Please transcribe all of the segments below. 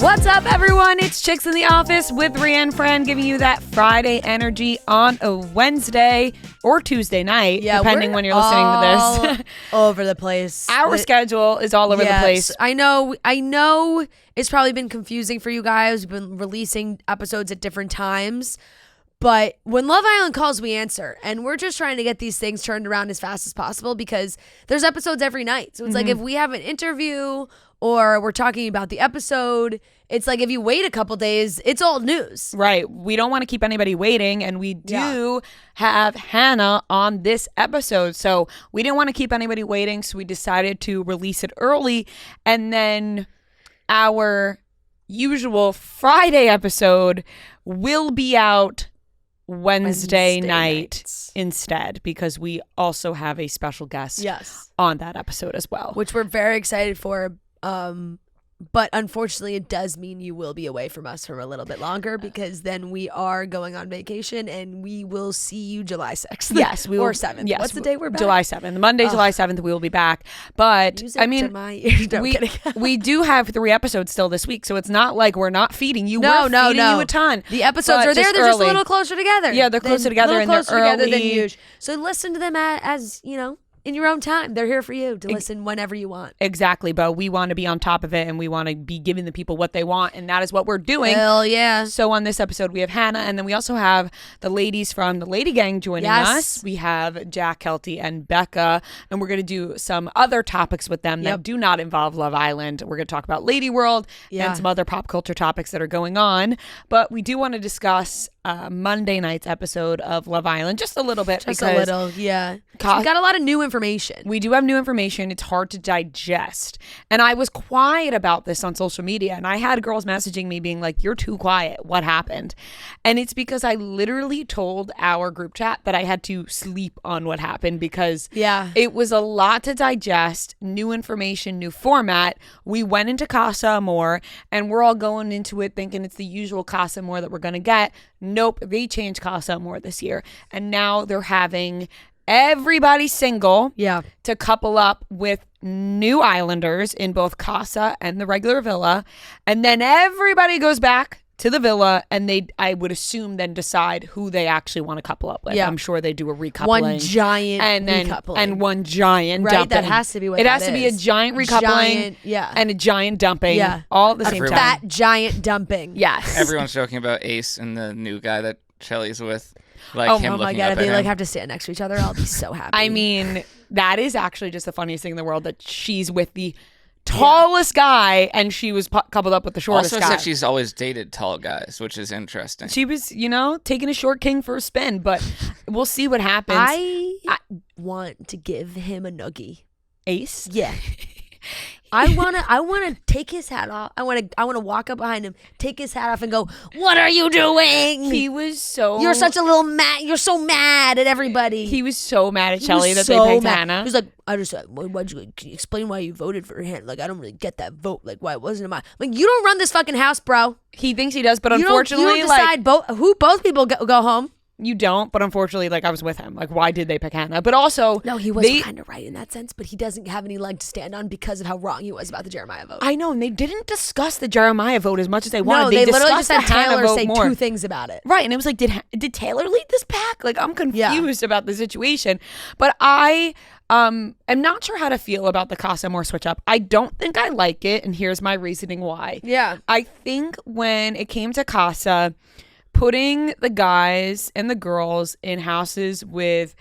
What's up, everyone? It's Chicks in the Office with Rianne Fran, giving you that Friday energy on a Wednesday or Tuesday night, depending when you're listening to this. Over the place. Our schedule is all over the place. I know it's probably been confusing for you guys. We've been releasing episodes at different times. But when Love Island calls, we answer. And we're just trying to get these things turned around as fast as possible because there's episodes every night. So it's like if we have an interview or we're talking about the episode, it's like if you wait a couple days, it's old news. Right. We don't want to keep anybody waiting. And we do have Hannah on this episode. So we didn't want to keep anybody waiting. So we decided to release it early. And then our usual Friday episode will be out Wednesday night instead, because we also have a special guest on that episode as well, which we're very excited for. But unfortunately, it does mean you will be away from us for a little bit longer, because then we are going on vacation and we will see you July 6th. Yes, we will. Or 7th. Yes, what's the day we're back? July 7th. Monday, July 7th, we will be back. But I mean, we do have 3 episodes still this week, so it's not like we're not feeding you. We're feeding you a ton. The episodes are there. They're just a little closer together. Yeah, they're closer together and they're early. Than usual. So listen to them as you know, in your own time. They're here for you to listen whenever you want. Exactly, but we want to be on top of it and we want to be giving the people what they want, and that is what we're doing. Hell yeah. So on this episode, we have Hannah, and then we also have the ladies from the LadyGang joining us. We have Jack, Keltie, and Becca, and we're going to do some other topics with them that do not involve Love Island. We're going to talk about Lady World and some other pop culture topics that are going on, but we do want to discuss Monday night's episode of Love Island just a little bit. Just a little, yeah. We got a lot of new information. We do have new information. It's hard to digest. And I was quiet about this on social media, and I had girls messaging me being like, "You're too quiet. What happened?" And it's because I literally told our group chat that I had to sleep on what happened, because it was a lot to digest, new information, new format. We went into Casa Amor, and we're all going into it thinking it's the usual Casa Amor that we're going to get. Nope, they changed Casa Amor this year, and now they're having everybody single to couple up with new islanders in both Casa and the regular villa, and then everybody goes back to the villa, and I would assume then decide who they actually want to couple up with. I'm sure they do a recoupling. One giant recoupling. And one giant dumping. That has to be what it has to be a giant recoupling and a giant dumping all at the same time. Fat giant dumping. Yes. Everyone's joking about Ace and the new guy that Shelly's with. Like him looking up at they him. have to stand next to each other. I'll be so happy. I mean, that is actually just the funniest thing in the world, that she's with the tallest guy and she was coupled up with the shortest guy. Also said she's always dated tall guys, which is interesting. She was, taking a short king for a spin, but we'll see what happens. I want to give him a noogie. Ace? Yeah. I wanna take his hat off. I wanna walk up behind him, take his hat off, and go, "What are you doing?" He was so. You're such a little mad. You're so mad at everybody. He was so mad at Shelly that they picked Hannah. He was like, can you explain why you voted for Hannah? Like, I don't really get that vote. Like, why it wasn't mine? Like, you don't run this fucking house, bro. He thinks he does, but unfortunately, you don't decide both people go home. You don't, but unfortunately, I was with him. Why did they pick Hannah? But also, no, he was kind of right in that sense, but he doesn't have any leg to stand on because of how wrong he was about the Jeremiah vote. I know, and they didn't discuss the Jeremiah vote as much as they wanted. No, they literally just had Taylor say more. 2 things about it. Right, and it was like, did Taylor lead this pack? I'm confused about the situation. But I am not sure how to feel about the Casa Amor switch up. I don't think I like it, and here's my reasoning why. Yeah. I think when it came to Casa, putting the guys and the girls in houses with,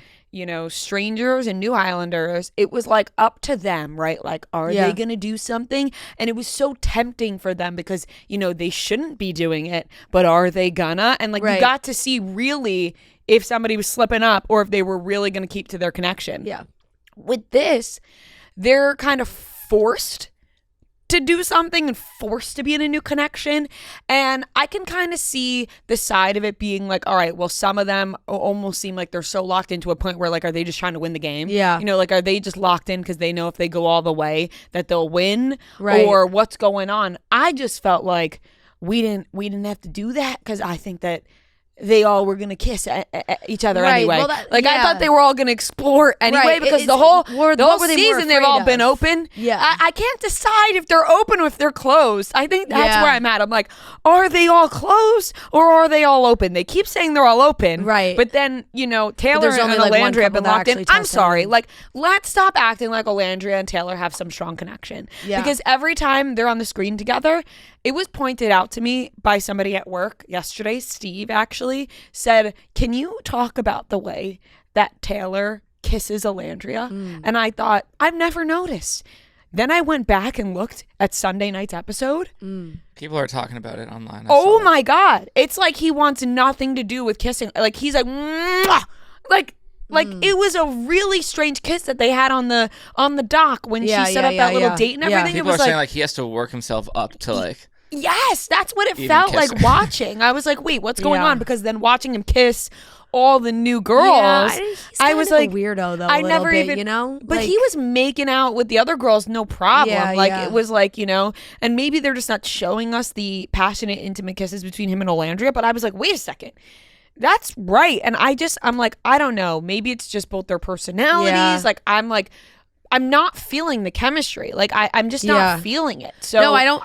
strangers and new islanders, it was up to them, right? Are they going to do something? And it was so tempting for them because, they shouldn't be doing it, but are they gonna? And you got to see really if somebody was slipping up or if they were really going to keep to their connection. Yeah. With this, they're kind of forced to do something and forced to be in a new connection. And I can kind of see the side of it being all right, well, some of them almost seem like they're so locked into a point where are they just trying to win the game? Yeah. Are they just locked in because they know if they go all the way that they'll win? Right. Or what's going on? I just felt like we didn't have to do that, because I think that they all were gonna kiss each other anyway. Well, I thought they were all gonna explore anyway because the whole season they've all been open. Yeah, I can't decide if they're open or if they're closed. I think that's where I'm at. I'm like, are they all closed or are they all open? They keep saying they're all open, right? But then Taylor and Olandria have been locked in. I'm sorry, let's stop acting like Olandria and Taylor have some strong connection. Yeah, because every time they're on the screen together. It was pointed out to me by somebody at work yesterday. Steve actually said, can you talk about the way that Taylor kisses Olandria? And I thought, I've never noticed. Then I went back and looked at Sunday night's episode. People are talking about it online. Oh my God. It's like he wants nothing to do with kissing. Like he's like, mwah! Like it was a really strange kiss that they had on the dock when she set up that little date and everything. People it was are saying he has to work himself up to Yes, that's what it felt like watching. I was like, wait, what's going on? Because then watching him kiss all the new girls, I was like, a weirdo though. I never even, but he was making out with the other girls, no problem. It was and maybe they're just not showing us the passionate, intimate kisses between him and Olandria. But I was like, wait a second. That's right. And I'm like, I don't know. Maybe it's just both their personalities. I'm not feeling the chemistry. I'm just not feeling it. So no, I don't.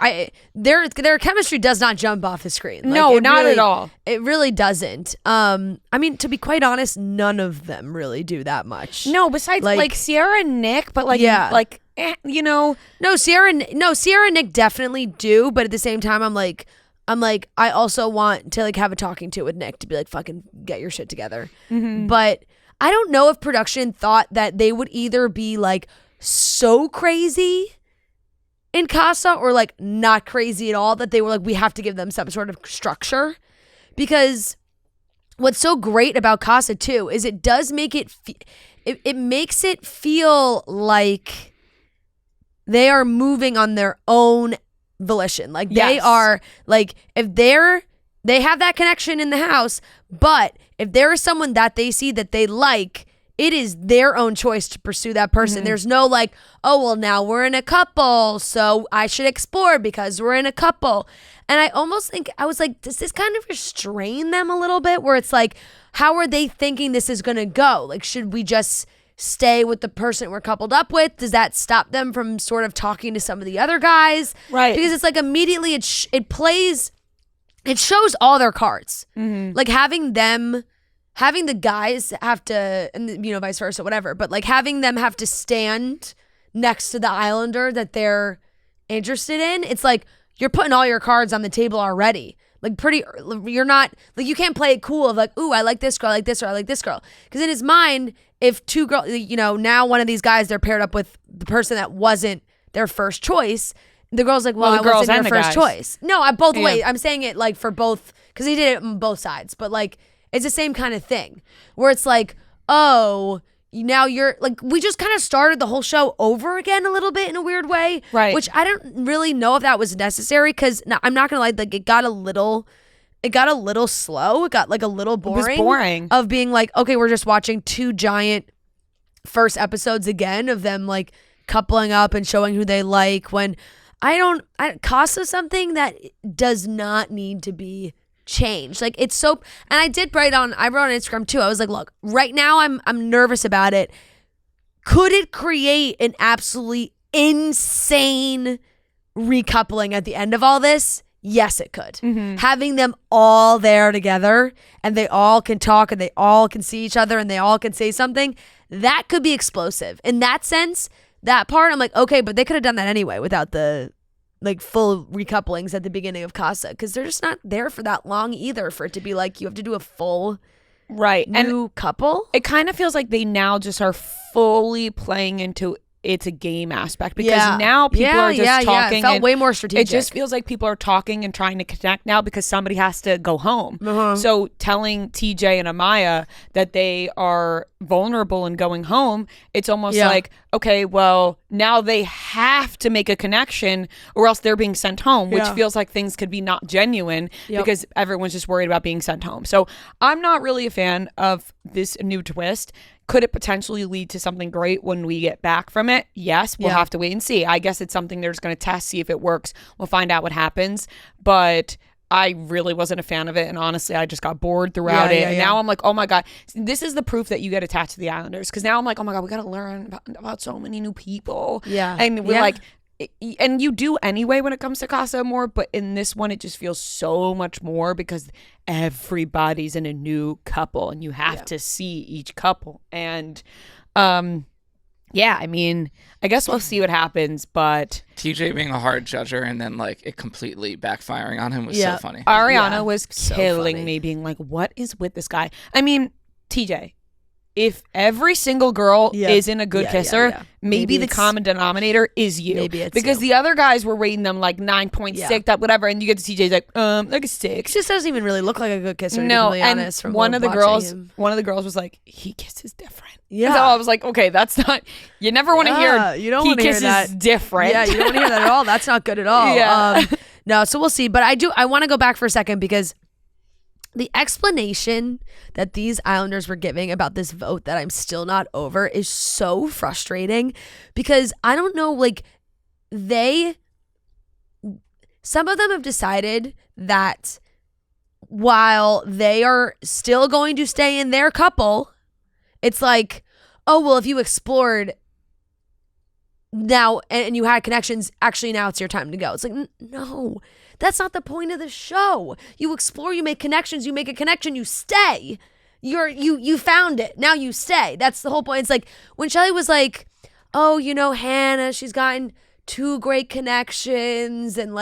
Their chemistry does not jump off the screen. No, not at all. It really doesn't. I mean, to be quite honest, none of them really do that much. No, besides Sierra and Nick, but No, Sierra and Nick definitely do, but at the same time, I'm like, I also want to have a talking to with Nick to be like, fucking get your shit together. But I don't know if production thought that they would either be so crazy in Casa or not crazy at all, that they were we have to give them some sort of structure. Because what's so great about Casa too is it does make it makes it feel like they are moving on their own volition. They are if they have that connection in the house, but if there is someone that they see that they like, it is their own choice to pursue that person. There's no oh, well, now we're in a couple, so I should explore because we're in a couple. And I almost think, I was like, does this kind of restrain them a little bit? Where it's how are they thinking this is going to go? Should we just stay with the person we're coupled up with? Does that stop them from sort of talking to some of the other guys? Right. Because it's immediately it shows all their cards. Having the guys have to, and vice versa, whatever, but having them have to stand next to the Islander that they're interested in, it's you're putting all your cards on the table already. You're not, you can't play it cool of ooh, I like this girl, I like this girl, I like this girl. Because in his mind, if two girls, now one of these guys, they're paired up with the person that wasn't their first choice, the girl's well, I wasn't your first choice. No, both ways. I'm saying it for both, because he did it on both sides. But it's the same kind of thing where it's oh, now you're we just kind of started the whole show over again a little bit in a weird way. Right. Which I don't really know if that was necessary, because I'm not going to lie, it got a little slow. It got a little boring. It was boring. Of being okay, we're just watching two giant first episodes again of them coupling up and showing who they like, when Casa something that does not need to be changed. It's so, and I wrote on Instagram too. I was look, right now I'm nervous about it. Could it create an absolutely insane recoupling at the end of all this? Yes, it could. Having them all there together and they all can talk and they all can see each other and they all can say something, that could be explosive. In that sense, that part, I'm okay, but they could have done that anyway without the full recouplings at the beginning of Casa, because they're just not there for that long either for it to be you have to do a full new couple. It kind of feels like they now just are fully playing into it's a game aspect, because now people are just talking. It felt way more strategic. It just feels like people are talking and trying to connect now because somebody has to go home. So telling TJ and Amaya that they are vulnerable and going home, it's almost okay, well, now they have to make a connection or else they're being sent home, which feels like things could be not genuine because everyone's just worried about being sent home. So I'm not really a fan of this new twist. Could it potentially lead to something great when we get back from it? Yes, we'll have to wait and see. I guess it's something they're just going to test, see if it works. We'll find out what happens. But I really wasn't a fan of it, and honestly, I just got bored throughout it. And now I'm like, oh my god, this is the proof that you get attached to the Islanders. Because now I'm like, oh my god, we got to learn about so many new people. Yeah, and we're like, and you do anyway when it comes to Casa Amor, but in this one, it just feels so much more because everybody's in a new couple, and you have to see each couple. And yeah, I mean, I guess we'll see what happens, but TJ being a hard judger and then like it completely backfiring on him was so funny. Ariana was killing me, being like, what is with this guy? I mean, TJ, if every single girl isn't a good kisser, maybe the common denominator is you. Maybe it's because you. The other guys were rating them like 9.6, that whatever, and you get to TJ's like a 6. He just doesn't even really look like a good kisser. No, to be and honest, from one of the watching girls was like, he kisses different. Yeah, so I was like, okay, that's not. You never want to hear. You don't he want to hear kisses that. different. Yeah, you don't want to hear that at all. That's not good at all. Yeah. No, so we'll see. But I want to go back for a second because the explanation that these Islanders were giving about this vote that I'm still not over is so frustrating because I don't know, like some of them have decided that while they are still going to stay in their couple, it's like, oh, well, if you explored now and you had connections, actually now it's your time to go. It's like, no. That's not the point of the show. You explore, you make connections, you make a connection, you stay. You found it. Now you stay. That's the whole point. It's like when Shelly was like, oh, Hannah, she's gotten 2 great connections and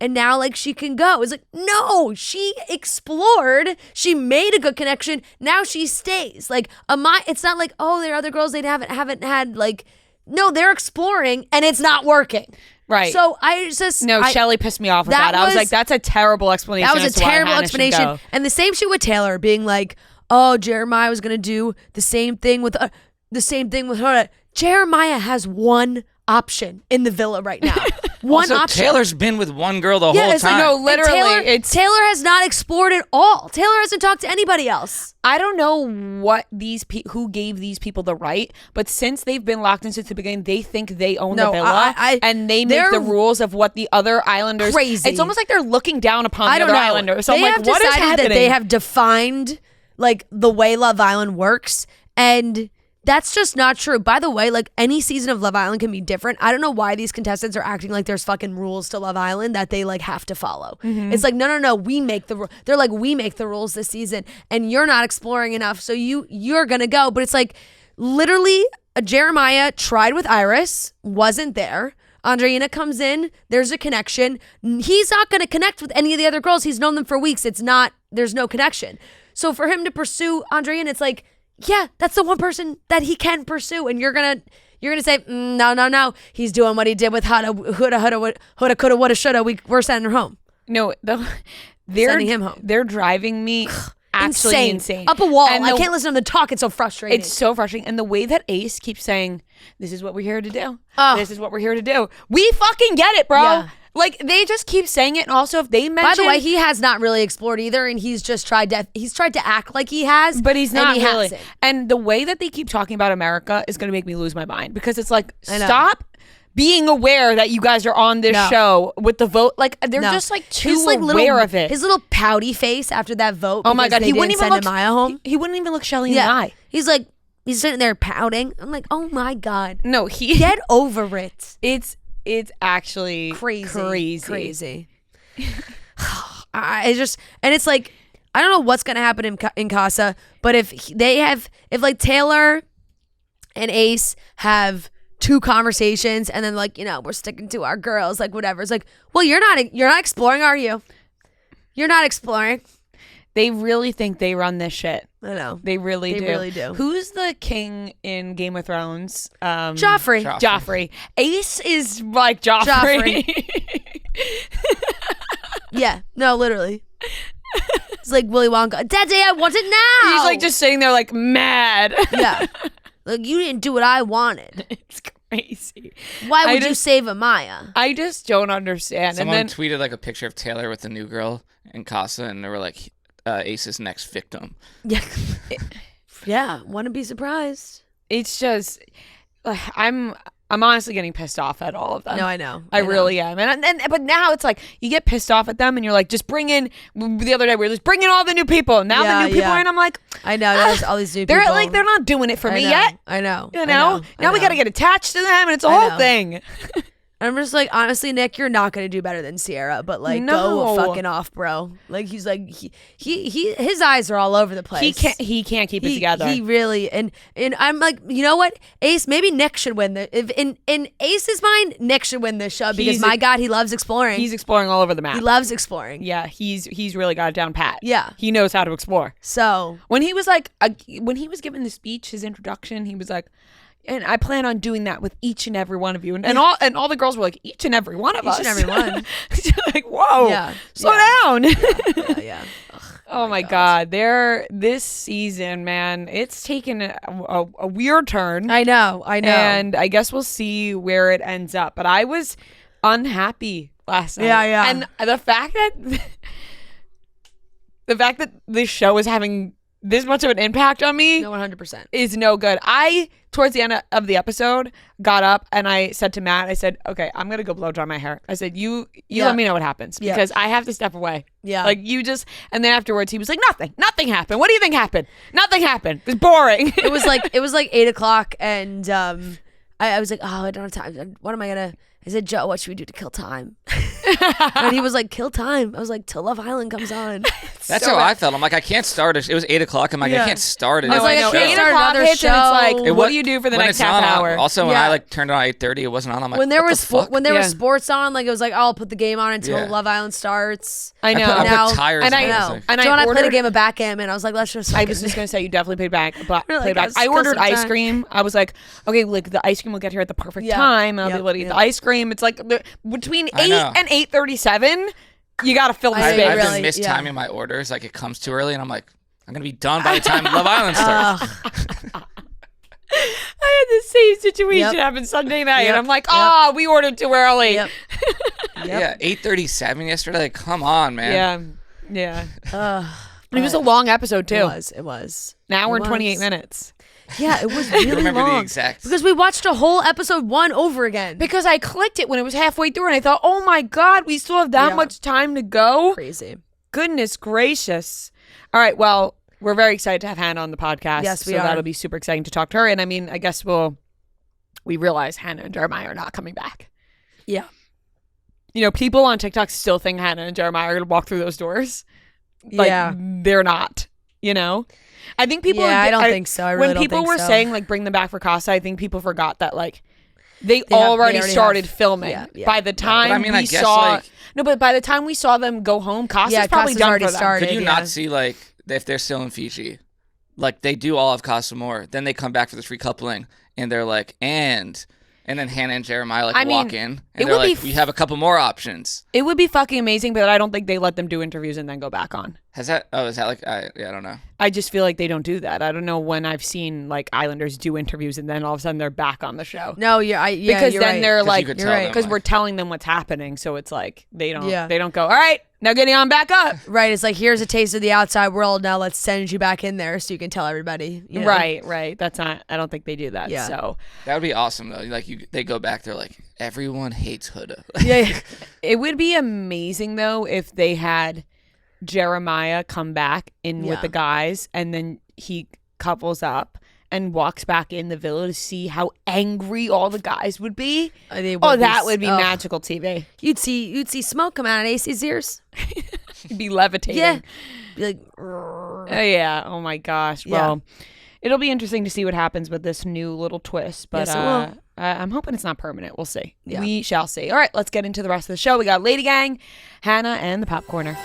now like she can go. It's like, no, she explored, she made a good connection, now she stays. Like it's not like, oh, there are other girls they haven't had like, no, they're exploring and it's not working. Right. So Shelly pissed me off with that. I was like, that's a terrible explanation. That was a terrible explanation. And the same shit with Taylor being like, oh, Jeremiah was gonna do the same thing with her. Jeremiah has one option in the villa right now. One option. Taylor's been with one girl the whole it's time. Like, no, literally, Taylor has not explored at all. Taylor hasn't talked to anybody else. I don't know what who gave these people the right, but since they've been locked in since the beginning, they think they own the villa, and they make the rules of what the other Islanders. Crazy. It's almost like they're looking down upon the other Islanders. So they I'm like, what is happening? That they have defined like the way Love Island works, and that's just not true. By the way, like any season of Love Island can be different. I don't know why these contestants are acting like there's fucking rules to Love Island that they like have to follow. Mm-hmm. It's like, no, we make the they're like, we make the rules this season and you're not exploring enough. So you're going to go. But it's like literally Jeremiah tried with Iris, wasn't there. Andreina comes in, there's a connection. He's not going to connect with any of the other girls. He's known them for weeks. There's no connection. So for him to pursue Andreina, it's like, yeah, that's the one person that he can pursue, and you're gonna say no. He's doing what he did with Huda, coulda, woulda, shoulda. We're sending her home. No, they're sending him home. They're driving me actually insane. Up a wall. And I can't listen to them talk. It's so frustrating. It's so frustrating, and the way that Ace keeps saying, "This is what we're here to do. This is what we're here to do." We fucking get it, bro. Yeah. Like they just keep saying it, and also if they mention, by the way, he has not really explored either, and he's just tried to act like he has, but he's not really. Hasn't. And the way that they keep talking about America is going to make me lose my mind because it's like, stop being aware that you guys are on this show with the vote. Like they're just like too aware of it. His little pouty face after that vote. Oh my god, he wouldn't even send Maya home. He wouldn't even look Shelly in the eye. He's like, he's sitting there pouting. I'm like, oh my god, no, get over it. It's actually crazy. And it's like, I don't know what's gonna happen in Casa, but if like Taylor and Ace have 2 conversations and then like, we're sticking to our girls, like whatever. It's like, well, you're not exploring, are you? You're not exploring. They really think they run this shit. I know. They really do. Who's the king in Game of Thrones? Joffrey. Ace is like Joffrey. Yeah. No, literally. It's like Willy Wonka. Daddy, I want it now. He's like just sitting there like mad. Yeah. Like, you didn't do what I wanted. It's crazy. Why would you save Amaya? I just don't understand. Someone and then tweeted like a picture of Taylor with the new girl in Casa, and they were like, Ace's next victim. Yeah. Yeah. Want to be surprised. It's just, I'm I'm honestly getting pissed off at all of them. No, I know. I really am. But now it's like you get pissed off at them and you're like, just bring in. The other day we were just bringing all the new people. Now the new people are in. I'm like, I know. There's all these new they're people. like they're not doing it for me yet. I know. You know. Now we got to get attached to them, and it's a whole thing. I'm just like, honestly, Nick, you're not gonna do better than Sierra, but like, go fucking off, bro. Like, he's like, his eyes are all over the place. He can't keep it together. He really, and I'm like, you know what, Ace, maybe Nick should win if in Ace's mind, Nick should win this show because my God, he loves exploring. He's exploring all over the map. He loves exploring. Yeah, he's really got it down pat. Yeah, he knows how to explore. So when he was giving the speech, his introduction, he was like, and I plan on doing that with each and every one of you. And all the girls were like, each and every one of us. Each and every one. Like, whoa, slow down. Yeah. Oh my God. This season, man, it's taken a weird turn. I know. And I guess we'll see where it ends up. But I was unhappy last night. Yeah. And the fact that this show is having this much of an impact on me 100% is no good. I, towards the end of the episode, got up and I said to Matt, I said, okay, I'm going to go blow dry my hair. I said, you let me know what happens because I have to step away. Yeah. Like you just, and then afterwards he was like, nothing happened. What do you think happened? Nothing happened. It's boring. It was like 8:00 and I was like, oh, I don't have time. What am I going to, I said, Joe, what should we do to kill time? And he was like, kill time. I was like, till Love Island comes on. That's how I felt. I'm like, I can't start it. It was 8:00. I'm like, I can't start it. I was like, I can't start another show. It's like, what do you do for the next half hour? Also, when I turned it on 8:30, it wasn't on. I'm like, when there was sports on, like it was like, oh, I'll put the game on until Love Island starts. I know. I put tires and on. I know. And I played a game of backgammon. I was like, let's just. I was just gonna say you definitely played back. Like, I ordered ice cream. I was like, okay, like the ice cream will get here at the perfect time. I'll be able to eat the ice cream. It's like between 8 and 8:37. You gotta fill the space. I've been mistiming my orders. Like it comes too early, and I'm like, I'm gonna be done by the time Love Island starts. I had the same situation happen Sunday night, and I'm like, we ordered too early. Yeah, 8:37 yesterday. Like, come on, man. Yeah. It was a long episode too. It was. An hour and 28 minutes. Yeah, it was really remember long. The exact because we watched a whole episode 1 over again. Because I clicked it when it was halfway through, and I thought, oh my God, we still have that much time to go. Crazy. Goodness gracious. All right, well, we're very excited to have Hannah on the podcast. Yes, we are. So that'll be be super exciting to talk to her. And I mean, I guess we realize Hannah and Jeremiah are not coming back. Yeah. You know, people on TikTok still think Hannah and Jeremiah are going to walk through those doors. Like, they're not, you know? I think people. Yeah, I don't think so. I really when don't people think were so. saying like bring them back for Casa, I think people forgot that like they already started filming. By the time we saw, but by the time we saw them go home, Casa's probably done already for them. started. Could you not see like if they're still in Fiji, like they do all of Casa Amor, then they come back for this recoupling, and they're like, and then Hannah and Jeremiah walk in, and they're like, we have a couple more options. It would be fucking amazing, but I don't think they let them do interviews and then go back on. Is that like, I don't know. I just feel like they don't do that. I don't know when I've seen like Islanders do interviews and then all of a sudden they're back on the show. No, because you're then right. they're like, you're right, because we're telling them what's happening. So it's like, they don't go, all right, now getting on back up. Right. It's like, here's a taste of the outside world. Now let's send you back in there so you can tell everybody. You know? Right. That's not, I don't think they do that. Yeah. So that would be awesome though. Like they go back, they're like, everyone hates Huda. Yeah. It would be amazing though if they had Jeremiah come back in with the guys and then he couples up and walks back in the villa to see how angry all the guys would be. That would be magical TV. You'd see smoke come out of AC's ears. He'd be levitating. Yeah. Be like, yeah. Oh my gosh. Well, it'll be interesting to see what happens with this new little twist. But yes, it will. I'm hoping it's not permanent. We'll see. Yeah. We shall see. All right, let's get into the rest of the show. We got LadyGang, Hannah, and the Popcorner.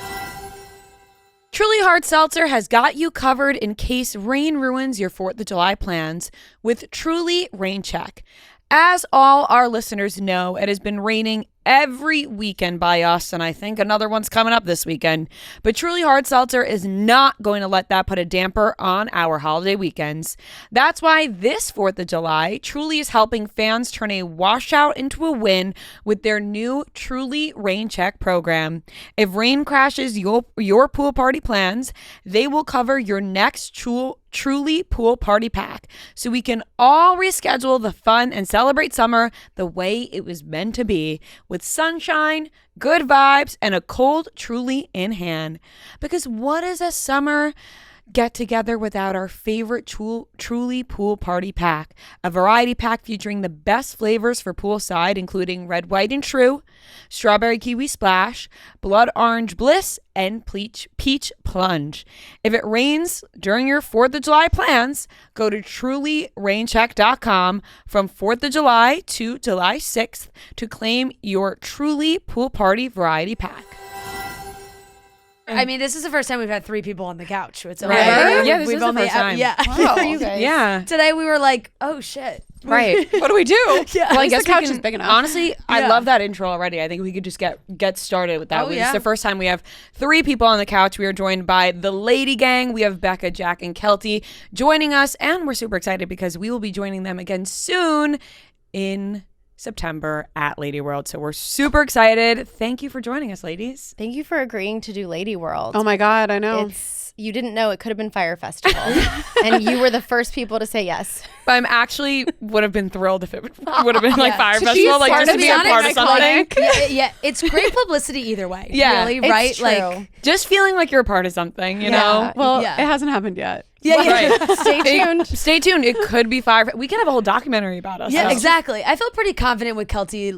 Truly Hard Seltzer has got you covered in case rain ruins your 4th of July plans with Truly Rain Check. As all our listeners know, it has been raining every weekend by us, and I think another one's coming up this weekend. But Truly Hard Seltzer is not going to let that put a damper on our holiday weekends. That's why this 4th of July, Truly is helping fans turn a washout into a win with their new Truly Rain Check program. If rain crashes your pool party plans, they will cover your next Truly Pool Party Pack so we can all reschedule the fun and celebrate summer the way it was meant to be, with sunshine, good vibes, and a cold Truly in hand. Because what is a summer get together without our favorite Truly Pool Party Pack? A variety pack featuring the best flavors for poolside, including red, white, and true, strawberry kiwi splash, blood orange bliss, and peach plunge. If it rains during your 4th of July plans, go to trulyraincheck.com from 4th of July to July 6th to claim your Truly Pool Party variety pack. I mean, this is the first time we've had 3 people on the couch. It's right. Yeah, this is the first time. Yeah. Wow. You guys. Yeah. Today we were like, oh shit. Right. What do we do? Yeah. Well, I guess the couch we can, is big enough. Honestly, I love that intro already. I think we could just get started with that. Oh, It's the first time we have 3 people on the couch. We are joined by the LadyGang. We have Becca, Jack, and Keltie joining us, and we're super excited because we will be joining them again soon in September at Lady World. So we're super excited. Thank you for joining us, ladies. Thank you for agreeing to do Lady World. Oh my God, I know. You didn't know it could have been Fire Festival. And you were the first people to say yes. But I'm actually would have been thrilled if it would have been like Fire To Festival, like part just to of be the a part of something. Yeah. It's great publicity either way. Yeah. Really, It's right? true. Like, Just feeling like you're a part of something, you know? Well, Yeah. it hasn't happened yet. Right. Stay tuned. Stay tuned. It could be Fire. We could have a whole documentary about us. yeah, So. exactly. I felt pretty confident with Keltie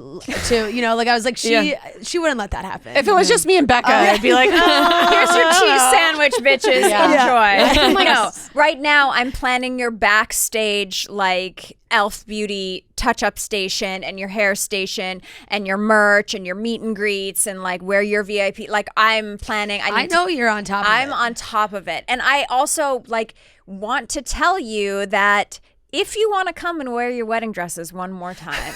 too. You know, like I was like, she wouldn't let that happen. If it was just me and Becca, I'd be like, Here's your cheese sandwich, bitches. Yeah. Enjoy. No, right now I'm planning your backstage like Elf Beauty touch-up station and your hair station and your merch and your meet and greets and like where your VIP. Like I'm planning. I know you're on top of it. I'm on top of it, and I also like want to tell you that if you want to come and wear your wedding dresses one more time.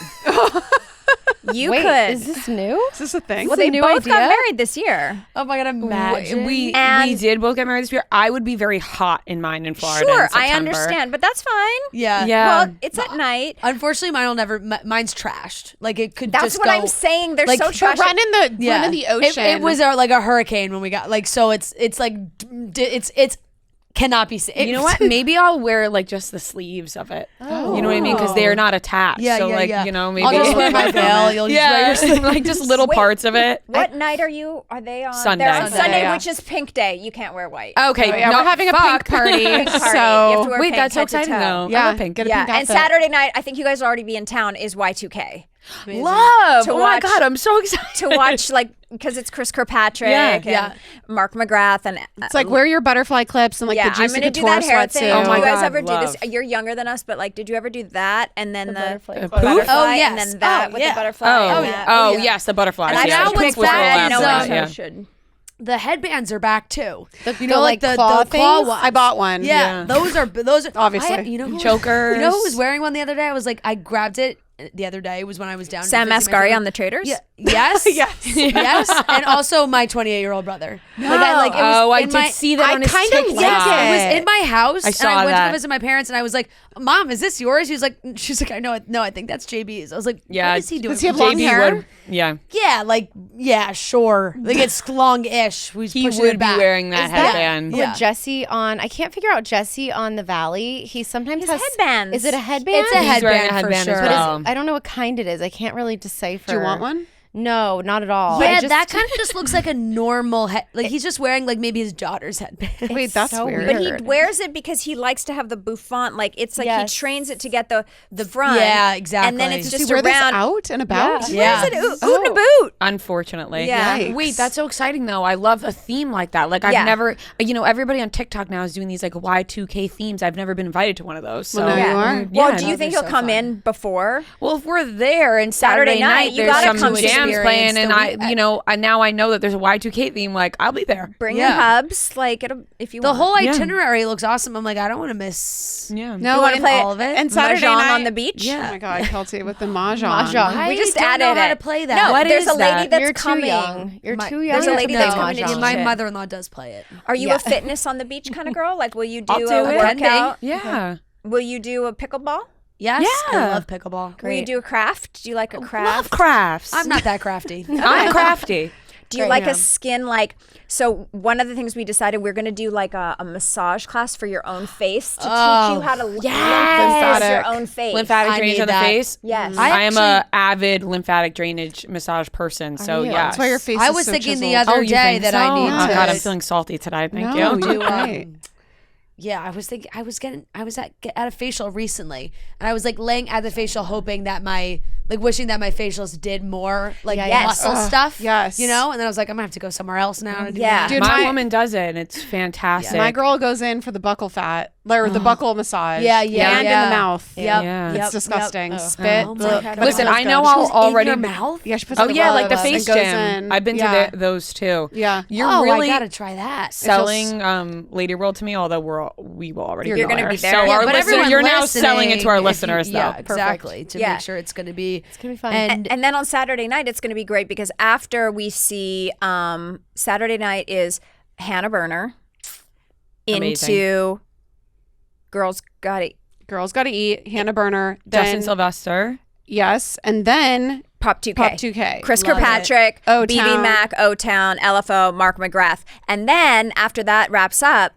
You Wait, could. is this new? is this a thing? Well, they new both got idea? married this year. Oh my God, imagine. We And- did both get married this year. I would be very hot in mine in Florida. Sure, in I September. understand, but that's fine. Yeah. Well, it's at night. Unfortunately, mine will never. Mine's trashed. Like it could. That's just what go, I'm saying. They're like, so but trash. Run in the ocean. It was like a hurricane when we got like. So it's like it's cannot be safe. You know what? Maybe I'll wear like just the sleeves of it. Oh. You know what I mean? Because they're not attached. Yeah, so yeah, like yeah. you know maybe I'll just wear my veil. You'll just wear your sleeves. like just little Wait. parts of it. What night are you? Are they on? Sunday. They're on Sunday, Sunday, yeah. which is Pink Day. You can't wear white. Okay, Oh, yeah, no, we're having a fuck. pink party. Pink party. You have So to wear Wait, pink that's so head to exciting toe. though. Yeah. I love pink. Get a Yeah, pink and outfit. Saturday night, I think you guys will already be in town. Is Y2K Love. To Oh my watch- God, I'm so excited to watch like because it's Chris Kirkpatrick Yeah, and yeah. Mark McGrath and It's like wear your butterfly clips and like yeah, the I'm juicy gonna do couture that hair sweatsuit. thing. Oh Did my you guys God, ever do this? love. You're younger than us, but like, did you ever do that and then the butterfly. poof? Oh, and yes. then that Oh, with yeah. the butterfly? Oh, and yeah. that? Oh, yes, the butterflies. And I yeah. now just with picked that, that. and No so- one yeah. should. The headbands are back too. You know, like the claw things? ones. I bought one. Yeah, those are Obviously. you know, Chokers. You know who was wearing one the other day? I was like, I grabbed it the other day. It was when I was down. Sam visiting my Asghari family. on the Traders. Yeah. Yes. yes. And also my 28-year-old brother. Like I like. It was Oh, I in did my, see that I on his kinda TikTok. like Yeah, it. it was in my house. I and saw I went to that. go visit my parents, and I was like, "Mom, is this yours?" She's like, "I know it. No, I think that's JB's." I was like, Yeah, "What is he doing?" does he have long JB hair? would- yeah. Yeah, like sure. Like it's long-ish. He would be wearing that headband. Yeah. With Jesse on, I can't figure out Jesse on the Valley. He sometimes His has headbands. Is it a headband? It's a He's wearing a headband for headband sure. as But well. I don't know what kind it is. I can't really decipher. Do you want one? No, not at all. Yeah, I just, that kind of just looks like a normal head. Like he's just wearing like maybe his daughter's headband. Wait, that's so weird. But he Weird. wears it because he likes to have the bouffant. Like it's like Yes. he trains it to get the front. Yeah, exactly. And then it's Does just he wear this around. out and about? He Yeah. wears it oot and a boot. Unfortunately. Yeah. Yikes. Wait, that's so exciting though. I love a theme like that. Like I've Yeah. never, you know, everybody on TikTok now is doing these like Y2K themes. I've never been invited to one of those. So Well, now you are. Yeah, Well, do you think they're he'll so come fun. in before? Well, if we're there and Saturday night, you there's gotta some come to jams experience playing, and the now I know that there's a Y2K theme. Like I'll be there. Bring Yeah. your hubs, like it'll, if you The want. whole Yeah. itinerary looks awesome. I'm like, I don't want to miss. Yeah. No, You want to and play all of it? And Saturday Mahjong night on the beach? Yeah. Oh my God, Keltie with the mahjong. Mahjong. I We just don't added know how it. to play that. No, What there's is a lady that? that's You're coming. too young. You're My- too young. There's a lady to that's play coming to mahjong. teach My it. mother-in-law does play it. Are you Yeah. a fitness on the beach kind of girl? Like, will you do I'll a do it. workout? Yeah. Will you do a pickleball? Yes, Yeah. I love pickleball. Will you do a craft? Do you like a Love craft? crafts. I'm not that crafty. I'm crafty. Do you like a skin like? So one of the things we decided we're going to do like a massage class for your own face to teach you how to lymphatic your own face. Lymphatic drainage on the face. Yes, I am a avid lymphatic drainage massage person. So yeah, that's why your face. I is was so thinking the chiseled. other day that I need Oh to. God, I'm feeling salty today. Thank No, you. you're right. Yeah, I was thinking. I was at a facial recently, and I was like laying at the facial, hoping that wishing that my facials did more muscle stuff. Yes. You know, and then I was like, I'm gonna have to go somewhere else now. To do Yeah. that. Dude, My woman does it, and it's fantastic. My girl goes in for the buccal fat or the buccal massage. Yeah, and in the mouth. Yep. Yeah. It's disgusting. Spit. Oh my God. Listen, I know She I'll was already. in your mouth. Yeah, she puts Oh on the yeah, like the gloves face and goes gym. in. I've been to those too. Yeah. You're really I gotta try that. selling Lady World to me, although we will already. You're be gonna be there. there. So Yeah, our but listeners, everyone you're now listening, selling it to our if you- listeners, though. Yeah, exactly. To Yeah. make sure it's gonna be. It's gonna be fun. And then on Saturday night, it's going to be great because after we see Saturday night is Hannah Berner into Girls Gotta Eat. Hannah Berner. Justin Then, Sylvester. yes, and then Pop 2K. Pop 2K. Chris Love Kirkpatrick, it. BB O-Town. Mac, O-Town, LFO, Mark McGrath. And then after that wraps up,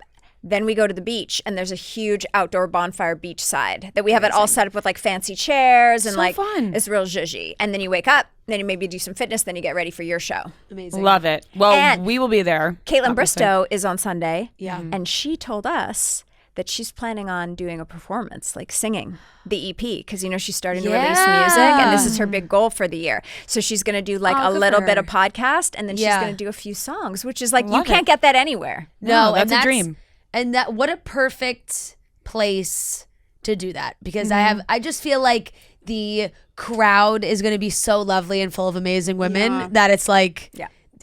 then we go to the beach and there's a huge outdoor bonfire beach side that we have it all set up with like fancy chairs and So like fun. it's real zhuzhy. And then you wake up, then you maybe do some fitness, then you get ready for your show. Amazing. Love it. Well, And we will be there. Caitlin obviously. Bristow is on Sunday. Yeah. And she told us that she's planning on doing a performance, like singing the EP, because she's starting to release music, and this is her big goal for the year. So she's going to do like a good little for bit her. of podcast, and then she's Yeah. going to do a few songs, which is like you Love can't it. get that anywhere. No, that's and a dream. And what a perfect place to do that because I just feel like the crowd is going to be so lovely and full of amazing women that it's like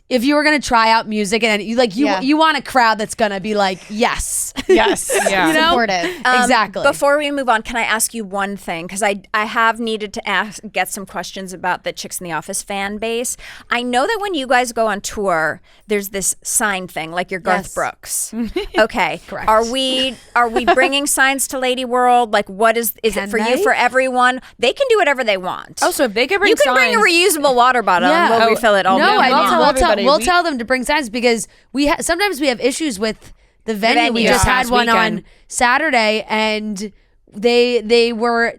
if you were going to try out music and you want a crowd that's going to be like yes. Yes. Yeah. You know? Supportive. Exactly. Before we move on, can I ask you one thing? Because I have needed to get some questions about the Chicks in the Office fan base. I know that when you guys go on tour, there's this sign thing, like your Garth Yes. Brooks. Okay. Correct. Are we bringing signs to Lady World? Like, what is it Can for you, they? for everyone? They can do whatever they want. Oh, so if they could bring you can bring a signs- reusable water bottle and we'll refill it all No, day I long. mean, tell we'll everybody. we'll tell them to bring signs because sometimes we have issues with the venue. We venue. just Yeah. had Last one weekend. on Saturday, and they were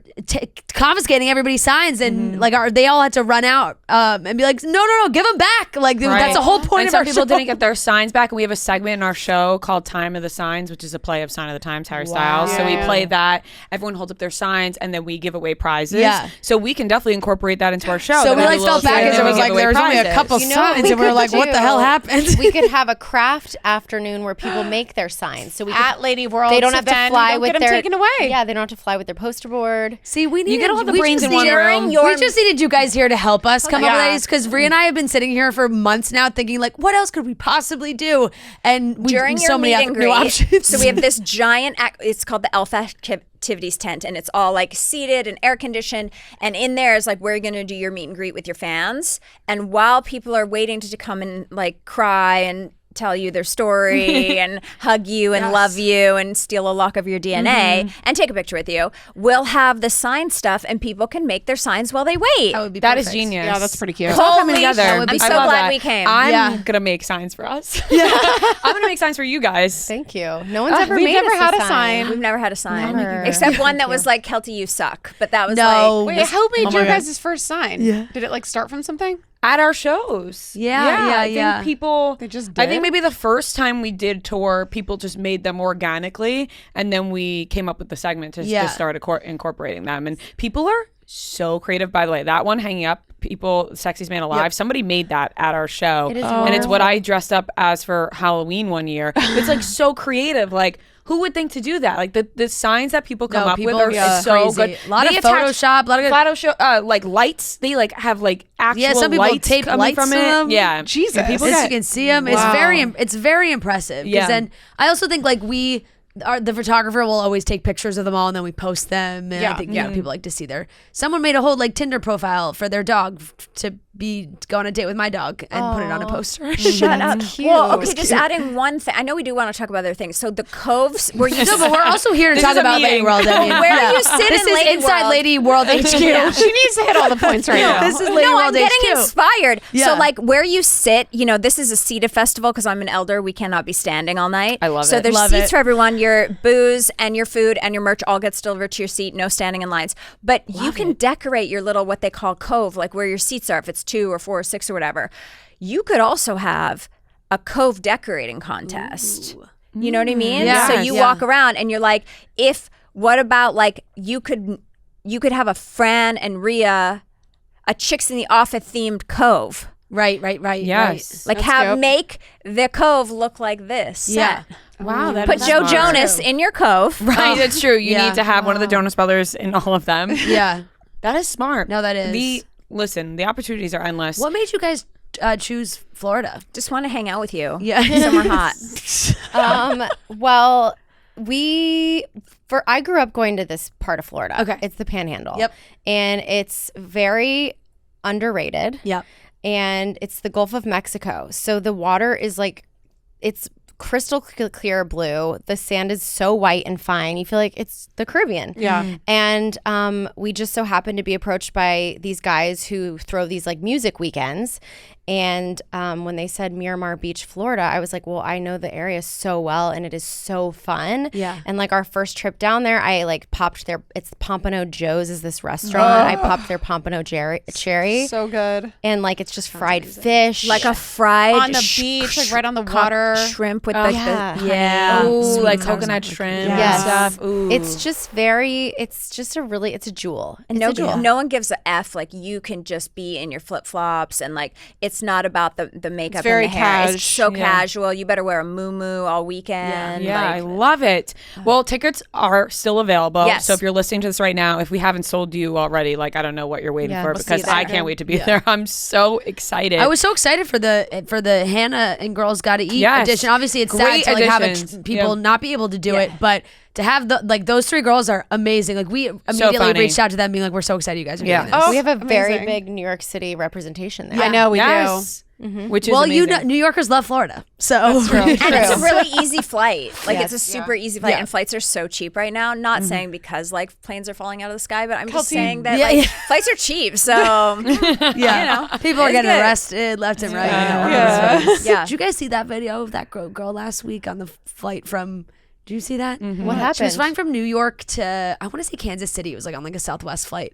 confiscating everybody's signs, and they all had to run out and be like, no, give them back. Like that's the whole point and of some our people show. didn't get their signs back, and we have a segment in our show called Time of the Signs, which is a play of Sign of the Times, Harry Styles. So we play that. Everyone holds up their signs, and then we give away prizes. Yeah. So we can definitely incorporate that into our show. So That we we like do a little felt bad thing, because and it we was give like away there was only a prizes. couple You know signs, what and we were like, what the hell happened? We could have a craft afternoon where people make their signs. So we At could, Lady World. they don't so have to then fly you don't with get 'em their taken away. Yeah, they don't have to fly with their poster board. See, we need get all the brains in one room. We just needed you guys here to help us come up with Yeah. ideas because Rhea and I have been sitting here for months now thinking like, what else could we possibly do? And we During so your many meet and new greet, options. so we have this giant, it's called the Elf Activities tent, and it's all like seated and air conditioned, and in there is like where you're going to do your meet and greet with your fans. And while people are waiting to come and like cry and tell you their story and hug you and love you and steal a lock of your DNA and take a picture with you, we'll have the sign stuff, and people can make their signs while they wait. That would be That is perfect. genius. Yeah, that's pretty cute. It's all coming Holy together. shit. I'm I so love glad that. we came. I'm Yeah. gonna make signs for us. I'm gonna make signs for you guys. Thank you. No one's ever we've made never us had a a sign. We've never had a sign. Never. Except one that was like, Keltie, you suck. But that was No. like... Wait, who made my your God. guys' first sign? Yeah. Did it like start from something? At our shows. I think people They just I did? think maybe the first time we did tour, people just made them organically, and then we came up with the segment to just start incorporating them. And people are so creative, by the way. That one hanging up, people, Sexiest Man Alive, somebody made that at our show. It is and it's what wonderful. I dressed up as for Halloween one year. It's like so creative. Like, who would think to do that? Like the signs that people come up with are so crazy. good. A lot They of attach Photoshop, a lot of good. Photoshop, like lights. They like have like actual Some people lights tape coming lights from to it. them. Yeah, Jesus. And people As get, you can see them, Wow. it's very impressive. Yeah. Because then I also think like the photographer will always take pictures of them all and then we post them. And I think people like to see someone made a whole like Tinder profile for their dog to be go on a date with my dog and put it on a poster. Shut up. Cute. Well, okay, just adding one thing. I know we do want to talk about other things. So the coves where you No, but we're also here to This talk is a about Lady meeting. World. I mean, Where you sit this in is Lady inside World. Lady World HQ. She needs to hit all the points right now. This is Lady no, World I'm getting HQ. inspired. Yeah. So like where you sit, this is a seated festival because I'm an elder. We cannot be standing all night. I love so it. there's Love seats it. for everyone. Your booze and your food and your merch all gets delivered to your seat. No standing in lines. But you can decorate your little what they call cove, like where your seats are, if it's 2 or 4 or 6 or whatever. You could also have a cove decorating contest. You know what I mean? Yeah. So you Yeah. walk around and you're like, what about like you could have a Fran and Rhea, a Chicks in the Office themed cove. Right. Yes. Like That's dope. make the cove look like this. Yeah. Wow. That Put is Joe smart. Jonas in your cove. Right, that's true. You Yeah. need to have one of the Jonas Brothers in all of them. Yeah. That is smart. No, that is. Listen, the opportunities are endless. What made you guys choose Florida? Just want to hang out with you. Yeah. Somewhere hot. Well, I grew up going to this part of Florida. Okay. It's the Panhandle. Yep. And it's very underrated. Yep. And it's the Gulf of Mexico. So the water is like, it's crystal clear blue. The sand is so white and fine. You feel like it's the Caribbean. Yeah. And we just so happened to be approached by these guys who throw these like music weekends. And when they said Miramar Beach, Florida, I was like, well, I know the area so well and it is so fun. Yeah. And like our first trip down there, I like popped it's Pompano Joe's is this restaurant. I popped their Pompano cherry. So good. And like it's just fried fish. Like a fried On the beach, like right on the water. shrimp with yeah. the yeah. Ooh, Sweet like sour coconut sauce. shrimp Yes. and stuff. Ooh. It's just it's a jewel. It's No, a jewel. no one gives a F. Like you can just be in your flip flops and like it's not about the makeup It's very and the hair. It's cash. so Yeah. casual. You better wear a muumuu all weekend. Yeah, I like, love it. Well, tickets are still available. Yes. So if you're listening to this right now, if we haven't sold you already, like I don't know what you're waiting Yeah, for we'll see you because I there. can't wait to be there. I'm so excited. I was so excited for the Hannah and Girls Gotta Eat Yes. edition. Obviously, it's Great sad to like have additions. people Yeah. not be able to do it, but to have those 3 girls are amazing. Like we immediately funny. reached out to them, being like, "We're so excited you guys are Yeah. doing this." Oh, we have a very amazing. big New York City representation there. I know we yes. Which is well, amazing. New Yorkers love Florida, so That's true. and it's a really easy flight. Like Yes. it's a super easy flight, Yeah. and flights are so cheap right now. Not saying because like planes are falling out of the sky, but I'm just Keltie. saying that Yeah, like yeah. flights are cheap. So yeah, people are it's getting good. arrested left and right. Yeah. yeah. Did you guys see that video of that girl last week on the flight from? Did you see that? What She was happened? flying from New York to I want to say Kansas City. It was like on like a Southwest flight,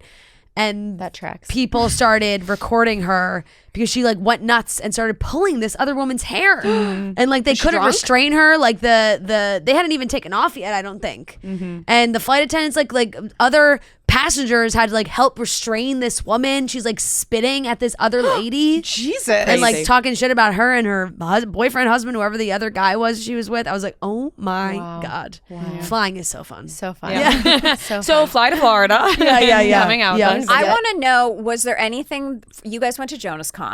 and That tracks. people started recording her because she like went nuts and started pulling this other woman's hair, and like they couldn't drunk? restrain her. Like the they hadn't even taken off yet, I don't think. And the flight attendants like other passengers had to like help restrain this woman. She's like spitting at this other lady. Jesus. And like Crazy. talking shit about her and her boyfriend, husband, whoever the other guy was she was with. I was like, oh my God. Flying is so fun. So fun. Yeah. So So fly to Florida. yeah. Coming out. Yeah. with us. I want to know: was there anything? You guys went to Jonas Con.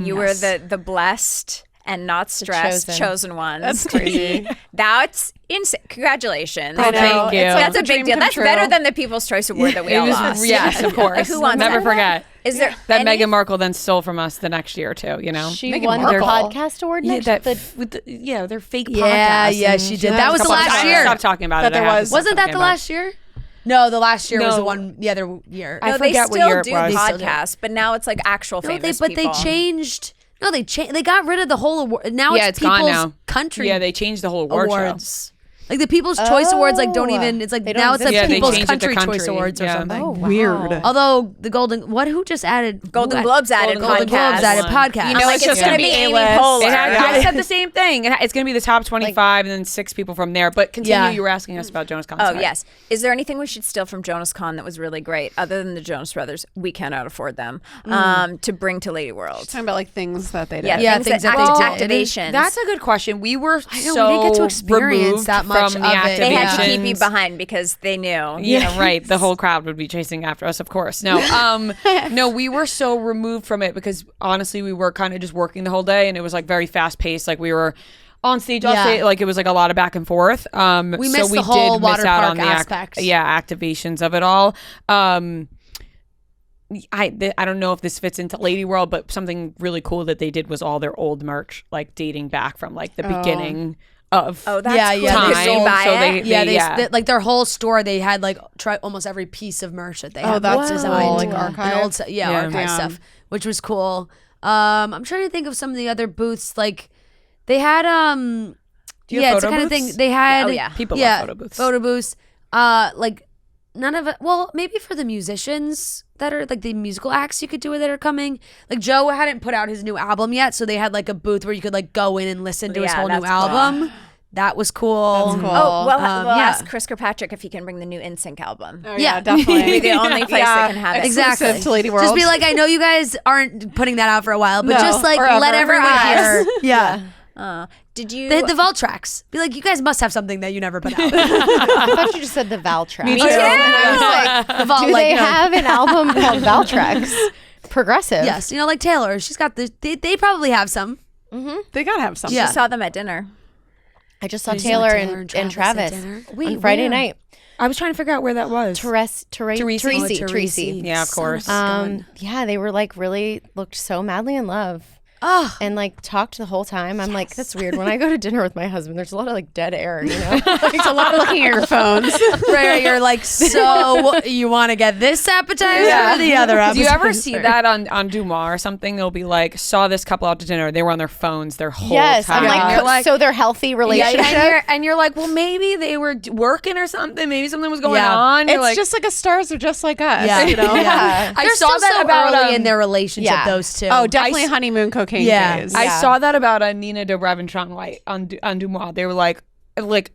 You were the blessed and not stressed chosen ones. That's crazy. That's insane. Congratulations! I know. Thank you. That's a The dream big deal. come That's true. better than the People's Choice Award that we all lost. Yes, of course. Who wants Never that? forget. Is there That any- Meghan Markle then stole from us the next year too, you know? She Meghan won the Markle. podcast award Yeah, next. that the- with their fake Yeah, podcast. yeah, and she did. That was the Couple last times. year. Stop talking about That it. there I have to was. stop Wasn't that talking the about it. last year? No, the last year was the No. one the other year. I No, they forget what still year it do was. podcasts, but now it's like actual No, famous they people. changed. No, they got rid of the whole award. Now Yeah, it's it's gone people's now. country Yeah, they changed the whole award show. awards. Like the People's Choice Awards, like don't Oh. even. It's like They don't now it's like exist Yeah, they People's changed it to Country Choice country. Awards or Yeah. something. Oh, wow. Weird. Although the who just added Golden who Globes added Golden podcast. Globes added podcast. You know, I'm like like, it's gonna be Amy A-list. Poehler. I said the same thing. It's going to be the top 25 and then 6 people from there. But continue. Yeah. You were asking us about Jonas Con. Oh sorry. yes. Is there anything we should steal from Jonas Con that was really great, other than the Jonas Brothers? We cannot afford them. To bring to Lady World. Talking about like things that they did. Yeah, Yeah, things things that that they did. activations. That's a good question. We were know, we so didn't get to experience removed that much from of the it. they had to keep you activations. behind because they knew. Yeah, right. The whole crowd would be chasing after us, of course. No, no, we were so removed from it because honestly, we were kind of just working the whole day, and it was like very fast paced. Like we were on stage, off Yeah. stage, like it was like a lot of back and forth. We so missed we the whole did miss water out park on the aspect. activations of it all. I don't know if this fits into Lady World, but something really cool that they did was all their old merch, like dating back from like the beginning of that's cool. time. They like their whole store. They had like almost every piece of merch that they had. That's designed. cool. Like archive. Archive stuff, which was cool. I'm trying to think of some of the other booths. Like they had Do you have it's the photo kind of booths? thing they had. People love photo booths. Photo booths. Like none of it. Well, maybe for the musicians that are like the musical acts you could do that are coming. Like Joe hadn't put out his new album yet, so they had like a booth where you could like go in and listen to his whole new album. That was cool. That's cool. Oh, we'll ask Chris Kirkpatrick if he can bring the new NSYNC album. Oh, yeah, definitely. Maybe the only place that can have it. Exactly. To Lady World. Just be like, I know you guys aren't putting that out for a while, but No, just like or ever. let everyone hear. Did you? The Vault tracks. Be like, you guys must have something that you never put out. I thought you just said the Valtrex. Me too. And I was like, The Vault, do like, they no. have an album called Valtrex? Progressive. Yes, like Taylor. She's got the. They probably have some. They gotta have something. You saw them at dinner. I just saw You saw Taylor Taylor and and Travis Travis at on dinner? Friday night. I was trying to figure out where that was. Teresi. Yeah, of course. Yeah, they were like really looked so madly in love. Oh, And like talked the whole time. I'm like, that's weird. When I go to dinner with my husband, there's a lot of like dead air, you know? Like, it's a lot of looking at your phones. right. You're like, so you want to get this appetizer or the other appetizer? Do you ever see that on Dumas or something? They'll be like, saw this couple out to dinner. They were on their phones their whole Yes, time. I'm like, And you're like, so they're healthy relationship. and you're like, well, maybe they were working or something. Maybe something was going Yeah. on. You're It's like, just like a stars are just like us. Yeah. You know? Yeah. I They're saw still that so about early in their relationship. Yeah. Those two. Oh, definitely honeymoon cocaine days. I saw that about Nina Dobrev and Sean White on Dumas. They were like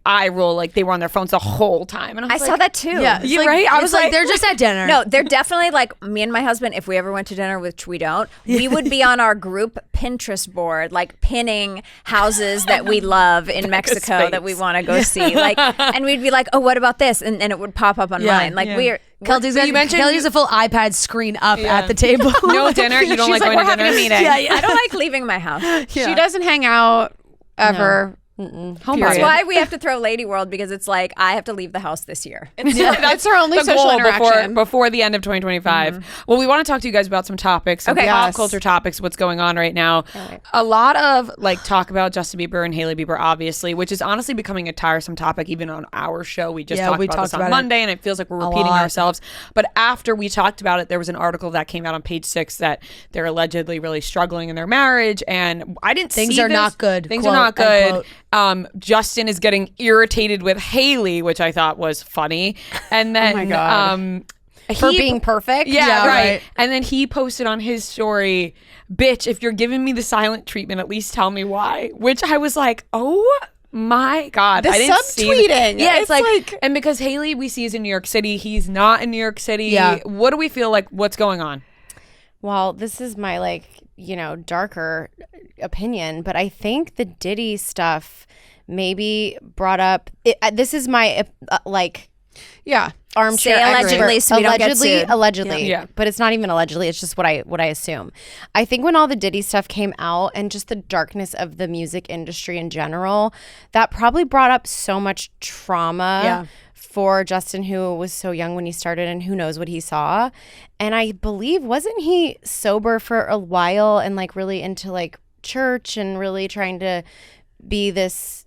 eye roll, like they were on their phones the whole time. And I I was saw like, that too. Yeah, it's You like, right? I it's was like like- they're just at dinner. No, they're definitely like me and my husband. If we ever went to dinner, which we don't, we would be on our group Pinterest board, like pinning houses that we love in Mexico that we want to go see. Like, and we'd be like, oh, what about this? And it would pop up on mine. Like we're. Keltie's you mentioned Keltie's a full iPad screen up at the table. no dinner. You don't She's like like, going we're to having dinner. a meeting. I don't like leaving my house. She doesn't hang out ever. Home That's body. why we have to throw Lady World, because it's like I have to leave the house this year. That's our only the social goal interaction. before the end of 2025. Well, we want to talk to you guys about some topics, some Okay. pop Yes. culture topics, what's going on right now. A lot of like talk about Justin Bieber and Hailey Bieber, obviously, which is honestly becoming a tiresome topic even on our show. We just talked about this on Monday, and it feels like we're repeating ourselves. But after we talked about it, there was an article that came out on Page 6 that they're allegedly really struggling in their marriage, and I didn't Things see are this. not good, Things quote, are not good. unquote. Justin is getting irritated with Hailey, which I thought was funny. And then my God. For being perfect. yeah, right. right. And then he posted on his story, bitch, if you're giving me the silent treatment, at least tell me why. Which I was like, oh my God. The I didn't see that. subtweeting. Yeah, it's It's like, like- and because Hailey we see is in New York City, he's not in New York City. Yeah. What do we feel like? What's going on? Well, this is my darker opinion, but I think the Diddy stuff maybe brought up. This is my Yeah. armchair Say allegedly expert. so we don't get sued. Allegedly, Yeah. but it's not even allegedly. It's just what I assume. I think when all the Diddy stuff came out and just the darkness of the music industry in general, that probably brought up so much trauma for Justin, who was so young when he started, and who knows what he saw. And I believe, wasn't he sober for a while and like really into like church and really trying to be this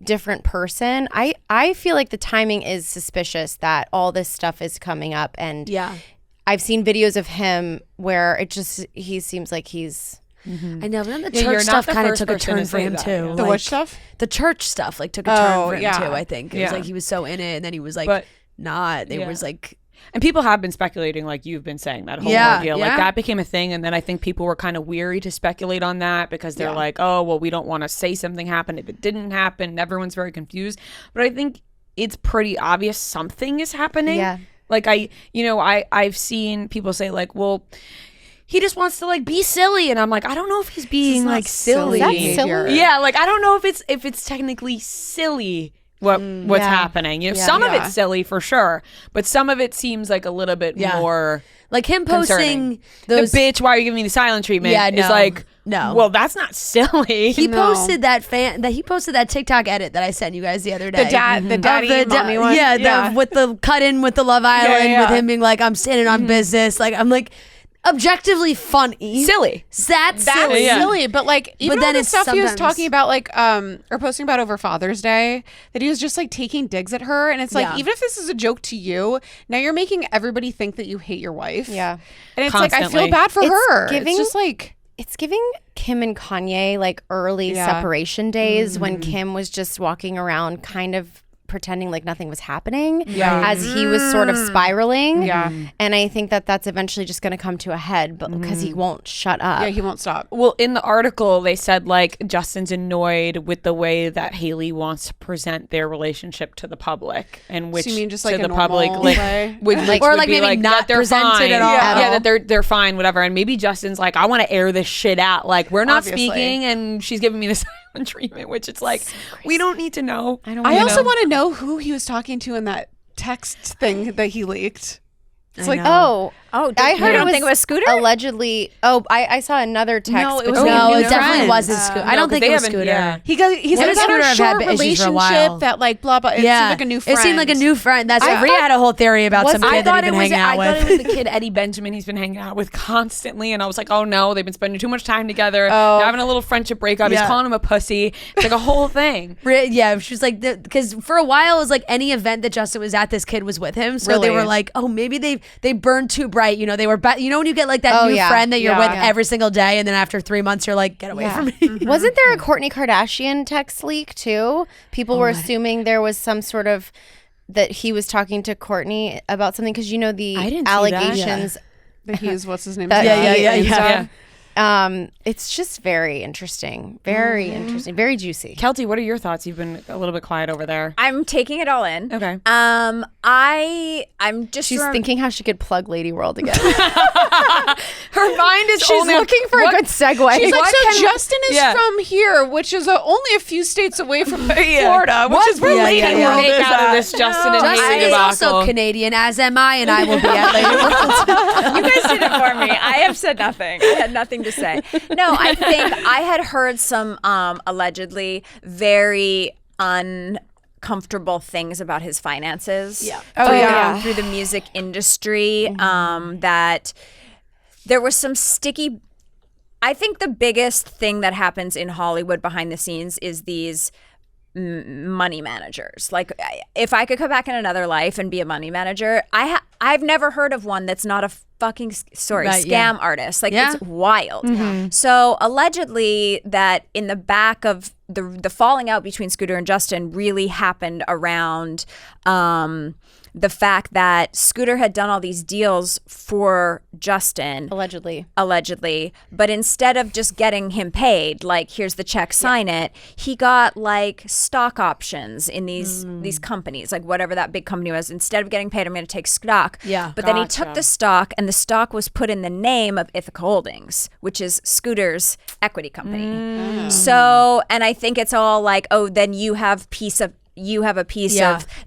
different person? I feel like the timing is suspicious that all this stuff is coming up, and I've seen videos of him where he seems like he's I know, but then the Yeah, you're church not stuff the kind of first took a person to turn for say him that, too. yeah. The what stuff? The church stuff like took a turn for him yeah. too. I think it was like he was so in it, and then he was like But- not. It was like And people have been speculating, like you've been saying, that whole Yeah, ordeal. yeah. Like that became a thing, and then I think people were kind of weary to speculate on that because they're like, oh, well, we don't want to say something happened if it didn't happen. Everyone's very confused. But I think it's pretty obvious something is happening. Yeah. Like I've seen people say like, well, he just wants to like be silly, and I'm like, I don't know if he's being like silly. That's silly. Yeah, like I don't know if it's technically silly what's happening. Some of it's silly for sure, but some of it seems like a little bit more like him concerning. posting those. The bitch, why are you giving me the silent treatment? Yeah, is no. like No. Well, that's not silly. He posted that TikTok edit that I sent you guys the other day. The daddy mommy one. Yeah, with the cut in with the Love Island with him being like, I'm standing on business. Like, I'm like, objectively funny. Silly. That's silly. Silly, but like even then all the it's stuff he was sometimes- talking about, like or posting about over Father's Day, that he was just like taking digs at her, and it's like, even if this is a joke to you, now you're making everybody think that you hate your wife. Yeah. And it's like, I Constantly. feel bad for her. giving- It's just like, It's giving Kim and Kanye like early separation days when Kim was just walking around kind of pretending like nothing was happening as he was sort of spiraling. Yeah. And I think that that's eventually just going to come to a head because he won't shut up. yeah, he won't stop. Well, in the article, they said like Justin's annoyed with the way that Hailey wants to present their relationship to the public, and which So you mean just to like the a public, normal like, way? would, like, Or would like be maybe like, not that they're present it fine. at all. Yeah, that they're fine, whatever. And maybe Justin's like, I want to air this shit out. Like, we're not Obviously. speaking, and she's giving me the silent treatment, which it's like we don't need to know. I also want to know who he was talking to in that text thing that he leaked. It's like, Oh, Oh, I heard you don't it was think it was Scooter? Allegedly. Oh, I saw another text. No, it was between- No, new it definitely friends. wasn't Scooter. I No, don't 'cause think they it was haven't- Scooter. yeah. he said and about Scooter a have short had issues for a while. relationship that like blah blah. It seemed like a new friend. It seemed like a new friend. That's I Rhea thought- had a whole theory about some I kid that thought he'd it been was. hanging out I thought with. it was the kid Eddie Benjamin he's been hanging out with constantly, and I was like, oh no, they've been spending too much time together. Oh. They're having a little friendship breakup. He's Yeah. calling him a pussy. It's like a whole thing. Yeah, she was like, because for a while it was like any event that Justin was at, this kid was with him. So they Really? were like, oh, maybe they burned too bright. You know, they were, you know, when you get like that Oh, new yeah. friend that you're Yeah. with every single day, and then after 3 months you're like, get away from me. Wasn't there a Kourtney Kardashian text leak too? People were assuming there was some sort of that he was talking to Kourtney about something because you know the I didn't see that. allegations. that he's what's his name? That- Yeah. It's just very interesting, very interesting, very juicy. Keltie, what are your thoughts? You've been a little bit quiet over there. I'm taking it all in. Okay. I'm just She's thinking how she could plug Lady World again. Her mind is She's only looking for a good segue. She's like, What so can- Justin is Yeah. from here, which is only a few states away from Florida, which What is where will Lady Lady World make is out of at. this Justin and Justin Hailey is debacle? also Canadian, as am I, and I will be at Lady World. You guys did it for me. I have said nothing. I had nothing to say. No, I think I had heard some allegedly very uncomfortable things about his finances. Yeah. Through the music industry. That there was some sticky. I think the biggest thing that happens in Hollywood behind the scenes is these money managers. Like, if I could come back in another life and be a money manager, I've never heard of one that's not a fucking scam artist. Like, it's wild. So allegedly that in the back of the falling out between Scooter and Justin really happened around the fact that Scooter had done all these deals for Justin Allegedly. but instead of just getting him paid, like, here's the check, sign it, he got like stock options in these companies, like whatever that big company was. Instead of getting paid, I'm going to take stock. Yeah. But then he took the stock, and the stock was put in the name of Ithaca Holdings, which is Scooter's equity company. So, and I think it's all like, oh, then you have a piece of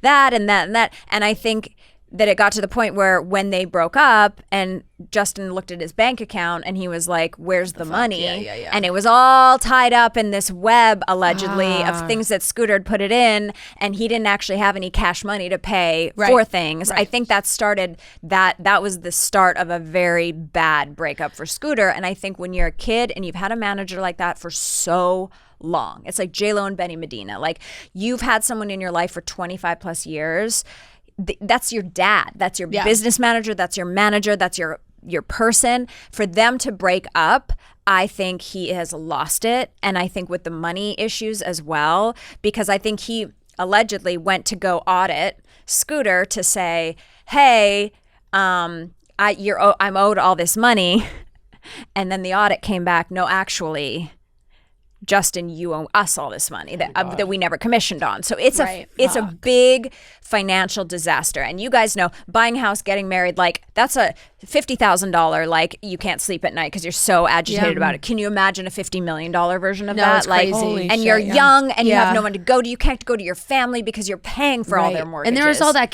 that and that and that. And I think that it got to the point where when they broke up and Justin looked at his bank account and he was like, where's the money? And it was all tied up in this web, allegedly, of things that Scooter had put it in, and he didn't actually have any cash money to pay for things. I think that was the start of a very bad breakup for Scooter. And I think when you're a kid and you've had a manager like that for so long, it's like J-Lo and Benny Medina. Like, you've had someone in your life for 25 plus years. That's your dad. That's your business manager. That's your manager. That's your person. For them to break up, I think he has lost it. And I think with the money issues as well, because I think he allegedly went to go audit Scooter to say, hey, I'm owed all this money. And then the audit came back, no, actually, Justin, you owe us all this money that we never commissioned on. So it's a big financial disaster. And you guys know, buying a house, getting married, like, that's a $50,000 like you can't sleep at night because you're so agitated about it. Can you imagine a $50 million version of that? It's crazy. And you're young and you have no one to go to. You can't go to your family because you're paying for all their mortgages. And there's all that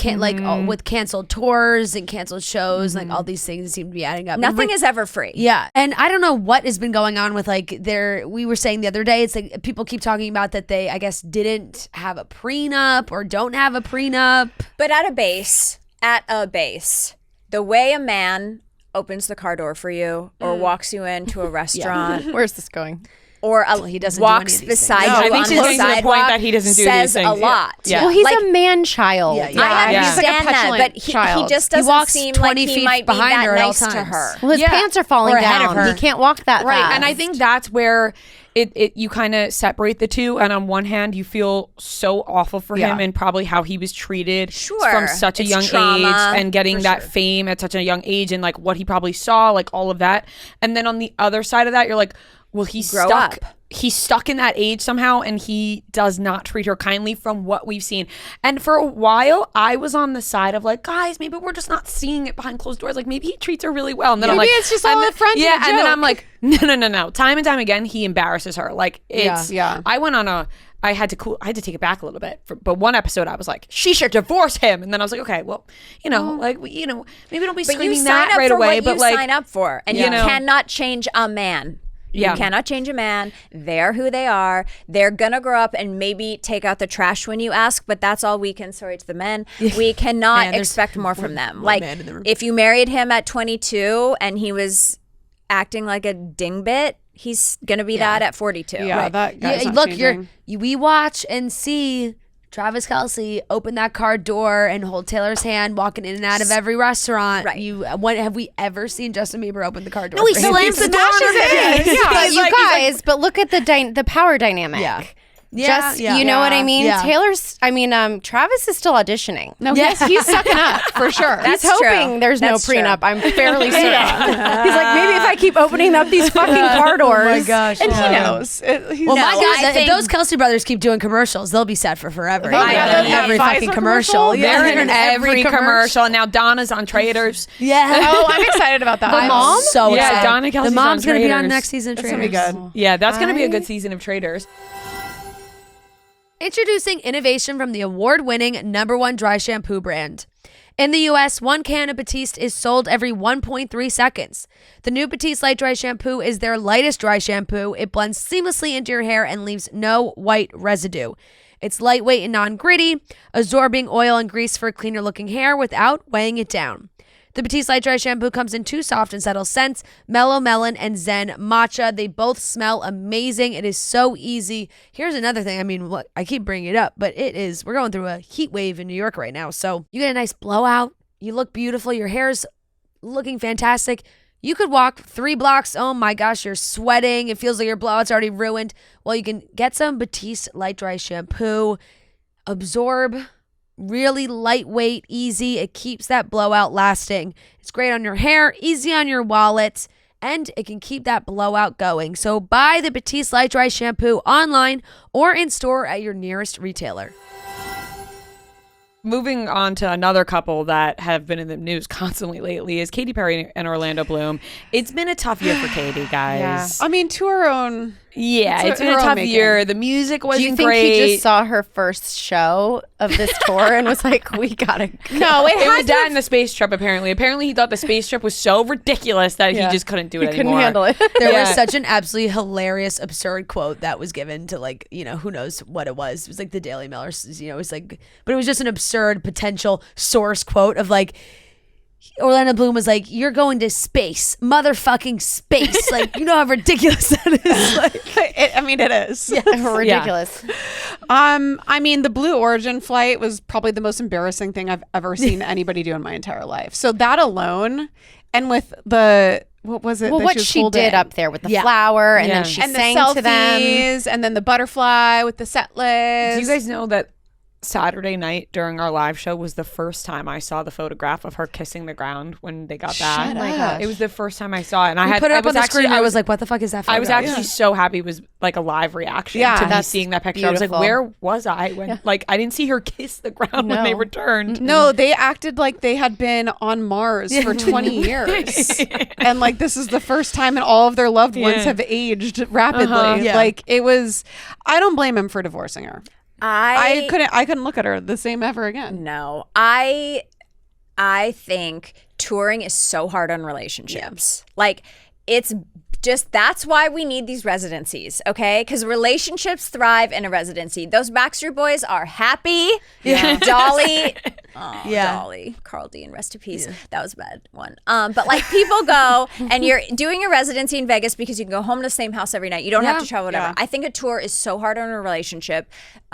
with canceled tours and canceled shows, like all these things seem to be adding up. Nothing is ever free. Yeah. And I don't know what has been going on with we were saying the other day, it's like people keep talking about that they, I guess, didn't have a prenup or don't have a prenup. But at a base, the way a man opens the car door for you or walks you into a restaurant. Where's this going? Or he doesn't walks beside you on the sidewalk that he doesn't do says these things. a lot. Yeah. Well, he's a man-child. I understand that, but he just doesn't walks seem 20 like he feet might be behind that her at all nice to times. her. Well, his pants are falling Or ahead of down. her. He can't walk that fast. And I think that's where you kind of separate the two. And on one hand, you feel so awful for him and probably how he was treated from such a young age and getting that fame at such a young age and like what he probably saw, like all of that. And then on the other side of that, you're like, well, he's stuck in that age somehow, and he does not treat her kindly from what we've seen. And for a while, I was on the side of like, guys, maybe we're just not seeing it behind closed doors. Like maybe he treats her really well. And then I'm like, it's just all a friend. Yeah, and then I'm like, no. Time and time again, he embarrasses her. Like it's. Yeah. I went on I had to take it back a little bit. But one episode, I was like, she should divorce him. And then I was like, okay, well, maybe don't be screaming that right away. But like, sign up for, and you cannot change a man. Yeah. You cannot change a man. They're who they are. They're going to grow up and maybe take out the trash when you ask, but that's all we can. Sorry to the men. We cannot expect more from them. Like, if you married him at 22 and he was acting like a dingbit, he's going to be that at 42. Yeah, that guy's not changing. We watch and see Travis Kelce open that car door and hold Taylor's hand walking in and out of every restaurant. Right. Have we ever seen Justin Bieber open the car door? No, he slams the door on her face. But but look at the power dynamic. Yeah. You know what I mean? Yeah. Travis is still auditioning. No, he's sucking up for sure. He's hoping there's no prenup. I'm fairly certain. He's like, maybe if I keep opening up these fucking car doors. Oh my gosh. And he knows. If those Kelce brothers keep doing commercials, they'll be set for forever. They're in every fucking commercial. They're in every commercial. And now Donna's on Traders. Yeah. Oh, I'm excited about that. The mom? So excited. Donna Kelce's the mom's on going to be on Traders. next season of That's Traders. going to be good. Yeah, that's going to be a good season of Traders. Introducing innovation from the award-winning #1 dry shampoo brand. In the U.S., 1 can of Batiste is sold every 1.3 seconds. The new Batiste Light Dry Shampoo is their lightest dry shampoo. It blends seamlessly into your hair and leaves no white residue. It's lightweight and non-gritty, absorbing oil and grease for cleaner-looking hair without weighing it down. The Batiste Light Dry Shampoo comes in 2 soft and subtle scents, Mellow Melon and Zen Matcha. They both smell amazing. It is so easy. Here's another thing. I mean, I keep bringing it up, but we're going through a heat wave in New York right now. So you get a nice blowout. You look beautiful. Your hair's looking fantastic. You could walk 3 blocks. Oh my gosh, you're sweating. It feels like your blowout's already ruined. Well, you can get some Batiste Light Dry Shampoo. Absorb. Really lightweight, easy. It keeps that blowout lasting. It's great on your hair, easy on your wallet, and it can keep that blowout going. So buy the Batiste Light Dry Shampoo online or in store at your nearest retailer. Moving on to another couple that have been in the news constantly lately is Katy Perry and Orlando Bloom. It's been a tough year for Katy, guys. Yeah. I mean, to her own. Yeah, it's been a tough year. The music wasn't great. Do you think he just saw her first show of this tour and was like, we gotta go? No, it was that and the space trip, apparently. Apparently, he thought the space trip was so ridiculous that he just couldn't do it anymore. Couldn't handle it. There was such an absolutely hilarious, absurd quote that was given to, like, who knows what it was. It was like the Daily Mail, or, it was like, but it was just an absurd potential source quote of like, Orlando Bloom was like, you're going to space, motherfucking space. Like, you know how ridiculous that is. Like, it is. Yeah, ridiculous. I mean, the Blue Origin flight was probably the most embarrassing thing I've ever seen anybody do in my entire life. So that alone, and with what was it? Well, what she did up there with the flower, and then she sang to them, and then the butterfly with the set list. Do you guys know that Saturday night during our live show was the first time I saw the photograph of her kissing the ground when they got back. Oh my gosh. It was the first time I saw it, and I put it up on the screen. I was like, like, what the fuck is that photo? I was actually so happy it was like a live reaction to me seeing that picture. I was like, beautiful. where was I when like I didn't see her kiss the ground when they returned. No, they acted like they had been on Mars for 20 years. And like this is the first time and all of their loved ones have aged rapidly. Like it was, I don't blame him for divorcing her. I couldn't look at her the same ever again. No, I think touring is so hard on relationships. Like it's just, that's why we need these residencies, okay? Because relationships thrive in a residency. Those Backstreet Boys are happy. Yeah. Dolly. Oh, Dolly. Carl Dean, rest in peace. That was a bad one. But like people go and you're doing a residency in Vegas because you can go home to the same house every night. You don't have to travel, whatever. Yeah. I think a tour is so hard on a relationship.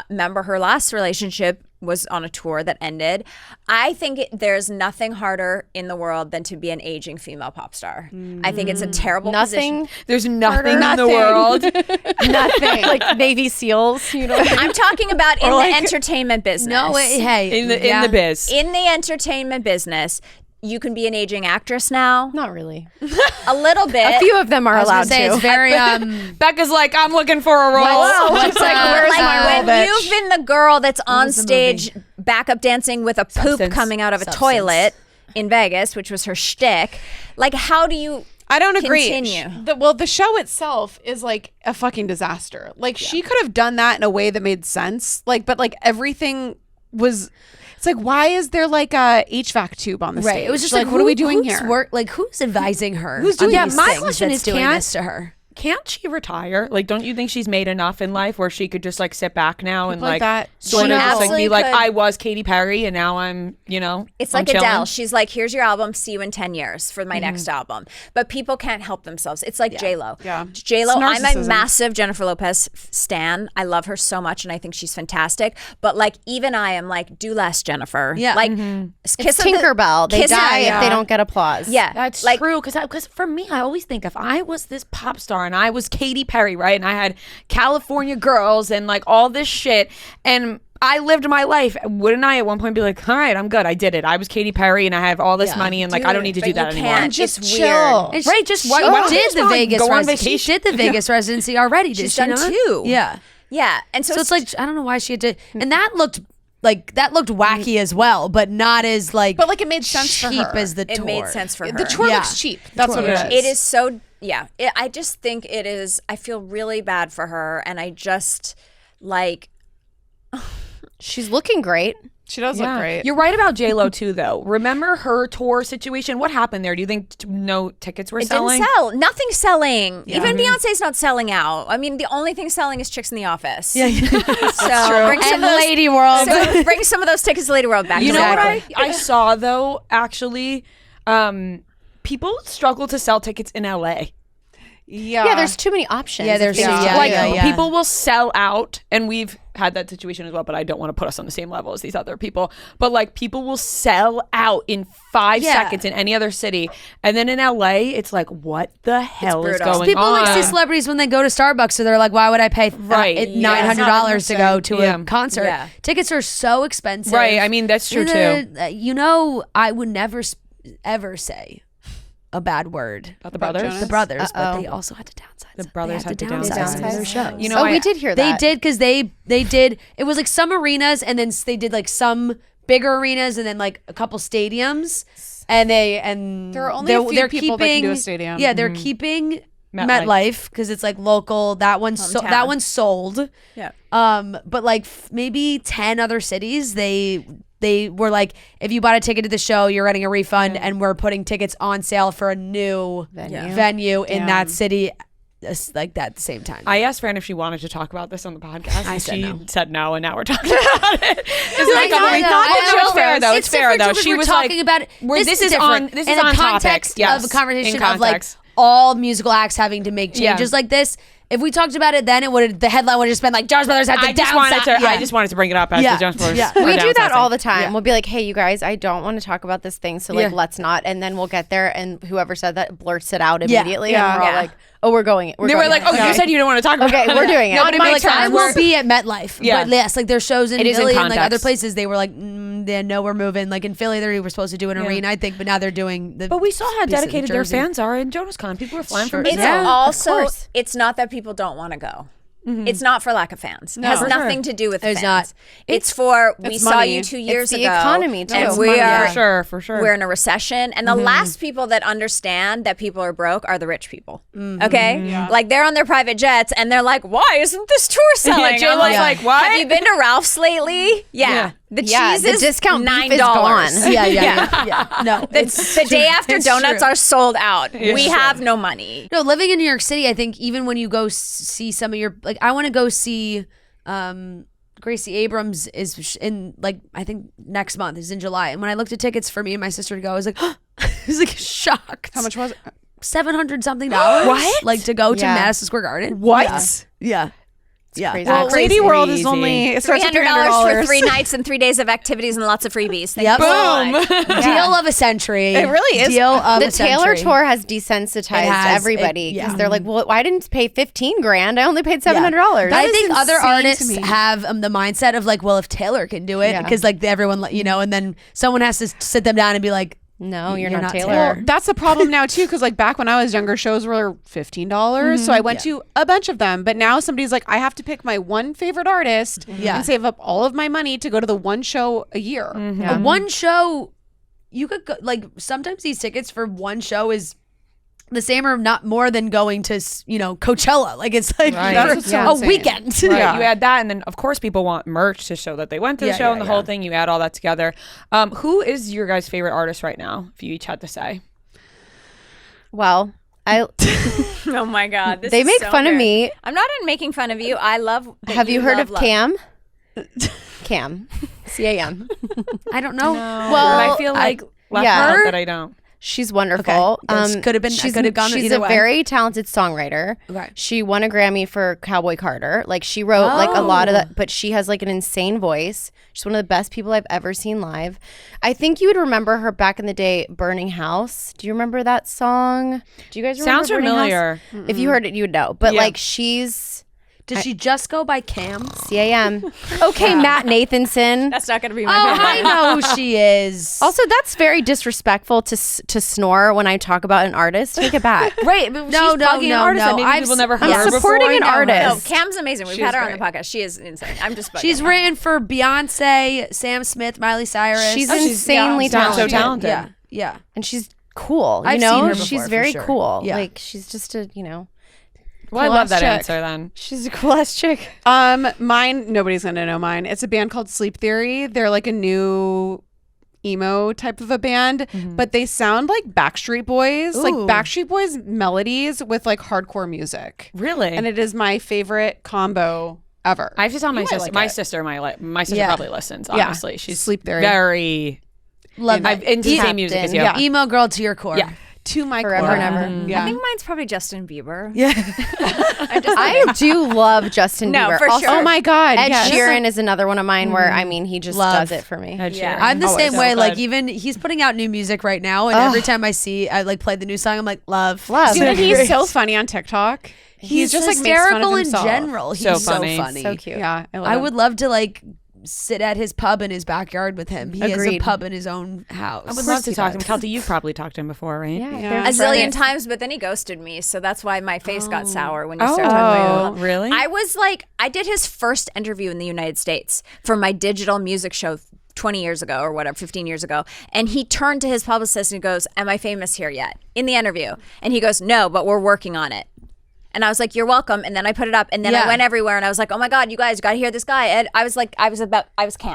Remember her last relationship was on a tour that ended. I think there's nothing harder in the world than to be an aging female pop star. I think it's a terrible position. There's nothing in the world. Nothing. Like Navy SEALs, you know. I'm talking about in the entertainment business. No, hey. In the biz. In the entertainment business, you can be an aging actress now. Not really. A little bit. A few of them are allowed to. It's very Becca's like, I'm looking for a role. What's like, where's my role, when bitch? you've been the girl that's on stage backup dancing with a poop coming out of a toilet in Vegas, which was her shtick. Like, how do you I don't agree. Continue. The show itself is like a fucking disaster. Like she could have done that in a way that made sense. Like, but like everything was. It's like, why is there like a HVAC tube on the stage? It was just like what are we doing here? Who's advising her? Who's doing these my things question that's is, doing this to her? Can't she retire? Like, don't you think she's made enough in life where she could just like sit back now and like that. sort of just like be absolutely like, could. I was Katy Perry and now I'm, It's I'm like chilling. Adele. She's like, here's your album. See you in 10 years for my next album. But people can't help themselves. It's like J-Lo. Yeah. J-Lo, It's I'm a narcissism. massive Jennifer Lopez stan. I love her so much and I think she's fantastic. But like, even I am like, do less, Jennifer. Yeah. Like, It's kiss Tinkerbell. They kiss die her. if they don't get applause. Yeah. That's like, true because for me, I always think if I was this pop star and I was Katy Perry, right, and I had California Girls and like all this shit, and I lived my life, wouldn't I at one point be like, all right, I'm good, I did it. I was Katy Perry and I have all this money and like I don't need to do that anymore. Can't. Just It's chill. weird. Right, just why don't you did just the wanna Vegas go on residency. She vacation? did the Vegas residency already. She's did she done not? 2. Yeah. Yeah. And so So it's like, I don't know why she had to, and that looked wacky as well, but not as like, But like it made sense for cheap her. as the tour. it made sense for her. The tour Yeah. looks cheap. That's what it is. It is so, I just think it is, I feel really bad for her. And I just like, She's looking great. She does look great. You're right about J-Lo too, though. Remember her tour situation? What happened there? Do you think no tickets were it selling? didn't sell. Nothing's selling. Even Beyonce's not selling out. I mean, the only thing selling is Chicks in the Office. Yeah, so bring some And of those, Lady World. so bring some of those tickets to Lady World back. You know what Exactly. I saw though? Actually, people struggle to sell tickets in LA. Yeah, there's too many options. Yeah, there's If they too- do yeah, Like it. people will sell out, and we've had that situation as well. But I don't want to put us on the same level as these other people. But like people will sell out in 5 seconds in any other city, and then in LA, it's like, what the hell is brutal. going People on? like see celebrities when they go to Starbucks, so they're like, "Why would I pay $900 to go to a concert?" Yeah. Tickets are so expensive, Right, I mean, that's true, too. I would never ever say a bad word About the brothers. the brothers, but they also had to downsize. The brothers They had to downsize downsize. their shows. You know, we did hear that. They did because they did. It was like some arenas, and then they did like some bigger arenas, and then like a couple stadiums. And There are only a few people that can do a stadium. Yeah, they're keeping MetLife. MetLife because it's like local. That one's Hometown. that one's sold. Yeah. But like maybe 10 other cities, they were like, if you bought a ticket to the show, you're getting a refund, and we're putting tickets on sale for a new venue in that city, like that at the same time. I asked Fran if she wanted to talk about this on the podcast. I said she no. said no, and now we're talking about it. It's like, I know, I know. it's fair though. It's fair different though. because She we're was talking like, about it. This is different. on. This in is on the context topic. Yes, of a conversation in of like context. all musical acts having to make changes like this. If we talked about it then, the headline would have just been like Jonas Brothers had to I just wanted to bring it up as Yeah. the Jonas Brothers. Yeah. were We do that downsizing. all the time. We'll be like, hey, you guys, I don't want to talk about this thing, so like, Yeah. let's not. And then we'll get there, and whoever said that blurts it out Yeah. immediately, Yeah. and we're all Yeah. like, Oh, we're going. They were like, "Oh, you said you didn't want to talk about it." Okay, we're doing it. No, but Like, I will be at MetLife. Yeah. But yes, like there's shows in It is in Philly and like other context. places. They were like, no, we're moving. Like in Philly, they were supposed to do an arena, I think, but now they're doing the. But we saw how piece in dedicated their Jersey. fans are in JonasCon. People were flying from It's Brazil. also, it's not that people don't want to go. It's not for lack of fans. It has for nothing to do with There's fans. not. It's for we saw money. you 2 years the ago. economy, too. And It's we money, are for sure. we're in a recession, and the last people that understand that people are broke are the rich people. Okay, like they're on their private jets, and they're like, "Why isn't this tour selling?" J-Lo's I'm like, "What? Have you been to Ralph's lately? Yeah. The cheese the is discount beef $9. is gone. Yeah. No, The day after It's donuts true. are sold out. We have no money. No, living in New York City, I think even when you go see some of your I want to go see Gracie Abrams is in I think next month is in July, and when I looked at tickets for me and my sister to go, I was like, I was like shocked. How much was it? $700 something. What? To go to Yeah. Madison Square Garden? What? Yeah. Yeah. crazy. Well, Crazy. Lady World is only it starts at $300 for $300 3 nights and 3 days of activities and lots of freebies. Thank Yep. you so much. Deal of a century. It really is. Deal of The a Taylor century. tour has desensitized It has. everybody It- because yeah. they're like, well, I didn't pay $15,000. I only paid $700. I is think other insane to artists me. have the mindset of well, if Taylor can do it, Yeah. because everyone, and then someone has to sit them down and be like, no, you're not not Taylor. Taylor. Well, that's the problem now too, because back when I was younger, shows were $15, so I went to a bunch of them. But now somebody's like, I have to pick my one favorite artist and save up all of my money to go to the one show a year. one show, you could go, sometimes these tickets for one show is the same or not more than going to Coachella. It's Right. That's what's so a insane. weekend. Right. Yeah. You add that, and then of course people want merch to show that they went to the show and the whole thing. You add all that together. Who is your guys' favorite artist right now? If you each had to say. Well, Oh my God. This they is make so fun of good. me. I'm not in making fun of you. I love that Have you heard of love. Cam? Cam. CAM. I don't know. Well, I feel like left yeah. out that I don't. She's wonderful. This could have been. She's, could have gone she's either a way. very talented songwriter. Okay. She won a Grammy for Cowboy Carter. She wrote a lot of that, but she has an insane voice. She's one of the best people I've ever seen live. I think you would remember her back in the day, Burning House. Do you remember that song? Do you guys remember Sounds Burning familiar. House? If you heard it, you would know. But Yeah. she's Did she just go by Cam? CAM. Okay, Matt Nathanson. That's not going to be my Oh, favorite. I know who she is. Also, that's very disrespectful to snore when I talk about an artist. Take it back. Right. But No, she's no, plugging an no, artist no. that maybe I've people never s- heard I'm of supporting before. an No, artist. Cam's amazing. We've She's had her on great. the podcast. She is insane. I'm just bugging. She's written for Beyonce, Sam Smith, Miley Cyrus. She's she's insanely young, so talented. talented. Yeah. And she's cool. I've you know, seen her before, she's for very sure. cool. Yeah. She's just a, Well, I Cool love ass that chick. answer then. she's a cool ass chick. Mine, nobody's gonna know mine. It's a band called Sleep Theory. They're a new emo type of a band, but they sound like Backstreet Boys, like Ooh. Backstreet Boys melodies with hardcore music. Really? And it is my favorite combo ever. I have to tell my might sister. like my it. sister might my sister Yeah. probably listens. Yeah. Honestly, she's Sleep Theory. very Love I've it. into the same music as you. Yeah. Emo girl to your core. Yeah. To my Forever core. and ever. I Yeah. think mine's probably Justin Bieber. I do love Justin No, Bieber. for Also, sure. Oh my God. Ed yes. Sheeran is another one of mine where he just Love. does it for me. Ed Yeah. Sheeran. I'm the Always same so way. good. Even he's putting out new music right now, and every time I play the new song, I'm like, love. Love. Dude, he's so funny on TikTok. He's just hysterical makes fun of in himself. general. He's So so funny. funny. So cute. Yeah, I love I him. would love to sit at his pub in his backyard with him. He has a Agreed. pub in his own house. I would love to talk to him. Keltie, you've probably talked to him before, right? Yeah. Yeah. they're A zillion friends. times, but then he ghosted me, so that's why my face got sour when you started talking about it. Really? I was I did his first interview in the United States for my digital music show 20 years ago or whatever, 15 years ago. And he turned to his publicist and goes, "Am I famous here yet?" in the interview. And he goes, "No, but we're working on it." And I was like, "You're welcome." And then I put it up, and then I went everywhere, and I was like, "Oh my God, you guys got to hear this guy." And I was Cam.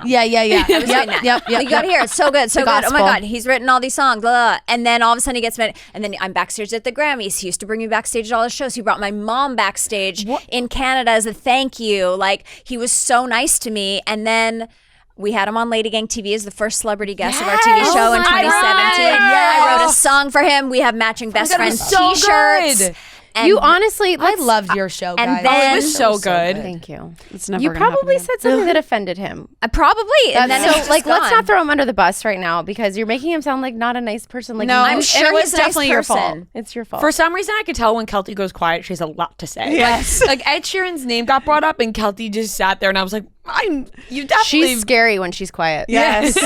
Yeah. I was doing that. Yep. You got to hear it. It's so good. So good. Oh my gospel. God. He's written all these songs. Blah, blah, blah. And then all of a sudden he gets mad. And then I'm backstage at the Grammys. He used to bring me backstage at all his shows. He brought my mom backstage in Canada as a thank you. He was so nice to me. And then we had him on LadyGang TV as the first celebrity guest of our TV show in 2017. I wrote a song for him. We have matching best friend so t-shirts. good. You honestly, I loved your show, guys. and then- it was so good. Thank you. It's never You gonna happen probably again. said something that offended him. Probably. And then So, it's just like, let's gone. not throw him under the bus right now because you're making him sound like not a nice person. Like, No, I'm and sure it was he's a nice definitely your fault. person. it's your fault. For some reason, I could tell when Keltie goes quiet, she has a lot to say. Yes. Like Ed Sheeran's name got brought up, and Keltie just sat there, and I was like, you definitely. She's scary when she's quiet. Yes.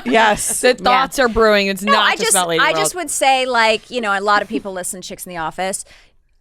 Yes. The thoughts are brewing. It's No, not I just about Lady I World. just would say, like, you know, a lot of people listen to Chicks in the Office.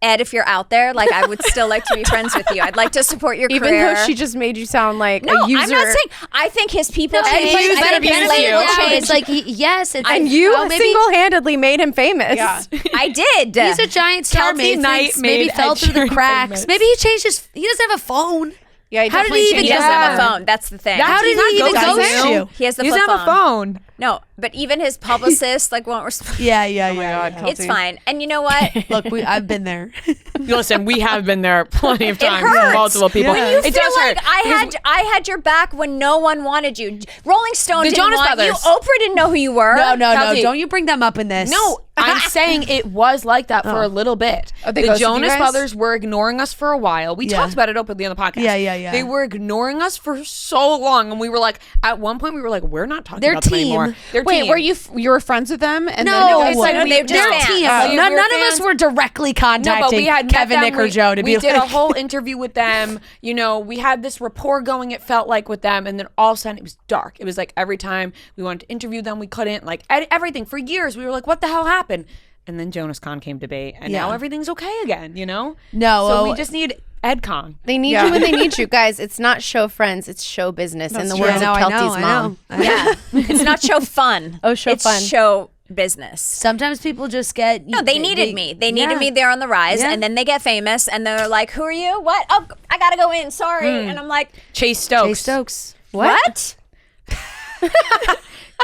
Ed, if you're out there, like, I would still like to be friends with you. I'd like to support your Even career. though she just made you sound like no, a user. I'm not saying. I think his people And change. he's I think abused his label you. change. It's like, yes. It's and like, you well, maybe single-handedly made him famous. Yeah. I did. he's a giant star. Keltie Maybe, Knight maybe made fell Ed through the Sheeran cracks. famous. Maybe he changed his. He doesn't have a phone. Yeah. How did he even He get doesn't have a Yeah. phone. That's the thing. How did he even ghost you? He has the He flip doesn't have a phone. No, but even his publicist, like, won't respond. Yeah. It's fine. And you know what? Look, I've been there. Listen, we have been there plenty of It times. hurts. Multiple people. When you It feel does like hurt. I had your back when no one wanted you. Rolling Stone The didn't Jonas want Brothers. you. Oprah didn't know who you were. No. Keltie. Don't you bring them up in this. No, I'm saying it was like that for a little bit. Oh, they The ghosted you Jonas guys? Brothers were ignoring us for a while. We Yeah. talked about it openly on the podcast. Yeah. They were ignoring us for so long, and we were like, at one point, we were like, we're not talking Their about them team. anymore. Their Wait, team. were you were friends with them? And No, then it's like No, we- they're just Their fans. team. Yeah, none we were of us fans. were directly No, contacting but we had met Kevin, them. Nick, or Joe to be we did a like, whole interview with them. You know, we had this rapport going, it felt like, with them. And then all of a sudden, it was dark. It was like every time we wanted to interview them, we couldn't. Like, everything. For years, we were like, what the hell happened? And then Jonas Con came to be. And now Yeah. everything's okay again, you know? No, So well, we just need Ed Con. They need you when they need you, guys. It's not show friends, it's show business. In the true. words of I know, Keltie's I mom. know. Yeah. It's not show fun. Oh, show it's fun. show business. Sometimes people just get. No, they needed me. They needed me there on the rise, Yeah. and then they get famous, and they're like, "Who are you? What? Oh, I gotta go in. Sorry." And I'm like, Chase Stokes. Chase Stokes. "What?"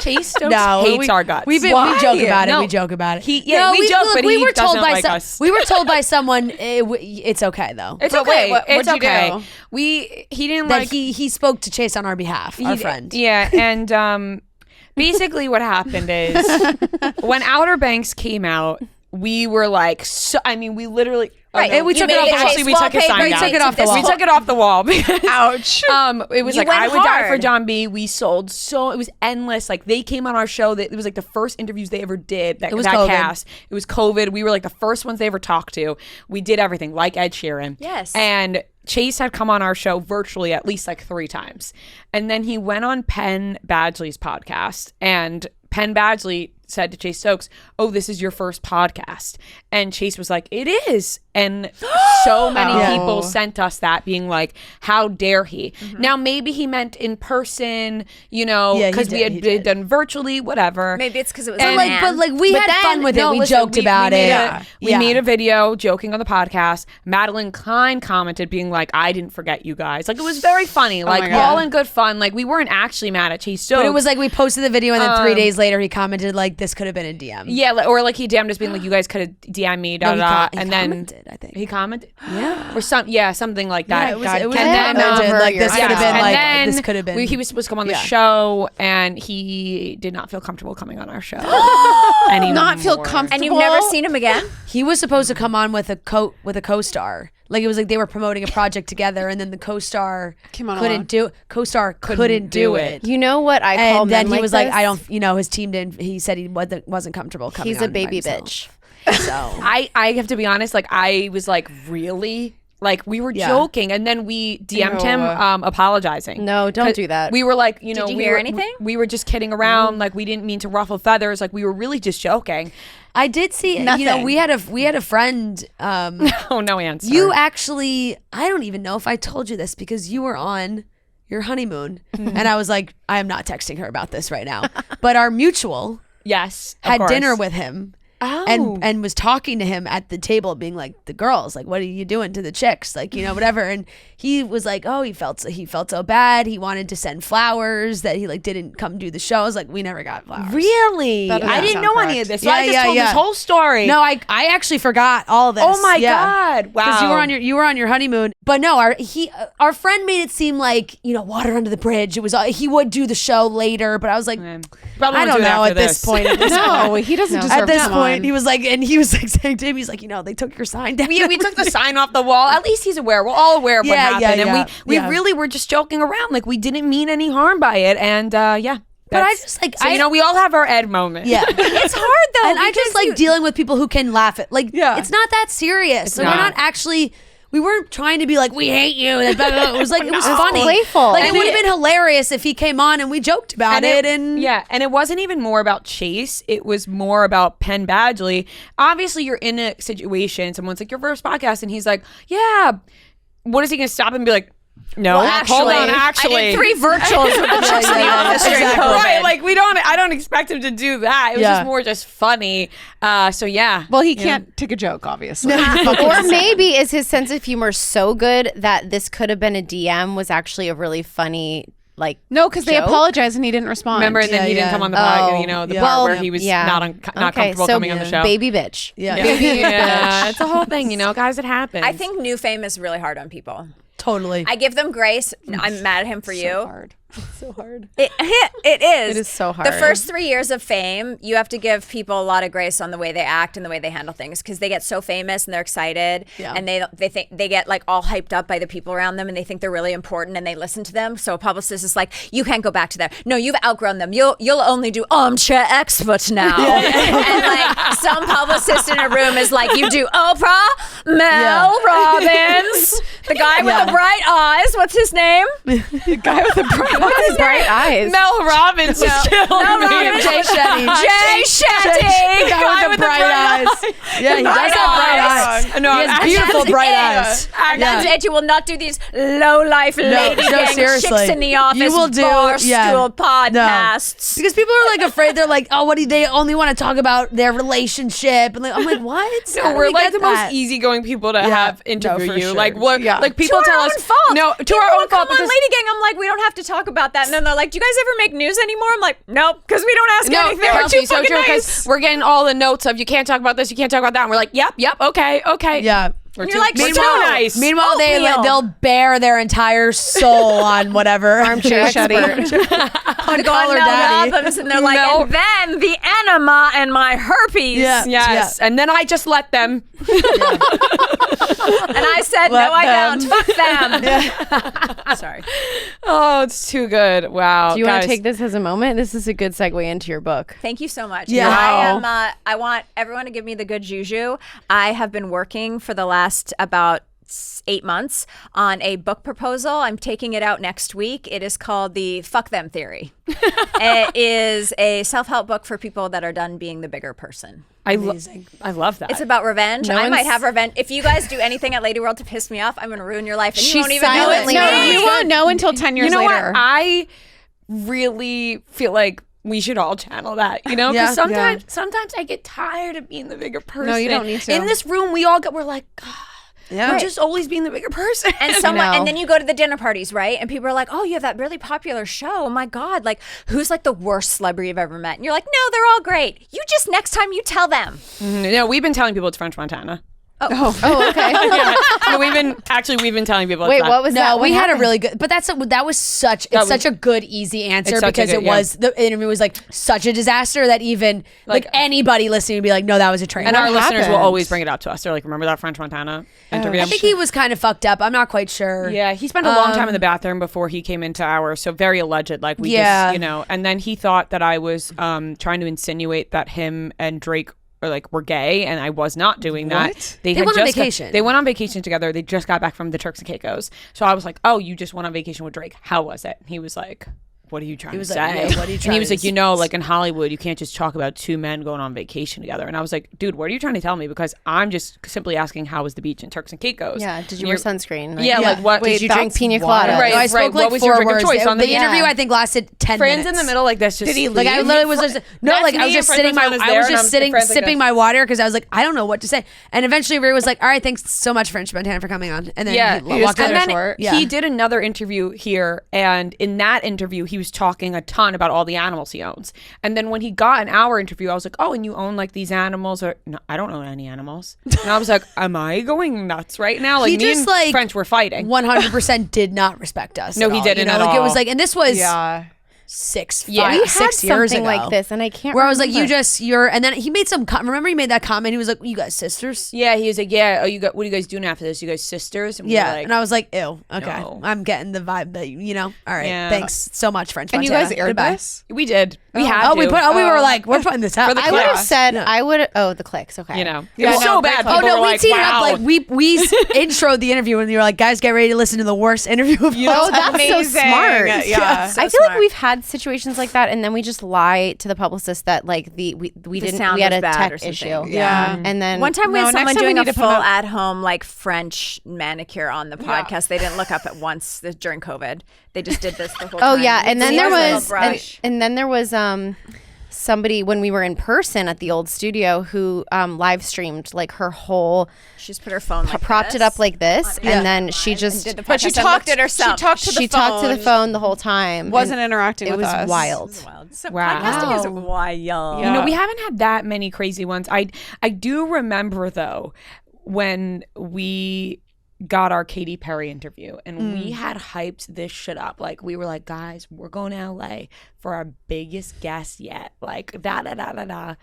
Chase Stokes No, hates our guts. We joke about it. No. We joke about it. We joke, but we he were told doesn't by like us. We were told by someone it's okay though. It's But okay. wait, what'd it's you okay. do? He didn't that like he spoke to Chase on our behalf, our friend. Yeah, and basically what happened is when Outer Banks came out, we were like, we literally. Right. And we You took it made off. it Actually, Chase we took his sign wallpaper, down. you took it off the We wall. took it off the wall because Ouch. it was You like went I would die for hard. John B. We sold so it was endless. Like they came on our show. That it was like the first interviews they ever did. That was that COVID. cast. It was COVID. We were like the first ones they ever talked to. We did everything like Ed Sheeran. Yes. And Chase had come on our show virtually at least like 3 times. And then he went on Penn Badgley's podcast, and Penn Badgley said to Chase Stokes, "Oh, this is your first podcast." And Chase was like, "It is." And so many people sent us that being like, how dare he? Now, maybe he meant in person, you know, Yeah, he because we did, he had did. done virtually, whatever. Maybe it's because it was And a like, man. But like we had then- fun with no, it. We listen, joked about made it. We made a video joking on the podcast. Madeline Klein commented being like, "I didn't forget you guys." Like it was very funny. Like my God. all in good fun. Like we weren't actually mad at Chase Stokes. But it was like we posted the video and then 3 days later he commented like this could have been a DM. yeah, or like he DM'd us being like, "You guys could have DM'd me." Da, No, he da, he and then commented, I think. he commented. Yeah, or something like that. Yeah, it was God, it was and then, commented, like this yeah. could have been And like then this could have been. he was supposed to come on the Yeah. show, and he did not feel comfortable coming on our show. Not feel anymore. comfortable. and you've never seen him again? He was supposed to come on with a co-star. Like it was like they were promoting a project together, and then the co-star Came on couldn't along. do. Co-star couldn't do it. You know what I call And then men he was like, this? I don't. You know, his team didn't. He said he wasn't comfortable coming. He's a on by baby himself. bitch. So I have to be honest, like I was like, really? Like we were joking, and then we DM'd him apologizing. No, don't do that. We were like, you know, you we hear were, anything? We were just kidding around, like we didn't mean to ruffle feathers, like we were really just joking. I did see. You know, Nothing. we had a friend. Oh, no answer. You actually, I don't even know if I told you this because you were on your honeymoon, and I was like, I am not texting her about this right now. But our mutual yes of had course. dinner with him. Oh. And was talking to him at the table, being like, the girls, like, what are you doing to the chicks, like, you know, whatever. And he was like, oh, he felt so bad. He wanted to send flowers that he like didn't come do the show. I was like, we never got flowers. Really? That I doesn't didn't sound know any correct. of this. So I just told this yeah. whole story. No, I actually forgot all of this. Oh my God. Wow. Because you were on your honeymoon. But no, our friend made it seem like, you know, water under the bridge. It was he would do the show later, but I was like, Probably I won't don't do it know after at this point. No, he doesn't deserve At this that point, point. He was like saying to him, he's like, they took your sign down. We took the sign off the wall. At least he's aware. We're all aware of what happened. And we really were just joking around. Like, we didn't mean any harm by it. And but I just like, so, we all have our Ed moment. Yeah. It's hard though. And I just like dealing with people who can laugh at, like, it's not that serious. We're not actually, we weren't trying to be like, we hate you. And it was like, it was funny. Playful. Like, it would have been hilarious if he came on and we joked about it. And it wasn't even more about Chase. It was more about Penn Badgley. Obviously, you're in a situation. Someone's like, your first podcast. And he's like, yeah. What is he going to stop and be like, no, hold on. Actually, I did 3 virtuals with the chicks in the office during COVID. Right, like I don't expect him to do that. It was just more just funny. So yeah. Well, he can't take a joke, obviously. Or maybe is his sense of humor so good that this could have been a DM was actually a really funny. Like, no, because they apologized and he didn't respond. Remember, and then he didn't come on the pod, the part where he was not comfortable coming on the show. Baby bitch. Yeah, it's a whole thing, guys. It happens. I think new fame is really hard on people. Totally. I give them grace. I'm mad at him for you. Hard. It's so hard. It is. It is so hard. The first 3 years of fame, you have to give people a lot of grace on the way they act and the way they handle things because they get so famous and they're excited and they think they get like all hyped up by the people around them and they think they're really important and they listen to them. So a publicist is like, you can't go back to that. No, you've outgrown them. You'll only do armchair expert now. And like some publicist in a room is like, you do Oprah, Mel Robbins, the guy with the bright eyes. What's his name? The guy with the bright eyes. Mel Robbins just killed me. Jay Shetty. Jay Shetty. Guy with the bright eyes. Yeah, he does have bright eyes. No, he has beautiful bright eyes. That's it. You will not do these low-life LadyGang chicks in the office. You will do barstool podcasts. Because people are like afraid. They're like, oh, they only want to talk about their relationship. And I'm like, what? No, we're like the most easygoing people to have interview you. Sure. Like what? Like people to tell our us. Own fault. No, to people our own fault. Come on LadyGang, I'm like, we don't have to talk about that. And then they're like, do you guys ever make news anymore? I'm like, nope, because we don't ask anything. We're too fucking nice. We're getting all the notes of you can't talk about this, you can't talk about that, and we're like, yep, okay. Yeah. You're like, we're too nice. Meanwhile, they'll bear their entire soul on whatever armchair expert. on Mel Robbins, and they're like, and then the enema and my herpes. Yes. And then I just let them. And I said, no, I don't. Fuck them. Sorry. Oh, it's too good. Wow. Do you want to take this as a moment? This is a good segue into your book. Thank you so much. Yeah. I want everyone to give me the good juju. I have been working for the last about 8 months on a book proposal. I'm taking it out next week. It is called the Fuck Them Theory. It is a self-help book for people that are done being the bigger person. I love that. It's about revenge. I might have revenge. If you guys do anything at Lady World to piss me off, I'm going to ruin your life, and you won't even know it. No, you won't know until 10 years later. What? I really feel like we should all channel that, because sometimes I get tired of being the bigger person. No, you don't need to. In this room, we're like, God. Yeah. We're just always being the bigger person. And then you go to the dinner parties, right? And people are like, oh, you have that really popular show. Oh my God. Like, who's like the worst celebrity you've ever met? And you're like, no, they're all great. You just, next time you tell them. No, we've been telling people it's French Montana. Oh, okay. No, we've been telling people. Wait, what was that? No, we had a really good, but that was such a good easy answer because the interview was like such a disaster that even like anybody listening would be like, no, that was a train. And our listeners will always bring it up to us. They're like, remember that French Montana interview? I think he was kind of fucked up. I'm not quite sure. Yeah, he spent a long time in the bathroom before he came into ours, so very alleged. Like we just, and then he thought that I was trying to insinuate that him and Drake were gay, and I was not doing that. They went on vacation. They went on vacation together. They just got back from the Turks and Caicos. So I was like, oh, you just went on vacation with Drake. How was it? And he was like, what are you trying to say? What are you trying and he was like, like in Hollywood, you can't just talk about two men going on vacation together. And I was like, dude, what are you trying to tell me? Because I'm just simply asking, how was the beach in Turks and Caicos? Yeah. Did you wear sunscreen? Like what? Did you drink pina colada? Right. I spoke like what was 4 your drink words. of choice on the interview? I think lasted 10 minutes. Friends in the middle, like that's just. Did he leave? Like I literally was just I was just sitting. I was just sitting, sipping my water because I was like, I don't know what to say. And eventually, Ray was like, all right, thanks so much, French Montana, for coming on. And then he walked out. He did another interview here, and in that interview, he was talking a ton about all the animals he owns. And then when he got an hour interview, I was like, oh, and you own like these animals? Or no, I don't own any animals. And I was like, am I going nuts right now? Like, me and French were fighting. 100% did not respect us. No, he didn't at all. all. It was like, and this was 6 we had years ago. something like this, and I can't. Where I was like, remember. and then he made some. Remember, he made that comment. He was like, "You guys sisters." Yeah, he was like, "Yeah, oh, what are you guys doing after this? You guys sisters?" And we were like, and I was like, "Ew, okay, No. I'm getting the vibe that all right, Yeah. thanks so much, French." And you Montana. guys aired Goodbye. this? we did. We had to. We were like, we're putting this out. For the I would have class. said I would. Oh, the clicks. Okay. You know, Yeah, it was no, so great bad. class. People Oh no, were we like, teed it wow. up like we introed the interview and you were like, guys, get ready to listen to the worst interview of all Oh, time. that's so Amazing. smart. Yeah. So I feel like smart. we've had situations like that, and then we just lie to the publicist that like we didn't sound we had was a bad tech or something. issue. Yeah. And then One time we No, had next someone time we doing need a to put full up- at-home like French manicure on the podcast. They didn't look up at once during COVID. They just did this the whole time. Oh yeah, and then See, there there's a little was brush. and then there was somebody when we were in person at the old studio who live streamed like her whole She's put her phone like propped this it up like this, on and then and she just did the But she podcast and talked looked at herself. She talked to the she phone. talked to the phone the whole time. Wasn't and interacting it with was us. wild. So Wow. podcasting is wild. Yeah. You know, we haven't had that many crazy ones. I do remember though when we got our Katy Perry interview and we had hyped this shit up. Like we were like, guys, we're going to LA for our biggest guest yet. Like da.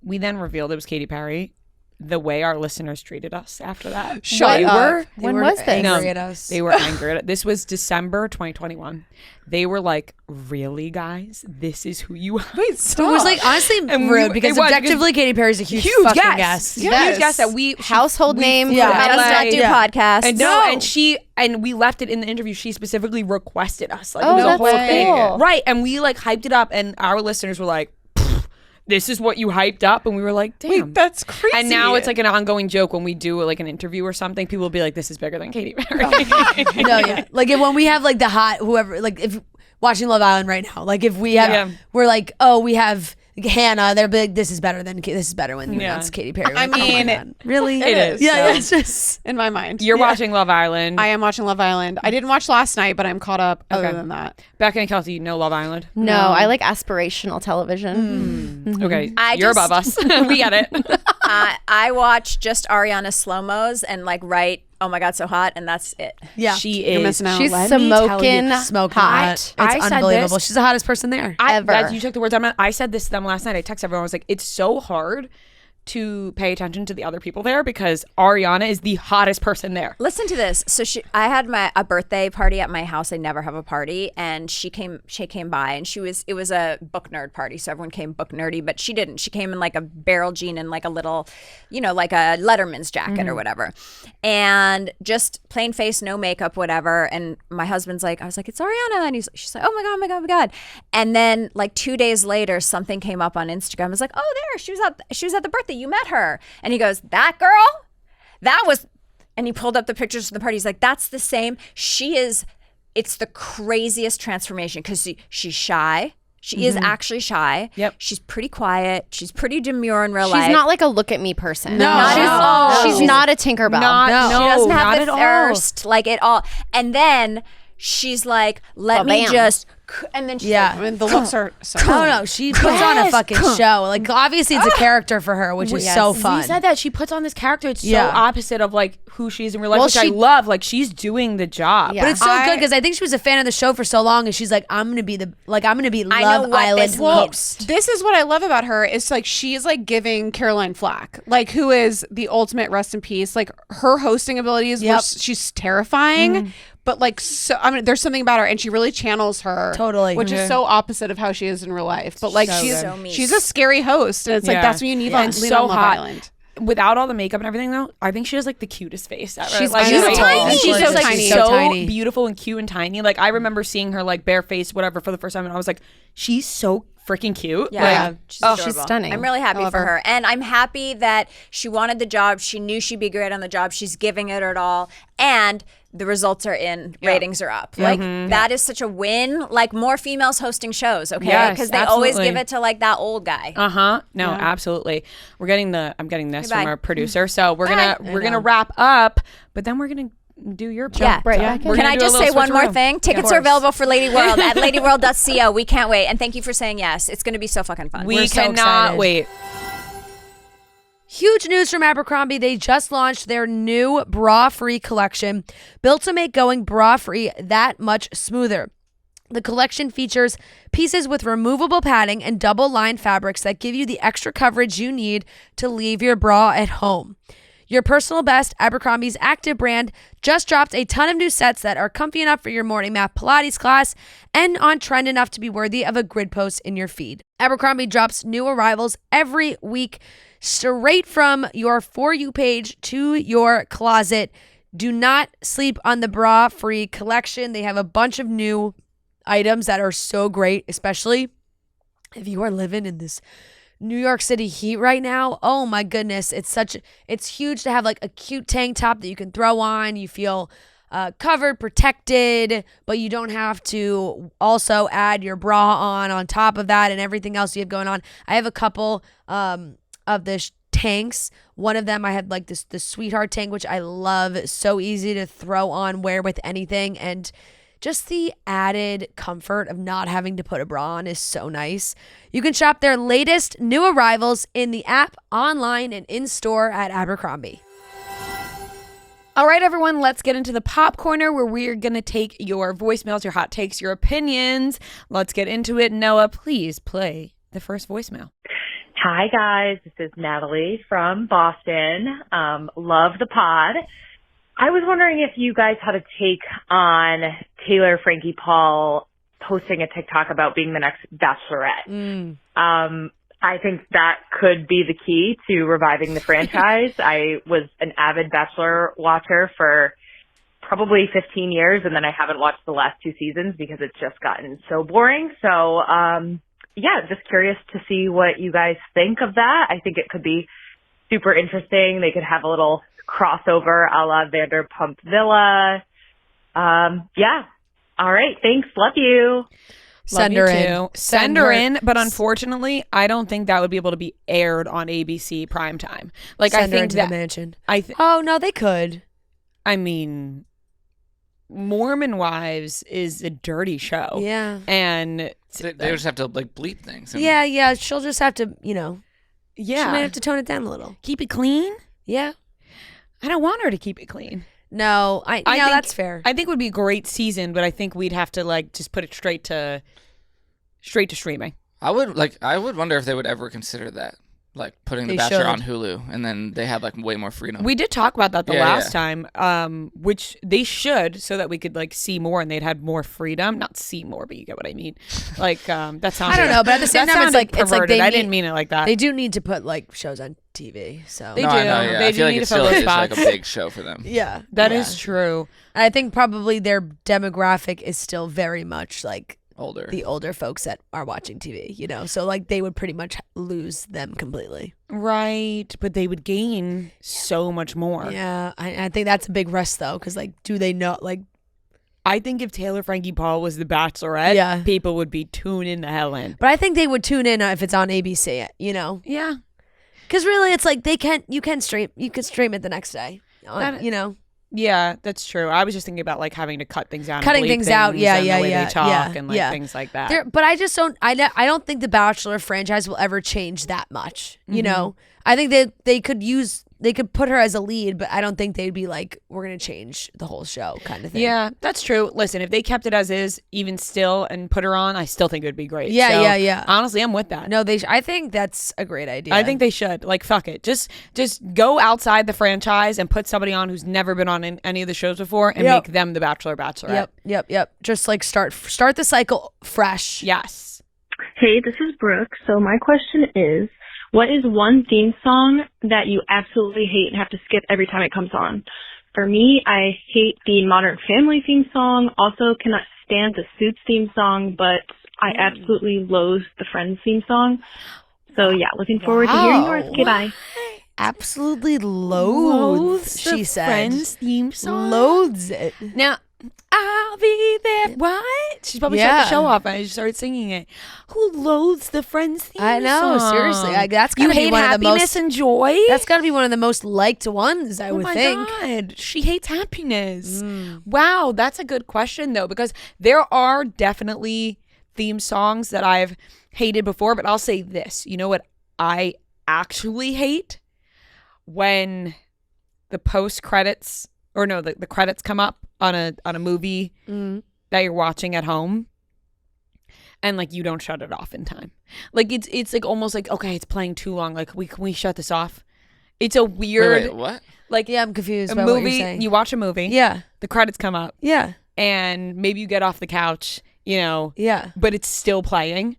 We then revealed it was Katy Perry. The way our listeners treated us after that. Shut They up. were When was this? Angry No, at us. They were angry at it. This was December 2021. They were like, really, guys? This is who you are? Wait, It stop. was like honestly And rude we- because it was, objectively Katy Perry's a huge Huge fucking guest. guest. Yes. Huge guest that we household name. yeah. for Does LA. not do Yeah. podcasts. And no, and we left it in the interview. She specifically requested us. Like, Oh, it was a that's whole thing. cool. Right. And we like hyped it up, and our listeners were like, this is what you hyped up. And we were like, damn. Wait, that's crazy. And now it's like an ongoing joke when we do like an interview or something. People will be like, this is bigger than Katy Perry. No, yeah. Like when we have like the hot whoever, like if watching Love Island right now, like if we have, Yeah. we're like, oh, we have Hannah. They're like, this is better when you Yeah. announce Katy Perry. I Like, oh my mean, God. really, It is. Yeah, So- it's just in my mind. You're watching Love Island. I am watching Love Island. I didn't watch last night, but I'm caught up other Okay. than that. Becca and Keltie, no Love Island. No, I like aspirational television. Okay. I You're just- above us. We get it. I watch just Ariana slow-mos and like write, oh my God, so hot, and that's it. yeah. She You're is. missing out. She's Let me tell smoking you, smoking hot. hot. It's I said unbelievable. this- She's the hottest person there. Ever. You took the words out of my mouth. I said this to them last night. I texted everyone. I was like, it's so hard to pay attention to the other people there because Ariana is the hottest person there. Listen to this. So I had a birthday party at my house. I never have a party, and she came by, and it was a book nerd party, so everyone came book nerdy, but she didn't. She came in like a barrel jean and like a little, like a Letterman's jacket or whatever, and just plain face, no makeup, whatever. And my husband's like, I was like, it's Ariana, and she's like, oh my God, oh my God, oh my God. And then like 2 days later, something came up on Instagram. I was like, oh, there, she was at the birthday. You met her. And he goes, that girl? That was, and he pulled up the pictures from the party. He's like, that's the same. It's the craziest transformation because she's shy. She is actually shy. Yep. She's pretty quiet. She's pretty demure in real She's life. not like a look at me person. Not she's, at all. she's not a Tinkerbell. Not- She doesn't have not the at all. thirst, like at all. And then she's like, let me bam. just, and then she's Yeah. I mean, the looks are so No, she puts on a fucking show. Like obviously it's a character for her, which is so fun. We said that she puts on this character. It's Yeah. so opposite of like who she is in real life, Well, which I she- love. Like she's doing the job. Yeah. But it's so good because I think she was a fan of the show for so long, and she's like, I'm gonna be I know Love what Island this host. This is what I love about her. Is like she's like giving Caroline Flack, like who is the ultimate rest in peace. Like her hosting abilities, Yep. she's terrifying, but like so. I mean, there's something about her, and she really channels her Totally. which is so opposite of how she is in real life. But like So she's good. So she's a scary host, and it's like Yeah. that's what you need Yeah. on, And lean so on Love hot. Island. Without all the makeup and everything, though, I think she has like the cutest face ever. She's like, beautiful. tiny. She's She's so like tiny. so tiny. beautiful and cute and tiny. Like I remember seeing her like barefaced, whatever, for the first time, and I was like, she's so freaking cute. Yeah, Like, she's, she's adorable. stunning. I'm really happy love for her. her. And I'm happy that she wanted the job. She knew she'd be great on the job. She's giving it her all. And the results are in. Ratings are up. Like that is such a win. Like more females hosting shows, okay? Yes, Because they always absolutely. give it to like that old guy. No, absolutely. I'm getting this Goodbye. from our producer. So we're gonna wrap up, but then we're gonna do your part. Yeah. Right back in. We're Can gonna I do a just little say one more switcheroo. thing? Tickets Of are course. available for Lady World at ladyworld.co. We can't wait. And thank you for saying yes. It's going to be so fucking fun. We We're so cannot excited. wait. Huge news from Abercrombie. They just launched their new bra-free collection, built to make going bra-free that much smoother. The collection features pieces with removable padding and double-lined fabrics that give you the extra coverage you need to leave your bra at home. Your personal best, Abercrombie's active brand, just dropped a ton of new sets that are comfy enough for your morning math Pilates class and on trend enough to be worthy of a grid post in your feed. Abercrombie drops new arrivals every week straight from your For You page to your closet. Do not sleep on the bra-free collection. They have a bunch of new items that are so great, especially if you are living in this New York City heat right now. Oh my goodness, it's huge to have like a cute tank top that you can throw on. You feel covered, protected, but you don't have to also add your bra on top of that and everything else you have going on. I have a couple of the tanks. One of them I had like the Sweetheart tank, which I love. So easy to throw on, wear with anything, and just the added comfort of not having to put a bra on is so nice. You can shop their latest new arrivals in the app, online, and in-store at Abercrombie. All right, everyone, let's get into the pop corner where we're going to take your voicemails, your hot takes, your opinions. Let's get into it. Noah, please play the first voicemail. Hi, guys. This is Natalie from Boston. Love the pod. I was wondering if you guys had a take on Taylor Frankie Paul posting a TikTok about being the next Bachelorette. I think that could be the key to reviving the franchise. I was an avid Bachelor watcher for probably 15 years, and then I haven't watched the last 2 seasons because it's just gotten so boring. So, yeah, just curious to see what you guys think of that. I think it could be super interesting. They could have a little crossover a la Vanderpump Villa. Yeah. All right. Thanks. Love you. Send her in. But unfortunately, I don't think that would be able to be aired on ABC primetime. Like, Send I her think into that the mansion. oh no, they could. I mean, Mormon Wives is a dirty show. Yeah. And they just have to like bleep things. Yeah. She'll just have to, she yeah, might have to tone it down a little. keep it clean. Yeah. I don't want her to keep it clean. No, I think that's fair. I think it would be a great season, but I think we'd have to like just put it straight to streaming. I would wonder if they would ever consider that, like putting The Bachelor on Hulu, and then they have like way more freedom. We did talk about that the last time, which they should, so that we could like see more and they'd had more freedom. Not see more, but you get what I mean. Like that sounds. I don't know, but at the same time, it's like I didn't mean it like that. They do need to put like shows on TV, so they do. I know, yeah. They I feel do like need it to fill still those is like spots. a big show for them. Yeah, that is true. I think probably their demographic is still very much like the older folks that are watching TV, so like they would pretty much lose them completely. Right, but they would gain so much more. Yeah, I think that's a big risk though, because like, do they know? Like, I think if Taylor Frankie Paul was the Bachelorette, people would be tuning the hell in. But I think they would tune in if it's on ABC. Yeah, because really, it's like you can stream it the next day. Yeah, that's true. I was just thinking about like having to cut things out, cutting things out. The way they talk and like things like that. But I just don't. I don't think the Bachelor franchise will ever change that much. I think they could put her as a lead, but I don't think they'd be like, we're gonna change the whole show kind of thing. Yeah, that's true. Listen, if they kept it as is, even still, and put her on, I still think it would be great. Yeah. Honestly, I'm with that. No, I think that's a great idea. I think they should. Like, fuck it. Just go outside the franchise and put somebody on who's never been on any of the shows before and make them the Bachelor, Bachelorette. Yep. Just like start the cycle fresh. Yes. Hey, this is Brooke. So my question is, what is one theme song that you absolutely hate and have to skip every time it comes on? For me, I hate the Modern Family theme song. Also cannot stand the Suits theme song, but I absolutely loathe the Friends theme song. So yeah, looking forward to hearing yours. Okay, bye. Absolutely loathes, she said. Friends theme song. Loathes it. Now, I'll be there. What? She's probably shut the show off and I just started singing it. Who loathes the Friends theme song? I know, seriously. That's gotta you be hate one happiness of the most, and joy? That's got to be one of the most liked ones, I would think. Oh my God. She hates happiness. Wow, that's a good question though, because there are definitely theme songs that I've hated before, but I'll say this. You know what I actually hate? When the post-credits, or no, the credits come up on a movie that you're watching at home, and like you don't shut it off in time. Like it's like almost like, okay, it's playing too long. Like can we shut this off? It's a weird. Wait, what? Like Yeah, I'm confused a by movie. what you're saying. You watch a movie. Yeah. The credits come up. Yeah. And maybe you get off the couch. Yeah. But it's still playing.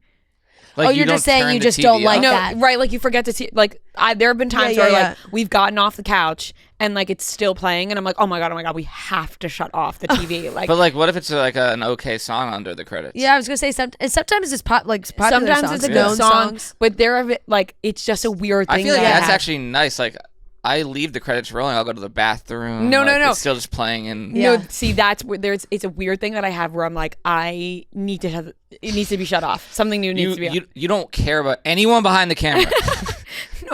Like you're just saying turn you the just TV don't like off? No, that. right? Like you forget to see. Like there have been times where like we've gotten off the couch and like it's still playing, and I'm like, oh my god, we have to shut off the TV. Like, But like, what if it's like an okay song under the credits? Yeah, I was gonna say sometimes it's popular sometimes songs, it's a and good known song, songs. but there are like it's just a weird thing. I feel like that I that's have. actually nice. Like, I leave the credits rolling. I'll go to the bathroom. No. It's still just playing. And No, see, that's where it's a weird thing that I have where I'm like, I need to have it needs to be shut off. Something new needs to be. You don't care about anyone behind the camera.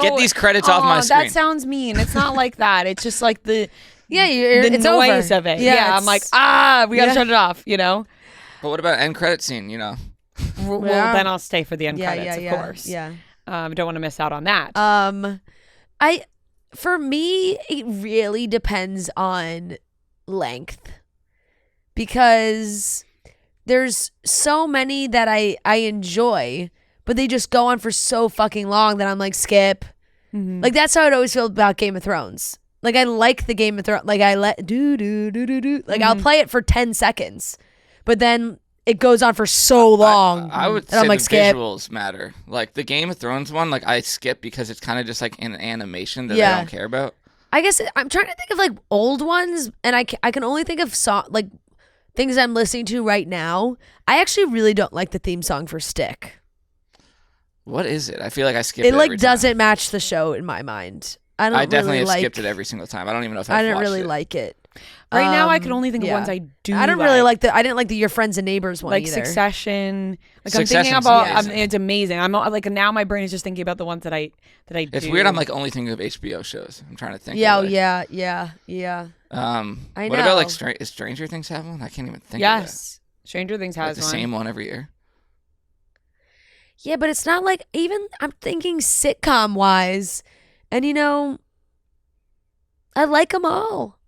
Get these credits off my screen. That sounds mean. It's not like that. It's just like the it's noise over. of it. Yeah, I'm like, we gotta shut it off. But what about end credit scene? Well, then I'll stay for the end credits, of course. Yeah. Don't want to miss out on that. For me, it really depends on length because there's so many that I enjoy, but they just go on for so fucking long that I'm like, skip. Mm-hmm. Like that's how I'd always feel about Game of Thrones. Like I like the Game of Thrones. Like I let do. Like I'll play it for 10 seconds, but then it goes on for so long. I would say I'm like, the skip. visuals matter. Like the Game of Thrones one, like I skip because it's kind of just like an animation that I don't care about. I guess I'm trying to think of like old ones, and I can only think of like things I'm listening to right now. I actually really don't like the theme song for Stick. What is it? I feel like I skip it. It Like every doesn't time. match the show in my mind. I definitely really have skipped it every single time. I don't even know if I've I didn't watched really it. like it. Right now, I can only think of yeah. ones I do. I don't really like I didn't like the Your Friends and Neighbors one like either. Succession. Like Succession's I'm thinking about. amazing. It's amazing. I'm like now my brain is just thinking about the ones that I do. It's weird. I'm like only thinking of HBO shows. I'm trying to think. Yeah, of, like, yeah. I What about know. like is Stranger Things have one? I can't even think. Yes, Stranger Things of that. has Like the one. same one every year. Yeah, but it's not like even I'm thinking sitcom wise, and I like them all.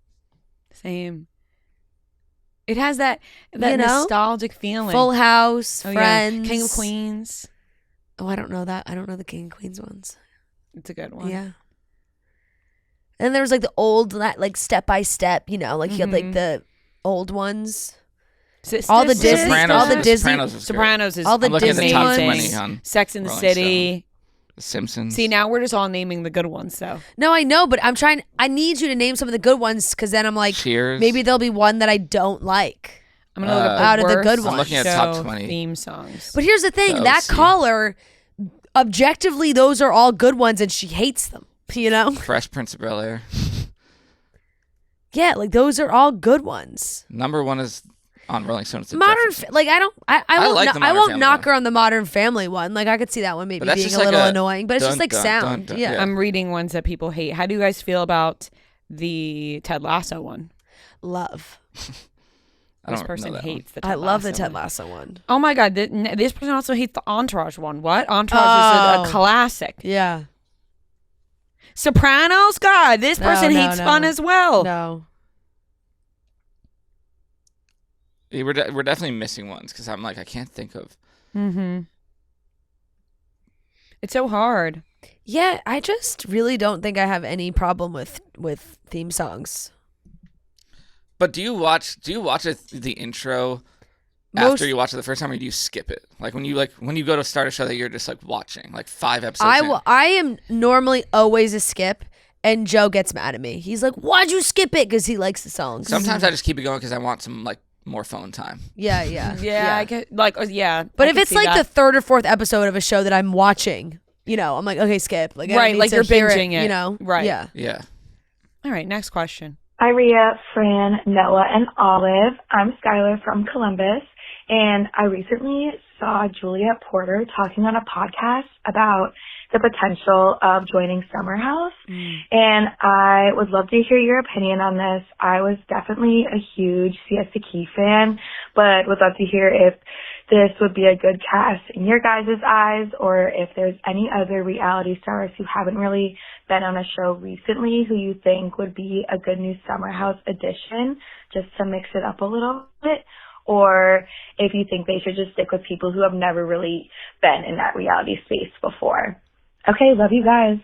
Same. It has that nostalgic feeling. Full House, Friends, King of Queens. Oh, I don't know that. I don't know the King of Queens ones. It's a good one. Yeah. And there was like the old, like Step by Step. You had like the old ones. All the Disney, Sopranos. all the Disney, Sopranos is Sopranos is all the I'm looking Disney at the top ones. 20 on Sex in the Rolling City. The Simpsons. See, now we're just all naming the good ones, though. No, I know, but I need you to name some of the good ones because then I'm like, Cheers. maybe there'll be one that I don't like. I'm gonna look up out of the worst good I'm ones. looking at top show 20. theme songs. But here's the thing: The that OC. caller, objectively, those are all good ones, and she hates them. Fresh Prince of Bel-Air. Yeah, like those are all good ones. Number one is on Rolling Stone. It's the Modern, Jeffersons. I won't Family knock one. her on the Modern Family one. Like I could see that one maybe But that's being just a like little a annoying, but it's just dun, like dun, sound. dun, dun. Yeah. I'm reading ones that people hate. How do you guys feel about the Ted Lasso one? Love. I This don't person know that hates the I Ted love the Lasso Ted one. Lasso one. Oh my god, this person also hates the Entourage one. What? Entourage is a classic. Yeah. Sopranos? God, this person no, hates no. fun as well. No. Yeah, we're definitely missing ones because I'm like I can't think of. Mm-hmm. It's so hard. Yeah, I just really don't think I have any problem with theme songs. But do you watch the intro Most- after you watch it the first time, or do you skip it? Like when you go to start a show that you're just like watching like 5 episodes. I am normally always a skip, and Joe gets mad at me. He's like, "Why'd you skip it?" Because he likes the songs. Sometimes I just keep it going because I want some like more phone time. Yeah. Yeah, I get like yeah. But I if could it's see like that. the 3rd or 4th episode of a show that I'm watching, I'm like, okay, skip. Like, I don't Right, need like to you're hear binging it. Right. Yeah. Yeah. All right, next question. Hi, Rhea, Fran, Noah, and Olive. I'm Skylar from Columbus, and I recently saw Julia Porter talking on a podcast about the potential of joining Summer House, and I would love to hear your opinion on this. I was definitely a huge Siesta Key fan, but would love to hear if this would be a good cast in your guys' eyes, or if there's any other reality stars who haven't really been on a show recently who you think would be a good new Summer House addition, just to mix it up a little bit, or if you think they should just stick with people who have never really been in that reality space before. Okay, love you guys.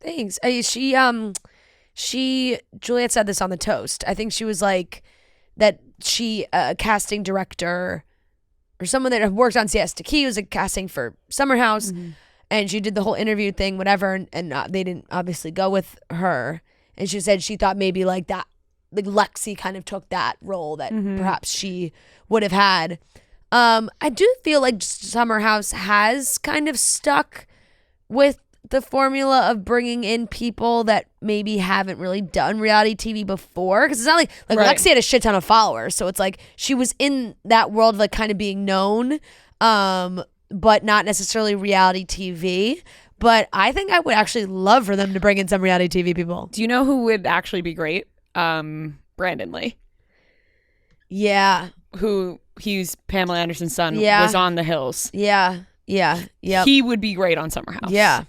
Thanks. Juliet said this on the toast. I think she was like that a casting director or someone that worked on Siesta Key was like casting for Summer House, and she did the whole interview thing, whatever, and they didn't obviously go with her. And she said she thought maybe like that, like Lexi kind of took that role that perhaps she would have had. I do feel like Summer House has kind of stuck with the formula of bringing in people that maybe haven't really done reality TV before, because it's not like right. Lexi had a shit ton of followers, so it's like she was in that world of like kind of being known, but not necessarily reality TV. But I think I would actually love for them to bring in some reality TV people. Do you know who would actually be great? Brandon Lee. Yeah. He's Pamela Anderson's son, was on The Hills. Yeah. He would be great on Summer House. Yeah.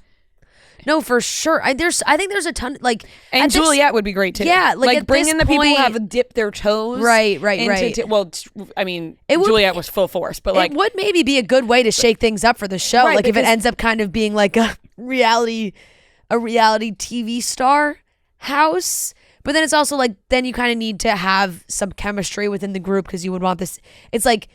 No, for sure. I think there's a ton like, and Juliet would be great too. Yeah, like bring in the people who have dipped their toes. Right. Well, I mean, Juliet was full force, but like it would maybe be a good way to shake things up for the show. Right, like if it ends up kind of being like a reality TV star house. But then it's also like then you kind of need to have some chemistry within the group, because you would want this. It's like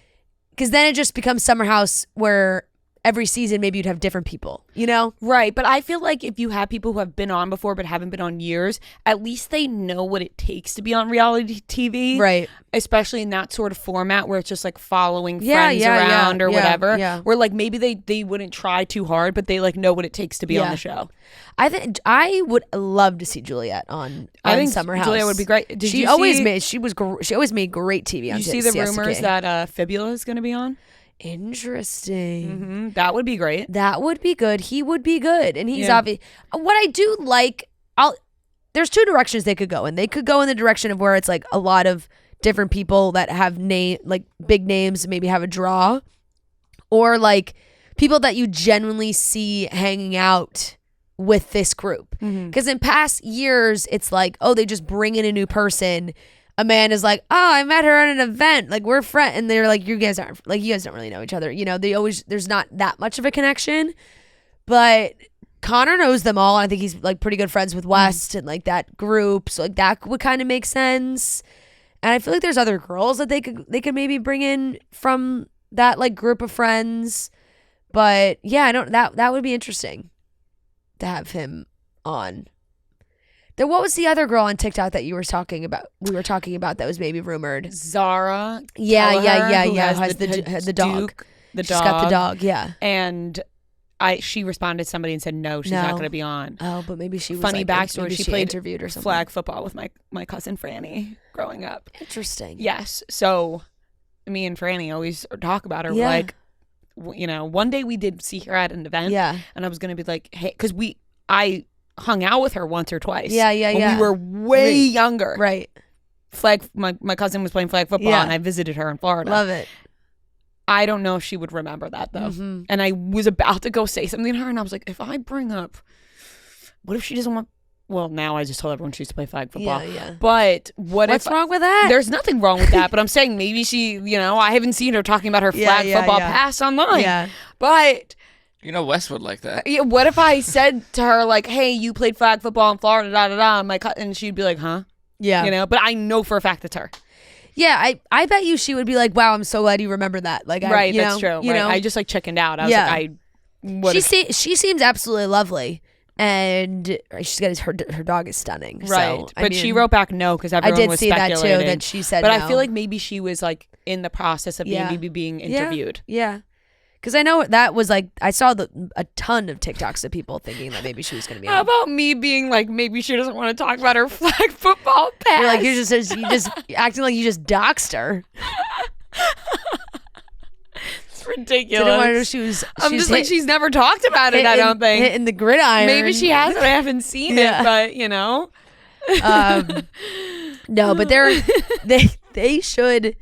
because then it just becomes Summer House where every season maybe you'd have different people, you know? Right, but I feel like if you have people who have been on before but haven't been on years, at least they know what it takes to be on reality TV. Right. Especially in that sort of format where it's just like following friends around or whatever. Yeah. Where like maybe they wouldn't try too hard, but they like know what it takes to be on the show. I think I would love to see Juliet on Summer House. Juliet would be great. She always made great TV on. Did you see the rumors that Fibula is going to be on? Interesting. That would be great. That would be good. He would be good. And he's obvious. What I do like, there's two directions they could go in. They could go in the direction of where it's like a lot of different people that have like big names, maybe have a draw, or like people that you genuinely see hanging out with this group. Because in past years, it's like, oh, they just bring in a new person. A man is like, oh, I met her at an event. Like, we're friends. And they're like, you guys don't really know each other. You know, there's not that much of a connection. But Connor knows them all. I think he's like pretty good friends with West and like that group. So like that would kind of make sense. And I feel like there's other girls that they could maybe bring in from that like group of friends. But yeah, that would be interesting to have him on. Then what was the other girl on TikTok that we were talking about that was maybe rumored? Zara. Yeah. Who has the dog. The dog. She's got the dog, yeah. And she responded to somebody and said no, she's not going to be on. Oh, but maybe she was funny backstory. She played interviewed or something. Flag football with my cousin Franny growing up. Interesting. Yes. So me and Franny always talk about her. Yeah. Like, you know, one day we did see her at an event. Yeah. And I was going to be like, hey, because I hung out with her once or twice. Yeah. When we were way younger. Right. My cousin was playing flag football and I visited her in Florida. Love it. I don't know if she would remember that though. And I was about to go say something to her and I was like, if I bring up, what if she doesn't want, well, now I just told everyone she used to play flag football. Yeah. But what's wrong with that? There's nothing wrong with that, but I'm saying maybe she, you know, I haven't seen her talking about her flag football past online. Yeah. But you know, Wes would like that. Yeah, what if I said to her, like, hey, you played flag football in Florida, and she'd be like, huh? Yeah. You know, but I know for a fact it's her. Yeah, I bet you she would be like, wow, I'm so glad you remember that. Like, right, that's true. You know, I just like chickened out. I was like, she seems absolutely lovely. And she's got her dog is stunning. Right. So, but she wrote back no because everyone was speculating. I did see that too, that she said but no. I feel like maybe she was like in the process of maybe being interviewed. Yeah. Because I know that was like, I saw a ton of TikToks of people thinking that maybe she was going to be on. How about me being like, maybe she doesn't want to talk about her flag football past? You're like, you just acting like you just doxed her. It's ridiculous. I'm just like, she's never talked about it, I don't think. Hitting the gridiron. Maybe she has it. I haven't seen it, but you know. No, but they should.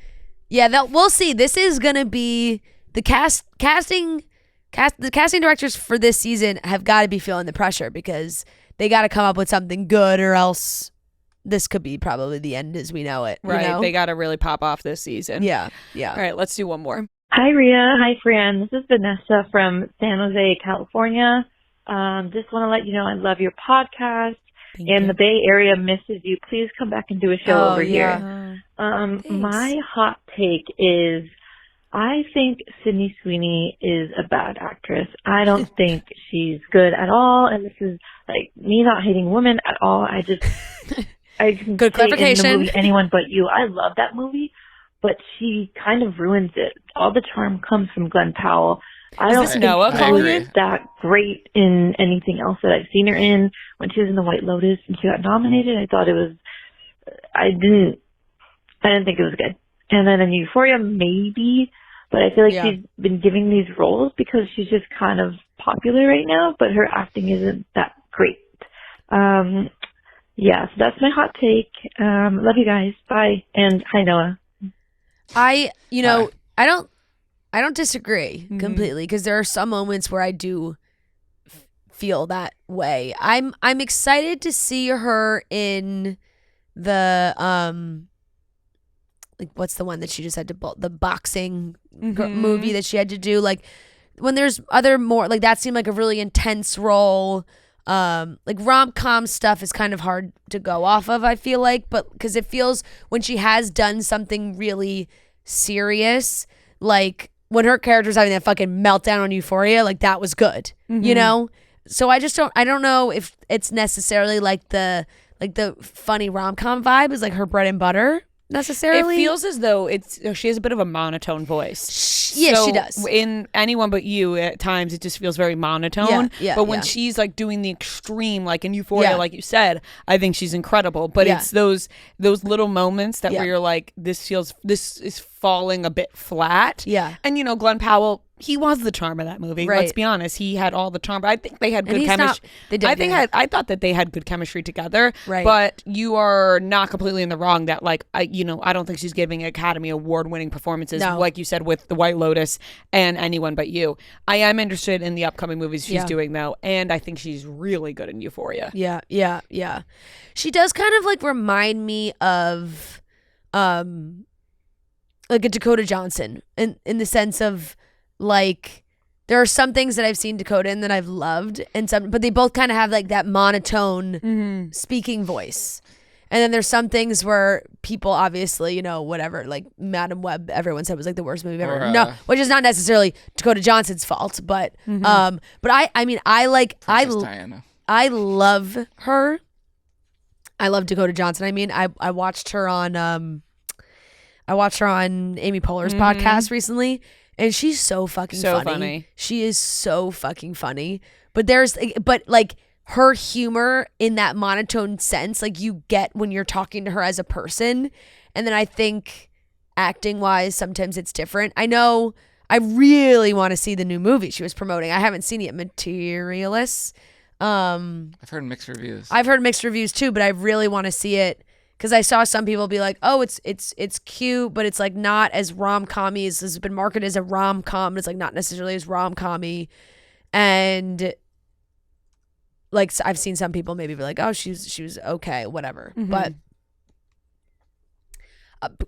Yeah, we'll see. This is going to be the casting directors for this season have got to be feeling the pressure because they got to come up with something good or else this could be probably the end as we know it. Right. You know? They got to really pop off this season. Yeah. All right. Let's do one more. Hi, Rhea. Hi, Fran. This is Vanessa from San Jose, California. Just want to let you know I love your podcast. The Bay Area misses you. Please come back and do a show over here. My hot take is I think Sydney Sweeney is a bad actress. I don't think she's good at all. And this is like me not hating women at all. I can good clarification. In the movie Anyone But You. I love that movie, but she kind of ruins it. All the charm comes from Glenn Powell. I don't think she's that great in anything else that I've seen her in. When she was in The White Lotus and she got nominated, I thought I didn't think it was good. And then in Euphoria, maybe, but I feel like she's been giving these roles because she's just kind of popular right now, but her acting isn't that great. So that's my hot take. Love you guys. Bye. And hi, Noah. I don't disagree completely because there are some moments where I do feel that way. I'm excited to see her in the like what's the one that she just had to the boxing movie that she had to do, like when there's other more like that seemed like a really intense role. Like rom-com stuff is kind of hard to go off of, I feel like, but because it feels when she has done something really serious, like when her character was having that fucking meltdown on Euphoria, like that was good, you know? So I don't know if it's necessarily like the funny rom-com vibe is like her bread and butter necessarily. It feels as though she has a bit of a monotone voice. She does. In Anyone But You, at times it just feels very monotone. But when she's like doing the extreme, like in Euphoria, like you said, I think she's incredible. But it's those little moments that where you're like, this is falling a bit flat. Yeah. And Glenn Powell, he was the charm of that movie. Right. Let's be honest. He had all the charm. But I think they had good chemistry. I thought that they had good chemistry together. Right. But you are not completely in the wrong that like I don't think she's giving Academy Award winning performances like you said with The White Lotus and Anyone But You. I am interested in the upcoming movies she's doing though, and I think she's really good in Euphoria. Yeah. She does kind of like remind me of like a Dakota Johnson in the sense of like there are some things that I've seen Dakota in that I've loved and some, but they both kind of have like that monotone speaking voice. And then there's some things where people obviously, whatever, like Madam Web, everyone said was like the worst movie ever. No, which is not necessarily Dakota Johnson's fault, but I mean, I love her. I love Dakota Johnson. I mean, I watched her on Amy Poehler's podcast recently. And she's so fucking funny. She is so fucking funny. But like her humor in that monotone sense, like you get when you're talking to her as a person. And then I think acting wise, sometimes it's different. I know I really want to see the new movie she was promoting. I haven't seen it, Materialists. I've heard mixed reviews. I've heard mixed reviews too, but I really want to see it. Because I saw some people be like, oh, it's cute, but it's like not as rom-com-y. This has been marketed as a rom-com. It's like not necessarily as rom-com-y. And like I've seen some people maybe be like, oh, she was okay, whatever. But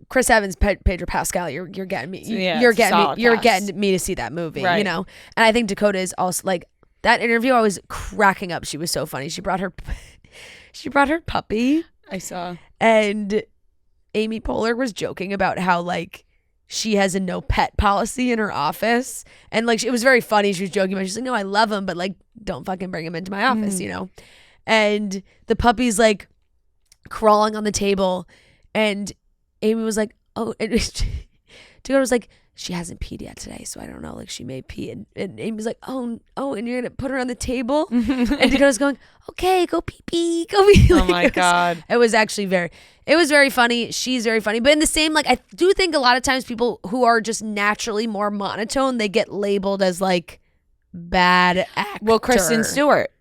Chris Evans, Pedro Pascal, you're getting me. You're getting me to see that movie, And I think Dakota is also like that interview. I was cracking up. She was so funny. She brought her puppy. I saw. And Amy Poehler was joking about how like she has a no pet policy in her office. And like it was very funny. She was joking about it. She's like, no, I love him, but like don't fucking bring him into my office, And the puppy's like crawling on the table. And Amy was like, oh, and Dakota was like, she hasn't peed yet today, so I don't know. Like she may pee, and Amy's like, oh, and you're gonna put her on the table, and Dakota's going, okay, go pee, go pee. Oh my God! It was actually very funny. She's very funny, but in the same, like I do think a lot of times people who are just naturally more monotone, they get labeled as like bad actor. Well, Kristen Stewart,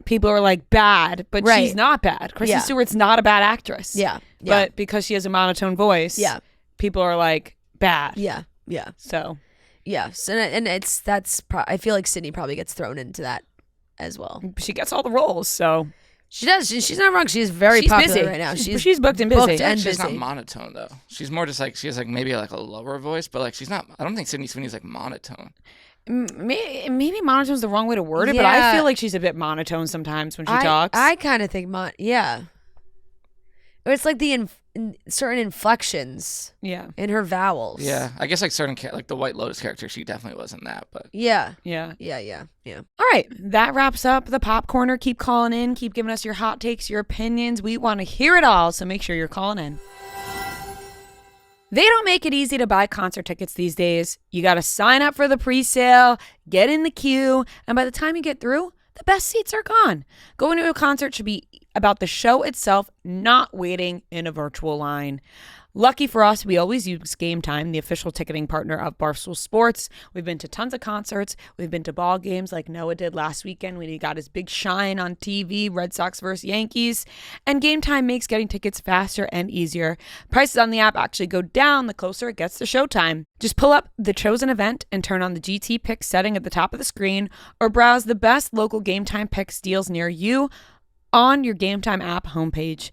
people are like bad, but she's not bad. Kristen Stewart's not a bad actress. But because she has a monotone voice, people are like bad. So, yes, and I feel like Sydney probably gets thrown into that as well. She gets all the roles, so She does. She's not wrong. She's very popular busy right now. She's booked and busy. She's not monotone though. She's more just like she has like maybe like a lower voice, but like she's not. I don't think Sydney Sweeney's like monotone. Maybe monotone's the wrong way to word it, but I feel like she's a bit monotone sometimes when she talks. I kind of think it's like the certain inflections. Yeah. In her vowels. Yeah, I guess like certain like the White Lotus character, she definitely wasn't that, but yeah. All right, that wraps up the Pop Corner. Keep calling in, keep giving us your hot takes, your opinions. We want to hear it all, so make sure you're calling in. They don't make it easy to buy concert tickets these days. You got to sign up for the pre-sale, get in the queue, and by the time you get through, the best seats are gone. Going to a concert should be about the show itself, not waiting in a virtual line. Lucky for us, we always use Game Time, the official ticketing partner of Barstool Sports. We've been to tons of concerts. We've been to ball games like Noah did last weekend when he got his big shine on TV, Red Sox versus Yankees. And Game Time makes getting tickets faster and easier. Prices on the app actually go down the closer it gets to showtime. Just pull up the chosen event and turn on the GT Picks setting at the top of the screen, or browse the best local Game Time Picks deals near you on your Game Time app homepage.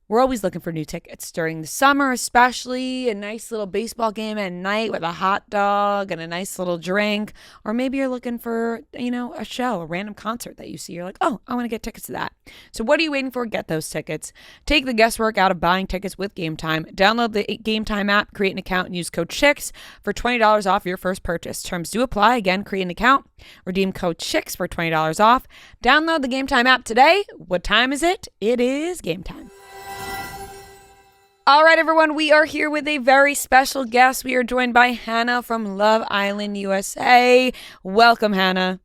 We're always looking for new tickets during the summer, especially a nice little baseball game at night with a hot dog and a nice little drink. Or maybe you're looking for, a show, a random concert that you see. You're like, oh, I want to get tickets to that. So what are you waiting for? Get those tickets. Take the guesswork out of buying tickets with Game Time. Download the Game Time app, create an account, and use code CHICKS for $20 off your first purchase. Terms do apply. Again, create an account, redeem code CHICKS for $20 off. Download the Game Time app today. What time is it? It is game time. All right, everyone, we are here with a very special guest. We are joined by Hannah from Love Island, USA. Welcome, Hannah.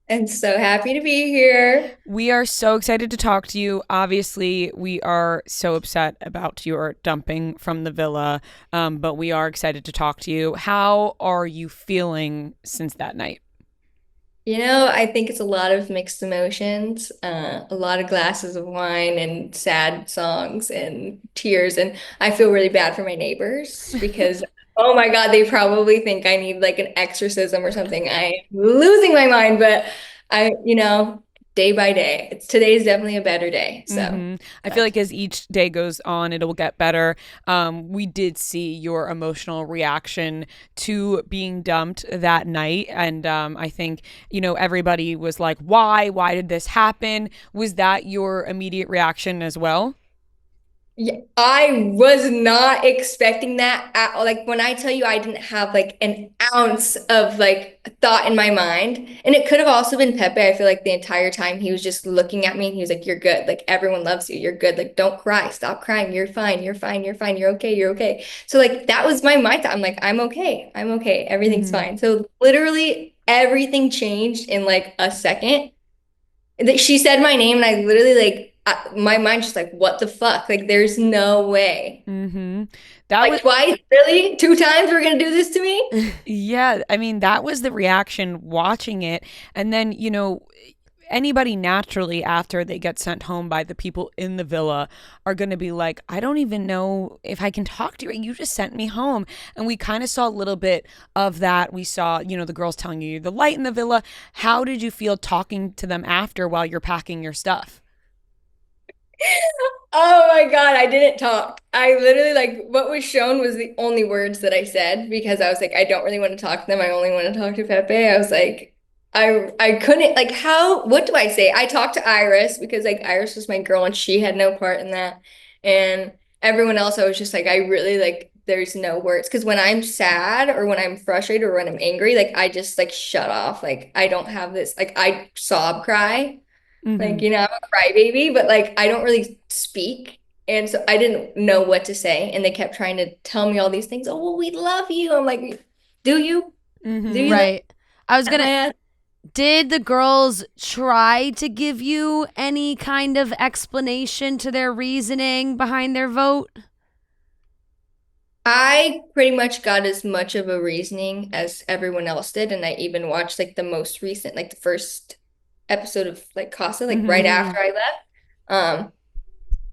I'm so happy to be here. We are so excited to talk to you. Obviously, we are so upset about your dumping from the villa, but we are excited to talk to you. How are you feeling since that night? I think it's a lot of mixed emotions, a lot of glasses of wine and sad songs and tears. And I feel really bad for my neighbors because, oh my God, they probably think I need like an exorcism or something. I'm losing my mind, but day by day, today's definitely a better day. So I feel like as each day goes on, it will get better. We did see your emotional reaction to being dumped that night. And I think, everybody was like, why? Why did this happen? Was that your immediate reaction as well? Yeah, I was not expecting that. Like when I tell you I didn't have like an ounce of like thought in my mind, and it could have also been Pepe. I feel like the entire time he was just looking at me and he was like, "You're good. Like everyone loves you. You're good. Like don't cry. Stop crying. You're fine. You're fine. You're fine. You're okay. You're okay." So like that was my mindset. I'm like, I'm okay. I'm okay. Everything's fine. So literally everything changed in like a second. She said my name and I literally my mind's just like, what the fuck? Like, there's no way. Twice? Really? 2 times we're going to do this to me? Yeah. I mean, that was the reaction watching it. And then, anybody naturally after they get sent home by the people in the villa are going to be like, I don't even know if I can talk to you. You just sent me home. And we kind of saw a little bit of that. We saw, the girls telling you the light in the villa. How did you feel talking to them after while you're packing your stuff? Oh my God, I didn't talk. I literally what was shown was the only words that I said because I was like, I don't really want to talk to them. I only want to talk to Pepe. I was like, I couldn't what do I say? I talked to Iris because Iris was my girl and she had no part in that. And everyone else, I was just like, I really there's no words. Cause when I'm sad or when I'm frustrated or when I'm angry, I just shut off. I don't have this, I sob cry. I'm a crybaby, but I don't really speak. And so I didn't know what to say. And they kept trying to tell me all these things. Oh, well, we love you. I'm like, do you? Do you? Right. I was going to, did the girls try to give you any kind of explanation to their reasoning behind their vote? I pretty much got as much of a reasoning as everyone else did. And I even watched the most recent, the first episode of Casa right after I left.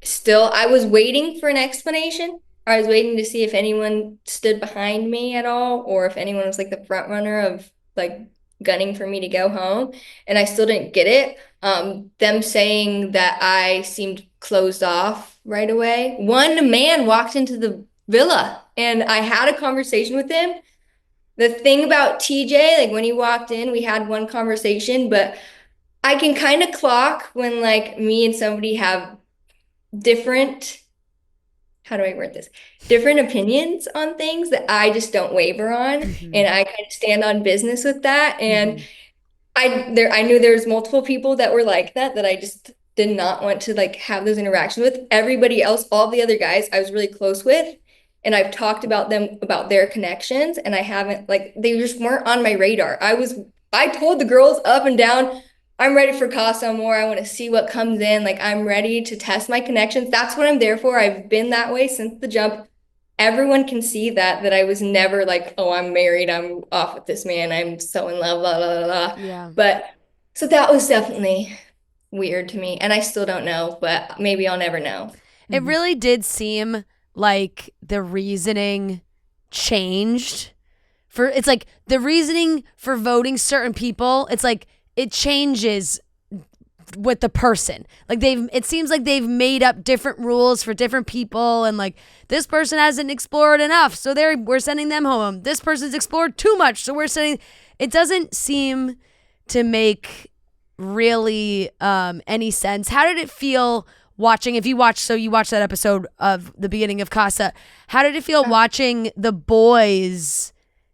Still I was waiting for an explanation. I was waiting to see if anyone stood behind me at all or if anyone was the front runner of gunning for me to go home, and I still didn't get it. Them saying that I seemed closed off right away. One man walked into the villa and I had a conversation with him. The thing about TJ, like when he walked in, we had one conversation, but I can kind of clock when like me and somebody have different, how do I word this? Different opinions on things that I just don't waver on. And I kind of stand on business with that. And I knew there was multiple people that were like that I just did not want to like have those interactions with. Everybody else, all the other guys I was really close with, and I've talked about them, about their connections, and I haven't, like, they just weren't on my radar. I told the girls up and down, I'm ready for Casa Amor. I want to see what comes in. Like, I'm ready to test my connections. That's what I'm there for. I've been that way since the jump. Everyone can see that I was never like, oh, I'm married, I'm off with this man, I'm so in love, blah, blah, blah. Yeah. But so that was definitely weird to me. And I still don't know, but maybe I'll never know. It really did seem like the reasoning changed. It's like the reasoning for voting certain people, it's like it changes with the person. Like it seems like they've made up different rules for different people, and like this person hasn't explored enough, so we're sending them home. This person's explored too much, so we're sending. It doesn't seem to make really any sense. How did it feel watching? If you watched that episode of the beginning of Casa, how did it feel watching the boys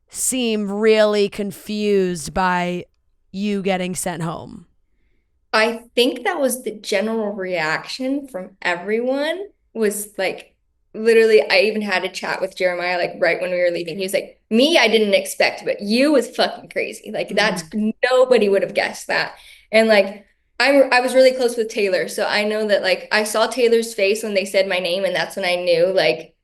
seem really confused by you getting sent home? I think that was the general reaction from everyone, was like, literally, I even had a chat with Jeremiah, like right when we were leaving. He was like, me, I didn't expect, but you was fucking crazy. Like that's, nobody would have guessed that. And like, I was really close with Taylor. So I know that like, I saw Taylor's face when they said my name, and that's when I knew like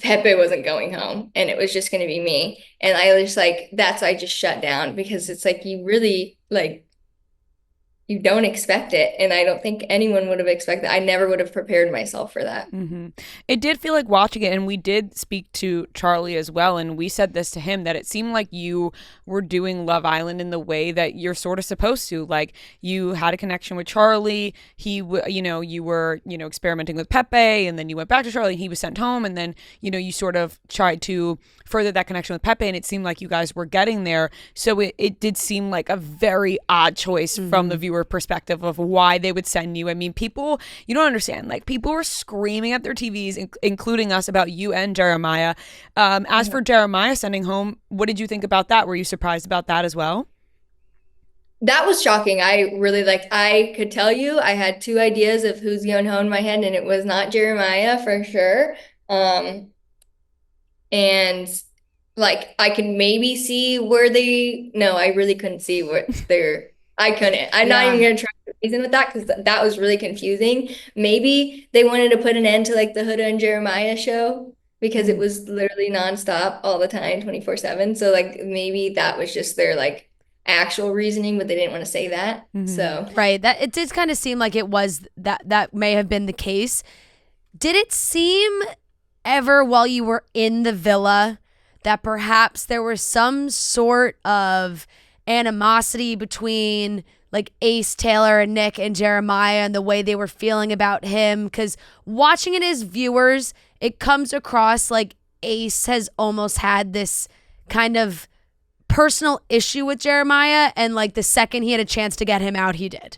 Pepe wasn't going home and it was just going to be me. And I was like, I just shut down, because it's like, you really like, you don't expect it. And I don't think anyone would have expected. I never would have prepared myself for that. It did feel like watching it, and we did speak to Charlie as well, and we said this to him, that it seemed like you were doing Love Island in the way that you're sort of supposed to. Like, you had a connection with Charlie, you were experimenting with Pepe, and then you went back to Charlie, and he was sent home, and then you sort of tried to further that connection with Pepe, and it seemed like you guys were getting there. So it did seem like a very odd choice from the viewer perspective of why they would send you. I mean, people, you don't understand, like, people were screaming at their TVs, including us, about you and Jeremiah. As for Jeremiah sending home, what did you think about that? Were you surprised about that as well? That was shocking. I could tell you, I had two ideas of who's going home in my head, and it was not Jeremiah for sure. And like, I could maybe see I really couldn't see what I couldn't. I'm not even going to try to reason with that, because that was really confusing. Maybe they wanted to put an end to like the Huda and Jeremiah show, because it was literally nonstop all the time, 24/7. So like, maybe that was just their like actual reasoning, but they didn't want to say that. So right, that it did kind of seem like it was that may have been the case. Did it seem ever while you were in the villa that perhaps there was some sort of animosity between like Ace, Taylor, and Nick and Jeremiah, and the way they were feeling about him? Because watching it as viewers, it comes across like Ace has almost had this kind of personal issue with Jeremiah, and like the second he had a chance to get him out, he did.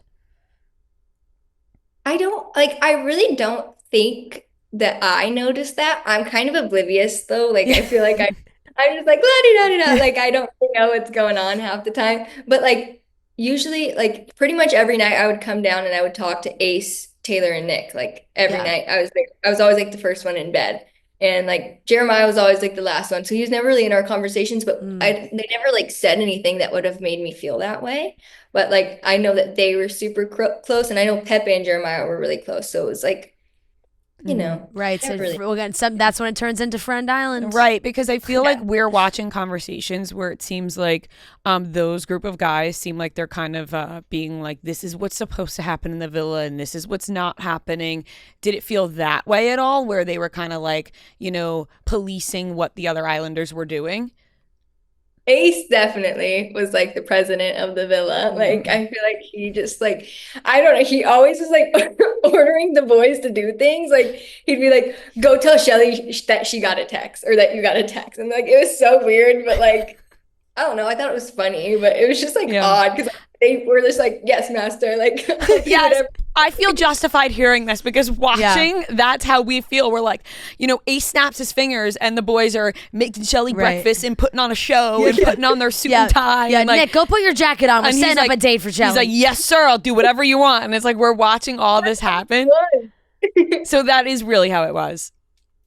I really don't think that I noticed that. I'm kind of oblivious though. Like, I feel like I'm just like, la-di-da-di-da. Like, I don't really know what's going on half the time. But like, usually, like pretty much every night I would come down and I would talk to Ace, Taylor, and Nick. Like every night I was always like the first one in bed. And like Jeremiah was always like the last one. So he was never really in our conversations, but they never like said anything that would have made me feel that way. But like, I know that they were super close, and I know Pepe and Jeremiah were really close. So it was like, right. So that's when it turns into Friend Island. Right. Because I feel like we're watching conversations where it seems like those group of guys seem like they're kind of being like, this is what's supposed to happen in the villa, and this is what's not happening. Did it feel that way at all, where they were kind of like, policing what the other Islanders were doing? Ace definitely was like the president of the villa. Like, I feel like he just like, I don't know, he always was like ordering the boys to do things. Like, he'd be like, go tell Shelly that she got a text or that you got a text. And like, it was so weird, but like, I don't know, I thought it was funny, but it was just like odd because they were just like, yes, master. Like, yes. I feel justified hearing this because watching, that's how we feel. We're like, you know, Ace snaps his fingers and the boys are making Shelly breakfast and putting on a show and putting on their suit and tie. Yeah, and like, Nick, go put your jacket on. We're setting up a date for Shelly. He's like, yes, sir, I'll do whatever you want. And it's like, we're watching all this happen. So that is really how it was.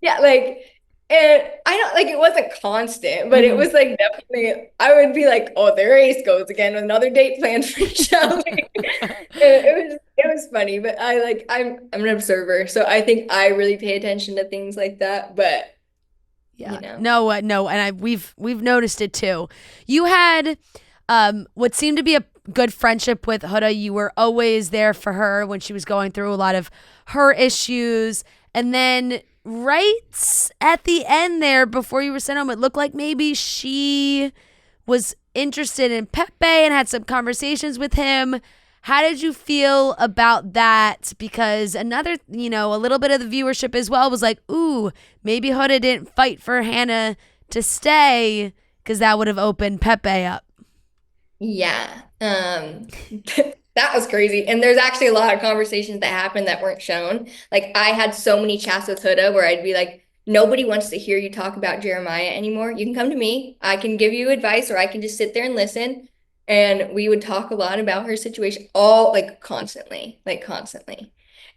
Yeah, like, and I don't, like, it wasn't constant, but it was like definitely, I would be like, oh, there Ace goes again, another date planned for Shelly. it was funny, but I'm an observer, so I think I really pay attention to things like that. But you know. No, and we've noticed it too. You had what seemed to be a good friendship with Huda. You were always there for her when she was going through a lot of her issues, and then right at the end there, before you were sent home, it looked like maybe she was interested in Pepe and had some conversations with him. How did you feel about that? Because another, a little bit of the viewership as well was like, ooh, maybe Huda didn't fight for Hannah to stay because that would have opened Pepe up. Yeah. That was crazy. And there's actually a lot of conversations that happened that weren't shown. Like, I had so many chats with Huda where I'd be like, nobody wants to hear you talk about Jeremiah anymore. You can come to me. I can give you advice, or I can just sit there and listen. And we would talk a lot about her situation, all constantly.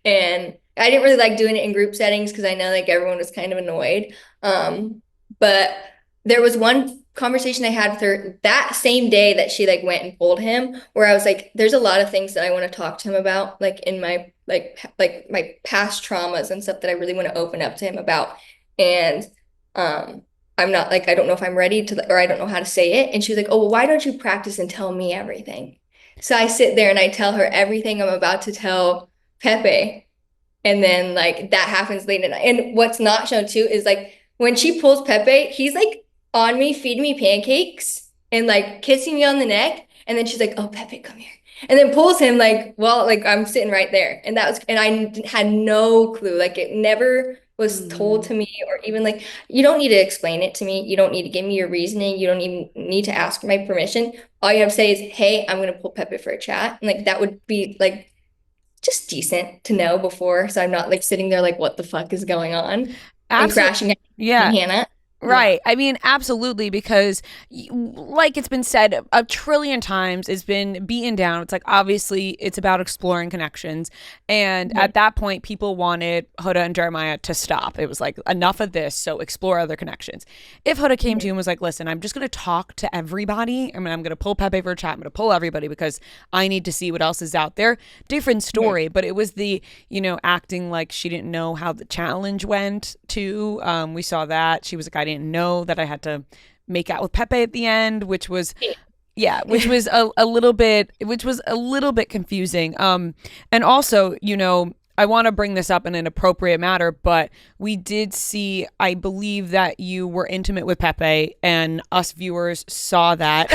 And I didn't really like doing it in group settings because I know everyone was kind of annoyed. But there was one conversation I had with her that same day that she went and pulled him, where I was like, there's a lot of things that I want to talk to him about, in my my past traumas and stuff that I really want to open up to him about. And I'm not I don't know if I'm ready to, or I don't know how to say it. And she was like, oh, well, why don't you practice and tell me everything? So I sit there and I tell her everything I'm about to tell Pepe. And then that happens late at night. And what's not shown too is when she pulls Pepe, he's on me, feeding me pancakes and kissing me on the neck. And then she's like, oh, Pepe, come here. And then pulls him I'm sitting right there. And I had no clue. It never was told to me, or even you don't need to explain it to me. You don't need to give me your reasoning. You don't even need to ask my permission. All you have to say is, hey, I'm going to pull Pepe for a chat. And that would be just decent to know before. So I'm not sitting there what the fuck is going on? And crashing at Hannah. Right. I mean, absolutely, because it's been said a trillion times, it's been beaten down. It's obviously it's about exploring connections. And at that point, people wanted Huda and Jeremiah to stop. It was enough of this, so explore other connections. If Huda came to you and was listen, I'm just going to talk to everybody. I mean, I'm going to pull Pepe for a chat. I'm going to pull everybody because I need to see what else is out there. Different story. But it was the, acting like she didn't know how the challenge went too. We saw that. She was I didn't know that I had to make out with Pepe at the end, which was a little bit confusing. And also, I want to bring this up in an appropriate matter, but we did see, I believe that you were intimate with Pepe, and us viewers saw that.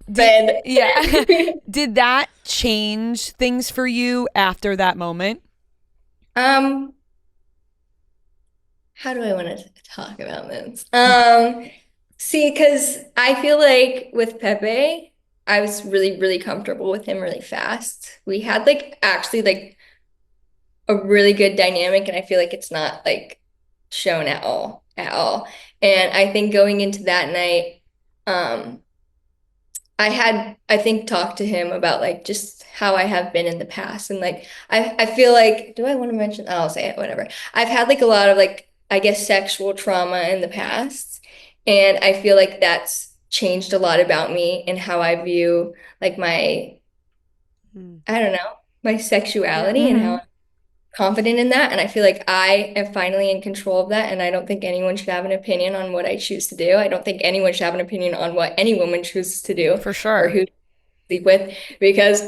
Did that change things for you after that moment? How do I want to talk about this? See, because I feel with Pepe, I was really, really comfortable with him really fast. We had actually a really good dynamic, and I feel it's not shown at all. And I think going into that night, I think talked to him about just how I have been in the past. And I feel do I want to mention? Oh, I'll say it, whatever. I've had a lot of I guess sexual trauma in the past. And I feel that's changed a lot about me and how I view my, I don't know, my sexuality and how I'm confident in that. And I feel I am finally in control of that. And I don't think anyone should have an opinion on what I choose to do. I don't think anyone should have an opinion on what any woman chooses to do. For sure. Or who to sleep with, because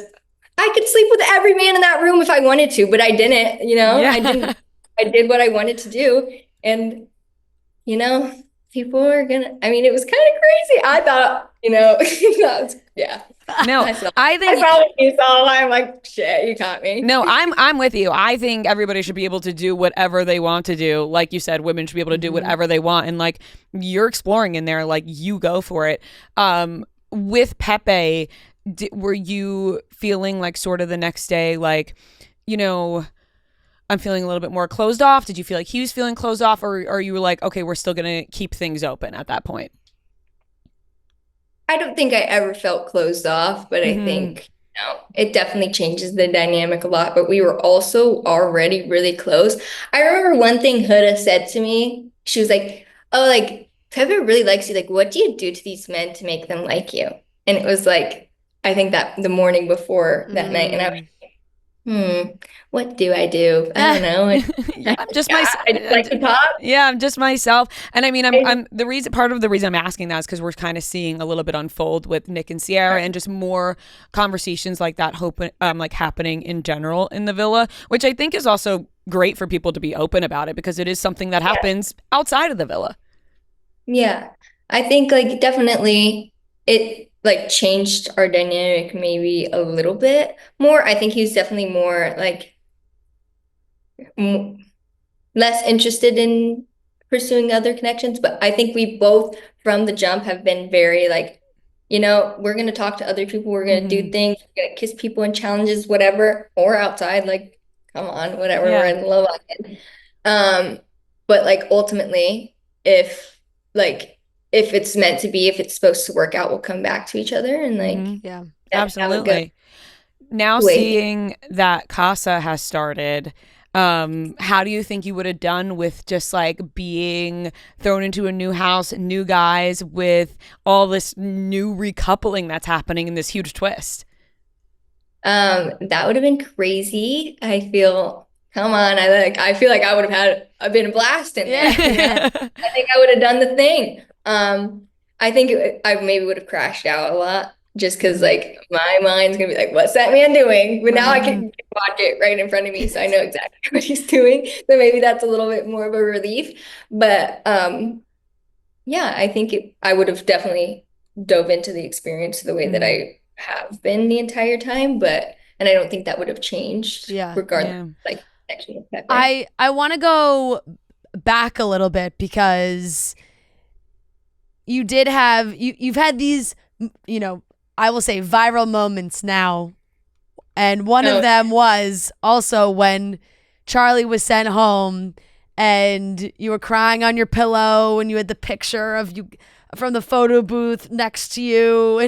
I could sleep with every man in that room if I wanted to, but I didn't, Yeah. I did what I wanted to do. And, people are gonna, I mean, it was kind of crazy. I thought, yeah. No, I think I saw what you saw. I'm like, shit, you caught me. No, I'm with you. I think everybody should be able to do whatever they want to do. Like you said, women should be able to do whatever they want. And like you're exploring in there, like you go for it. With Pepe, were you feeling like sort of the next day, like, I'm feeling a little bit more closed off? Did you feel like he was feeling closed off, or you were like, okay, we're still going to keep things open at that point? I don't think I ever felt closed off, but I think it definitely changes the dynamic a lot. But we were also already really close. I remember one thing Huda said to me. She was like, "Oh, like Pepe really likes you. Like, what do you do to these men to make them like you?" And it was like, I think that the morning before that night, and I was like, what do I do? I don't know. I'm just myself. I just like to talk. Yeah, I'm just myself. And I mean, part of the reason I'm asking that is because we're kind of seeing a little bit unfold with Nick and Sierra, and just more conversations like that, like happening in general in the villa, which I think is also great for people to be open about it, because it is something that happens outside of the villa. Yeah, I think like definitely it like changed our dynamic maybe a little bit more. I think he's definitely more like less interested in pursuing other connections, but I think we both from the jump have been very like, we're going to talk to other people, we're going to do things, we're going to kiss people in challenges, whatever, or outside, like, come on, whatever, we're in Love Island. But like ultimately, if it's meant to be, if it's supposed to work out, we'll come back to each other, and like absolutely. Now seeing that Casa has started, how do you think you would have done with just like being thrown into a new house, new guys, with all this new recoupling that's happening in this huge twist? That would have been crazy. I feel like I would have been a blast in there. I think I would have done the thing. I think I maybe would have crashed out a lot, just because like my mind's gonna be like, what's that man doing? But now I can watch it right in front of me, so I know exactly what he's doing. So maybe that's a little bit more of a relief. But I think I would have definitely dove into the experience the way that I have been the entire time. And I don't think that would have changed regardless like connection with Pepe. I want to go back a little bit, because you've had these, I will say viral moments now. And one of them was also when Charlie was sent home and you were crying on your pillow, and you had the picture of you from the photo booth next to you.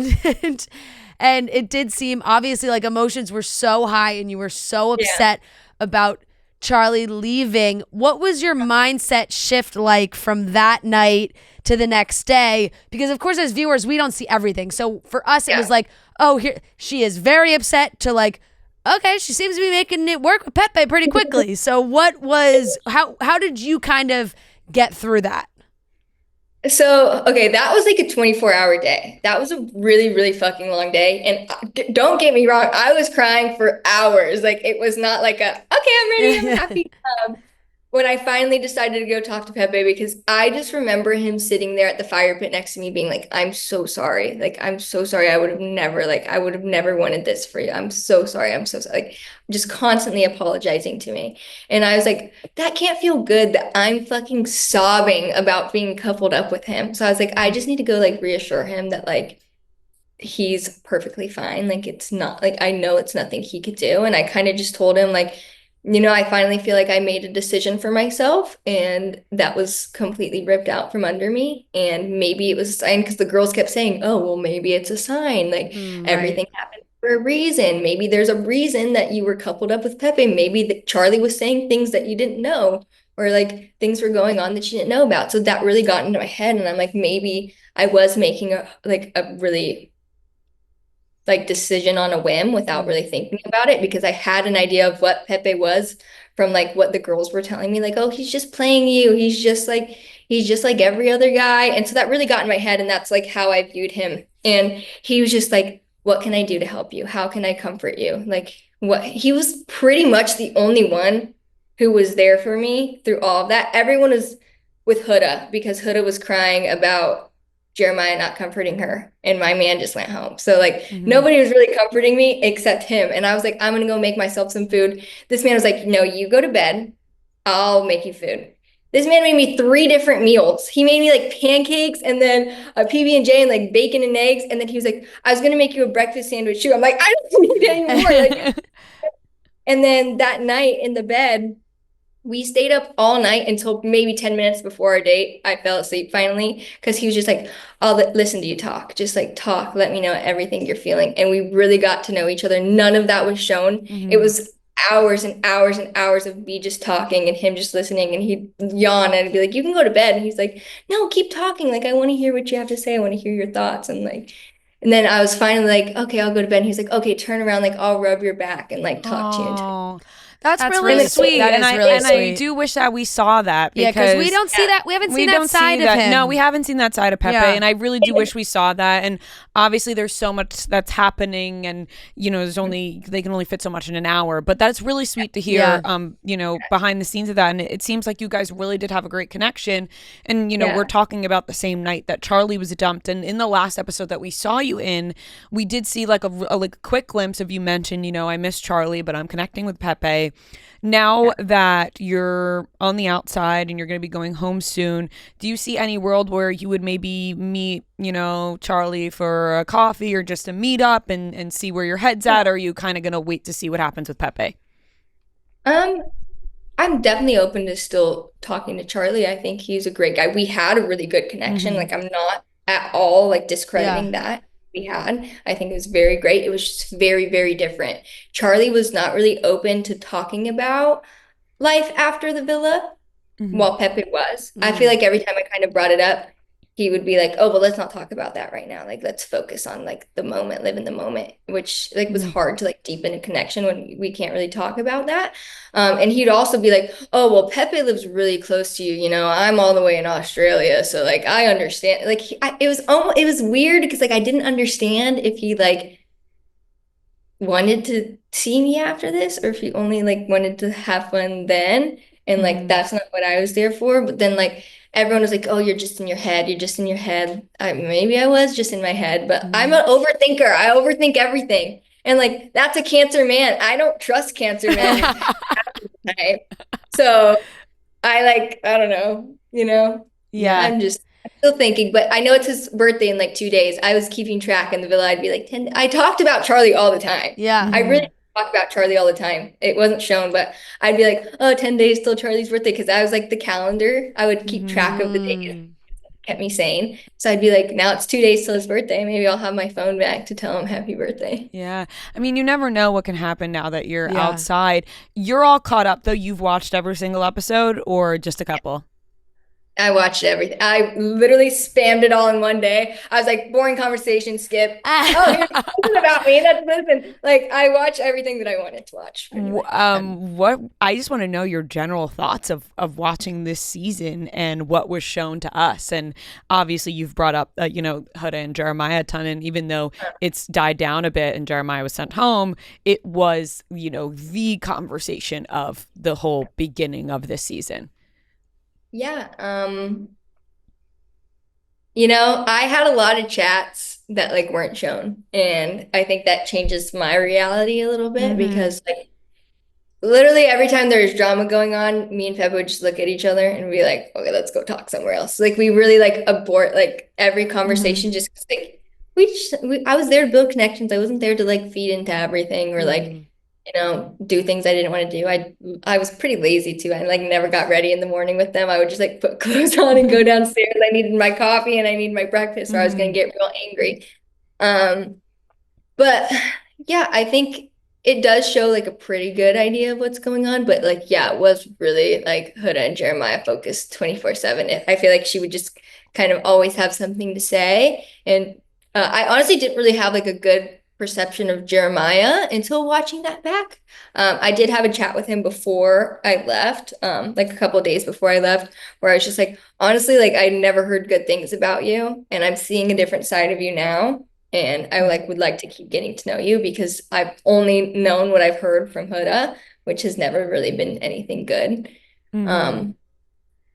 And it did seem obviously like emotions were so high, and you were so upset about Charlie leaving. What was your mindset shift like from that night to the next day? Because of course, as viewers, we don't see everything. So for us, it was like, oh, here she is very upset, to like, okay, she seems to be making it work with Pepe pretty quickly. So how did you kind of get through that? So, okay, that was like a 24-hour day. That was a really, really fucking long day. And don't get me wrong, I was crying for hours. Like, it was not like okay, I'm ready, I'm happy. When I finally decided to go talk to Pepe, because I just remember him sitting there at the fire pit next to me being like, I'm so sorry. Like, I'm so sorry. I would have never wanted this for you. I'm so sorry. I'm so sorry. Like, just constantly apologizing to me. And I was like, that can't feel good that I'm fucking sobbing about being coupled up with him. So I was like, I just need to go like reassure him that like, he's perfectly fine. Like, it's not like, I know it's nothing he could do. And I kind of just told him like, I finally feel like I made a decision for myself, and that was completely ripped out from under me. And maybe it was a sign, because the girls kept saying, oh, well, maybe it's a sign. Like everything happened for a reason. Maybe there's a reason that you were coupled up with Pepe. Maybe Charlie was saying things that you didn't know, or like things were going on that you didn't know about. So that really got into my head. And I'm like, maybe I was making a really like decision on a whim without really thinking about it, because I had an idea of what Pepe was from like what the girls were telling me, like, oh, he's just playing you. He's just like every other guy. And so that really got in my head, and that's like how I viewed him. And he was just like, what can I do to help you? How can I comfort you? Like, he was pretty much the only one who was there for me through all of that. Everyone was with Huda because Huda was crying about Jeremiah not comforting her, and my man just went home. So like nobody was really comforting me except him. And I was like, I'm gonna go make myself some food. This man was like, no, you go to bed. I'll make you food. This man made me 3 different meals. He made me like pancakes and then a PB&J and like bacon and eggs. And then he was like, I was gonna make you a breakfast sandwich too. I'm like, I don't need any more. Like, and then that night in the bed, we stayed up all night until maybe 10 minutes before our date. I fell asleep finally because he was just like, I'll listen to you talk. Just like talk. Let me know everything you're feeling. And we really got to know each other. None of that was shown. It was hours and hours and hours of me just talking and him just listening. And he'd yawn and I'd be like, you can go to bed. And he's like, no, keep talking. Like, I want to hear what you have to say. I want to hear your thoughts. And like, and then I was finally like, okay, I'll go to bed. And he's like, okay, turn around. Like, I'll rub your back and like talk to you. That's really sweet. That is really sweet. I do wish that we saw that. Because we don't see that. We haven't seen that side of him. No, we haven't seen that side of Pepe. And I really do wish we saw that. And obviously there's so much that's happening and, you know, they can only fit so much in an hour. But that's really sweet to hear, you know, behind the scenes of that. And it seems like you guys really did have a great connection. And, you know, we're talking about the same night that Charlie was dumped. And in the last episode that we saw you in, we did see like a quick glimpse of you mentioned, you know, I miss Charlie, but I'm connecting with Pepe. Now that you're on the outside and you're going to be going home soon, do you see any world where you would maybe meet, you know, Charlie for a coffee or just a meetup and see where your head's at? Or are you kind of going to wait to see what happens with Pepe? I'm definitely open to still talking to Charlie. I think he's a great guy. We had a really good connection. Like, I'm not at all like discrediting that. We had. I think it was very great. It was just very, very different. Charlie was not really open to talking about life after the villa, while Pepe was. I feel like every time I kind of brought it up, he would be like, oh, well, let's not talk about that right now. Like, let's focus on like the moment, live in the moment, which like was hard to like deepen a connection when we can't really talk about that. And he'd also be like, oh, well, Pepe lives really close to you. You know, I'm all the way in Australia. So like, I understand. Like it was weird because like, I didn't understand if he like wanted to see me after this or if he only like wanted to have fun then. And like, that's not what I was there for. But then like, everyone was like, oh, you're just in your head. You're just in your head. Maybe I was just in my head, but I'm an overthinker. I overthink everything. And like, that's a Cancer man. I don't trust Cancer men. So I don't know, you know? Yeah. I'm still thinking, but I know it's his birthday in like 2 days. I was keeping track in the villa. I'd be like, I talked about Charlie all the time. Yeah. I really talk about Charlie all the time. It wasn't shown, but I'd be like, oh, 10 days till Charlie's birthday. Cause I was like the calendar. I would keep track of the days. Kept me sane. So I'd be like, now it's 2 days till his birthday. Maybe I'll have my phone back to tell him happy birthday. Yeah. I mean, you never know what can happen now that you're outside. You're all caught up though. You've watched every single episode or just a couple? I watched everything. I literally spammed it all in one day. I was like, boring conversation, skip. Oh, here's something about me. Listen. Like, I watched everything that I wanted to watch. What I just want to know your general thoughts of watching this season and what was shown to us. And obviously, you've brought up, you know, Huda and Jeremiah a ton. And even though it's died down a bit and Jeremiah was sent home, it was, you know, the conversation of the whole beginning of this season. Yeah. You know, I had a lot of chats that like weren't shown. And I think that changes my reality a little bit because like literally every time there's drama going on, me and Pepe would just look at each other and be like, okay, let's go talk somewhere else. Like we really like abort like every conversation just 'cause, like I was there to build connections. I wasn't there to like feed into everything or like you know, do things I didn't want to do. I was pretty lazy too. I like never got ready in the morning with them. I would just like put clothes on and go downstairs. I needed my coffee and I needed my breakfast or I was going to get real angry. But yeah, I think it does show like a pretty good idea of what's going on. But like, yeah, it was really like Huda and Jeremiah focused 24/7. I feel like she would just kind of always have something to say. And I honestly didn't really have like a good perception of Jeremiah until watching that back. I did have a chat with him before I left, like a couple of days before I left, where I was just like, honestly, like I never heard good things about you, and I'm seeing a different side of you now, and I like would like to keep getting to know you because I've only known what I've heard from Huda, which has never really been anything good.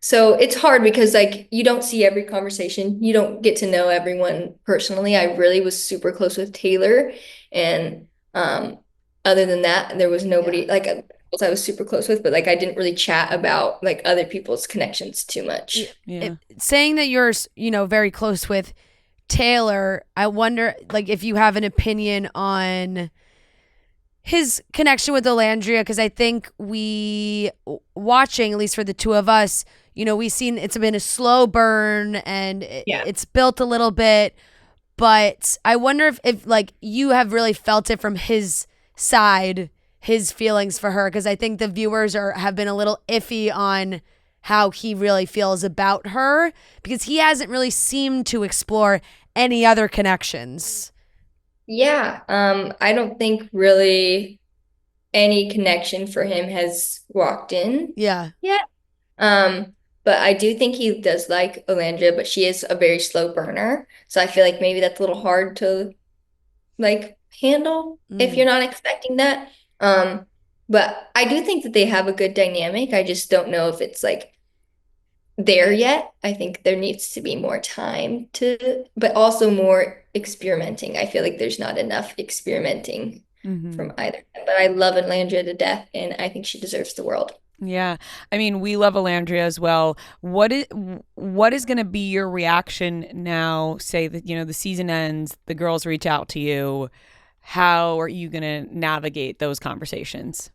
So it's hard because like you don't see every conversation. You don't get to know everyone personally. I really was super close with Taylor, and other than that, there was nobody like I was super close with, but like I didn't really chat about like other people's connections too much. Saying that you're, very close with Taylor, I wonder like if you have an opinion on his connection with Olandria, because I think watching, at least for the two of us, we've seen it's been a slow burn and it's built a little bit, but I wonder if like you have really felt it from his side, his feelings for her, because I think the viewers have been a little iffy on how he really feels about her, because he hasn't really seemed to explore any other connections. Yeah, I don't think really any connection for him has walked in yet. But I do think he does like Olandria, but she is a very slow burner. So I feel like maybe that's a little hard to like handle if you're not expecting that. But I do think that they have a good dynamic. I just don't know if it's like there yet. I think there needs to be more time but also more experimenting. I feel like there's not enough experimenting from either. But I love Olandria to death, and I think she deserves the world. Yeah. I mean, we love Olandria as well. What is going to be your reaction now, say that, the season ends, the girls reach out to you. How are you going to navigate those conversations?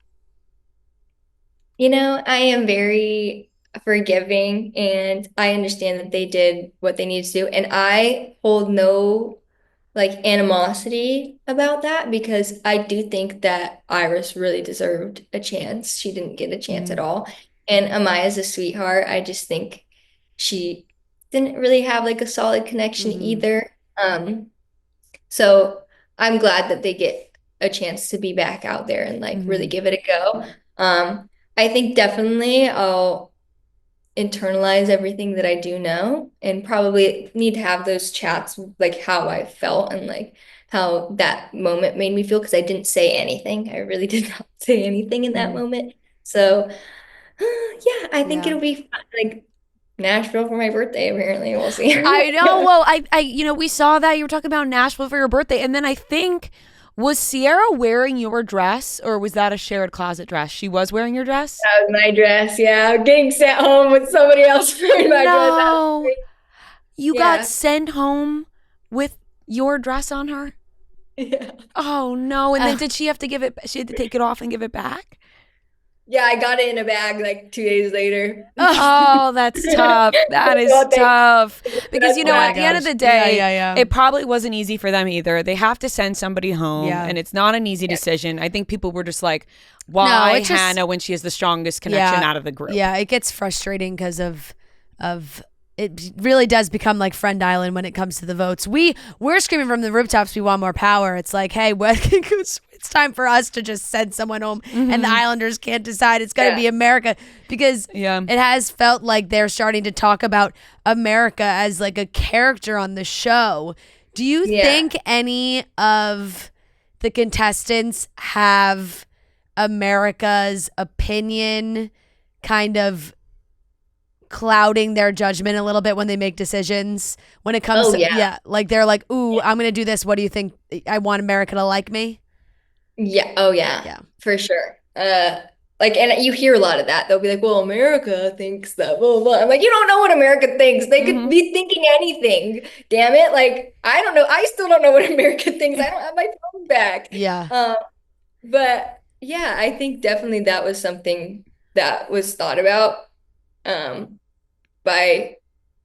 I am very forgiving, and I understand that they did what they needed to do. And I hold no like animosity about that, because I do think that Iris really deserved a chance. She didn't get a chance at all. And Amaya's a sweetheart. I just think she didn't really have like a solid connection either. So I'm glad that they get a chance to be back out there and like really give it a go. I think definitely I'll internalize everything that I do know, and probably need to have those chats, like how I felt and like how that moment made me feel, because I didn't say anything. I really did not say anything in that moment. So yeah, I think it'll be fun. Like Nashville for my birthday, apparently. We'll see. I know. Well, I we saw that you were talking about Nashville for your birthday, and then I think, was Sierra wearing your dress, or was that a shared closet dress? She was wearing your dress? That was my dress, yeah. I'm getting sent home with somebody else wearing my dress. You got sent home with your dress on her? Yeah. Oh, no. And then did she have to she had to take it off and give it back? Yeah, I got it in a bag like 2 days later. Oh, that's tough. That is tough. Because, at the end of the day, it probably wasn't easy for them either. They have to send somebody home, and it's not an easy decision. I think people were just like, why Hannah when she has the strongest connection out of the group? Yeah, it gets frustrating because of it really does become like Friend Island when it comes to the votes. We're screaming from the rooftops, we want more power. It's like, hey, it's time for us to just send someone home, and the Islanders can't decide. It's got to be America, because it has felt like they're starting to talk about America as like a character on the show. Do you think any of the contestants have America's opinion kind of clouding their judgment a little bit when they make decisions, when it comes to like they're like, ooh, I'm gonna do this, what do you think? I want America to like me. Yeah, for sure. Like, and you hear a lot of that. They'll be like, well, America thinks that, blah, blah. I'm like, you don't know what America thinks. They could be thinking anything. Damn it. Like, I don't know. I still don't know what America thinks. I don't have my phone back. But yeah, I think definitely that was something that was thought about by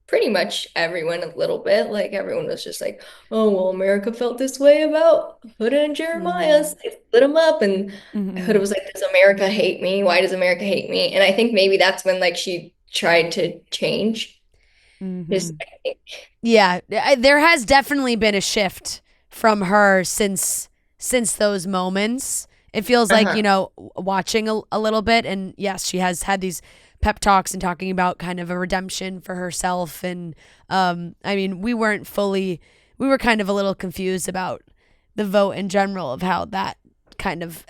pretty much everyone a little bit. Like, everyone was just like, oh, well, America felt this way about Huda and Jeremiah. So they split them up, and Huda was like, does America hate me? Why does America hate me? And I think maybe that's when like she tried to change. Yeah, there has definitely been a shift from her since those moments. It feels like, watching a little bit, and yes, she has had these pep talks and talking about kind of a redemption for herself. And I mean, we were kind of a little confused about the vote in general, of how that kind of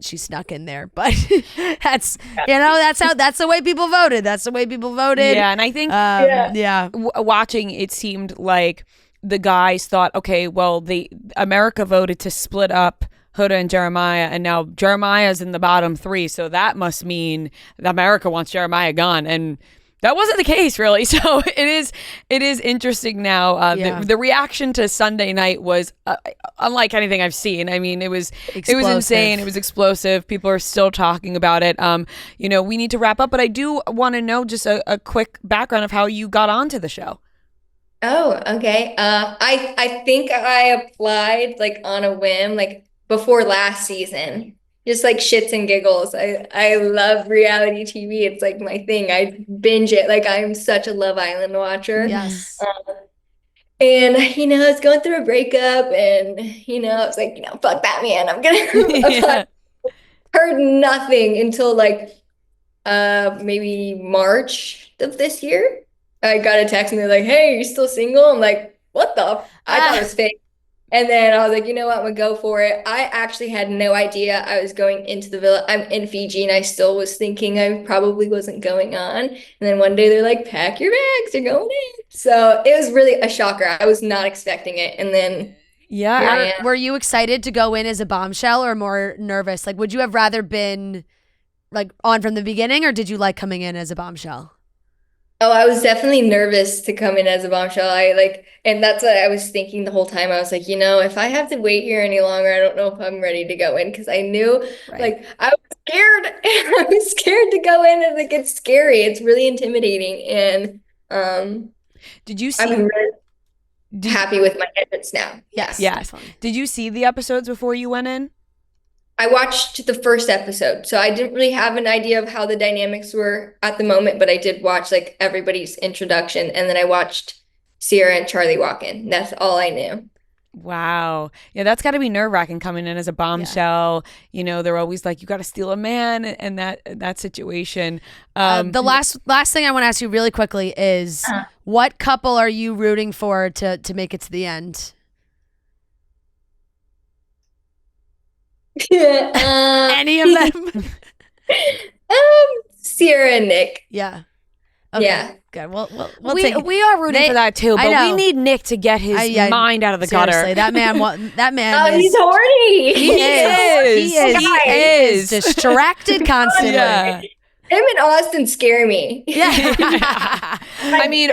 she snuck in there, but that's the way people voted. That's the way people voted. Yeah, and I think watching, it seemed like the guys thought, okay, well, America voted to split up Huda and Jeremiah, and now Jeremiah's in the bottom 3, so that must mean America wants Jeremiah gone, and that wasn't the case, really. So it is interesting now. The reaction to Sunday night was unlike anything I've seen. I mean, it was insane. It was explosive. People are still talking about it. We need to wrap up, but I do want to know just a quick background of how you got onto the show. Oh, okay. I think I applied like on a whim, like before last season. Just like shits and giggles. I love reality TV. It's like my thing. I binge it. Like I'm such a Love Island watcher. Yes. And I was going through a breakup, and I was like, fuck that man. I'm gonna heard nothing until like maybe March of this year. I got a text and they're like, "Hey, are you still single?" I'm like, "What the?" I thought it was fake. And then I was like, you know what, I'm gonna go for it. I actually had no idea I was going into the villa. I'm in Fiji, and I still was thinking I probably wasn't going on. And then one day they're like, pack your bags, you're going in. So it was really a shocker. I was not expecting it. And then were you excited to go in as a bombshell or more nervous? Like, would you have rather been like on from the beginning, or did you like coming in as a bombshell? Oh, I was definitely nervous to come in as a bombshell. And that's what I was thinking the whole time. I was like, if I have to wait here any longer, I don't know if I'm ready to go in, because I knew, like, I was scared. I was scared to go in, and like, it's scary. It's really intimidating. And did you see? I'm really happy with my entrance now. Yes. Did you see the episodes before you went in? I watched the first episode, so I didn't really have an idea of how the dynamics were at the moment, but I did watch like everybody's introduction, and then I watched Sierra and Charlie walk in. That's all I knew. Wow. Yeah, that's got to be nerve-wracking coming in as a bombshell. They're always like, you got to steal a man, and that situation. The last thing I want to ask you really quickly is, what couple are you rooting for to make it to the end? Any of them? Sierra and Nick. Yeah. Okay. Yeah. Good. We are rooting for that too, but we need Nick to get his mind out of the gutter. That man. Oh, he's horny. He is distracted constantly. Yeah. Him and Austin scare me. Yeah. I mean,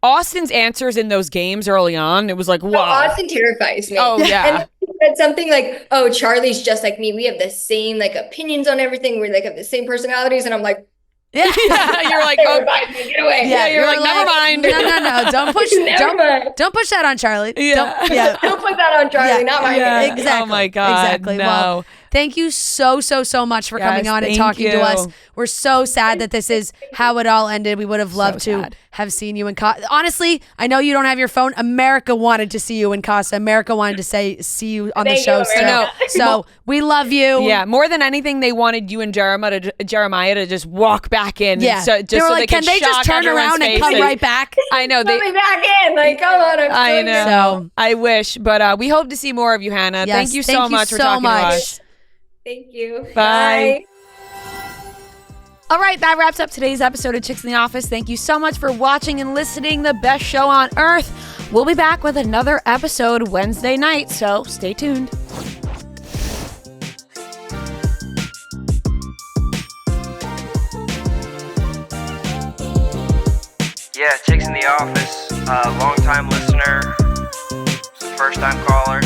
Austin's answers in those games early on, it was like, wow. Austin terrifies me. Oh, yeah. And he said something like, oh, Charlie's just like me. We have the same like opinions on everything. We like have the same personalities. And I'm like, you're like, oh, get away. Yeah, you're like, never mind. No. Don't push that on Charlie. Yeah. Don't put that on Charlie, not my kid. Exactly. Oh my God. Exactly. No. Well, thank you so much for coming on and talking to us. We're so sad that this is how it all ended. We would have loved to have seen you in Casa. Honestly, I know you don't have your phone. America wanted to see you in Casa. America wanted to see you on the show still. So we love you. Yeah, more than anything, they wanted you and Jeremiah to just walk back in. Yeah, so, they were like, can they just turn around and come right back? I know. Put me back in. Like, come on. I know. So, I wish, but we hope to see more of you, Hannah. Yes, thank you so much for talking to us. Thank you. Bye. All right, that wraps up today's episode of Chicks in the Office. Thank you so much for watching and listening. The best show on earth. We'll be back with another episode Wednesday night, so stay tuned. Yeah, Chicks in the Office. Long-time listener, first-time caller.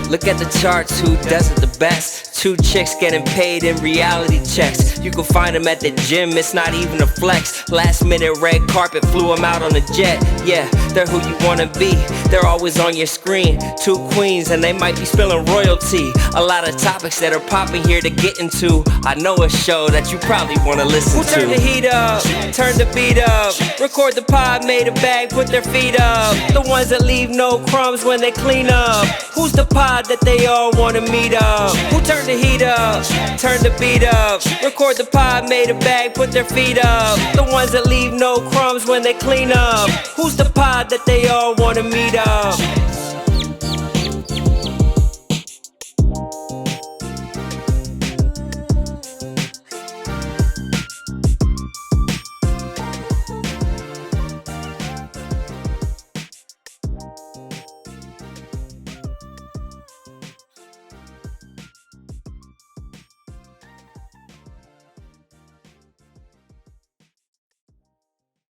Look at the charts, who does it the best? 2 chicks getting paid in reality checks. You can find them at the gym, it's not even a flex. Last minute red carpet, flew them out on a jet. Yeah, they're who you wanna be, they're always on your screen. 2 queens and they might be spilling royalty. A lot of topics that are popping here to get into. I know a show that you probably wanna listen to. Who turned the heat up, turn the beat up, record the pod, made a bag, put their feet up. The ones that leave no crumbs when they clean up. Who's the pod that they all wanna meet up? Who turned the heat up, turn the beat up, record the pod, made a bag, put their feet up. The ones that leave no crumbs when they clean up. Who's the pod that they all wanna meet up?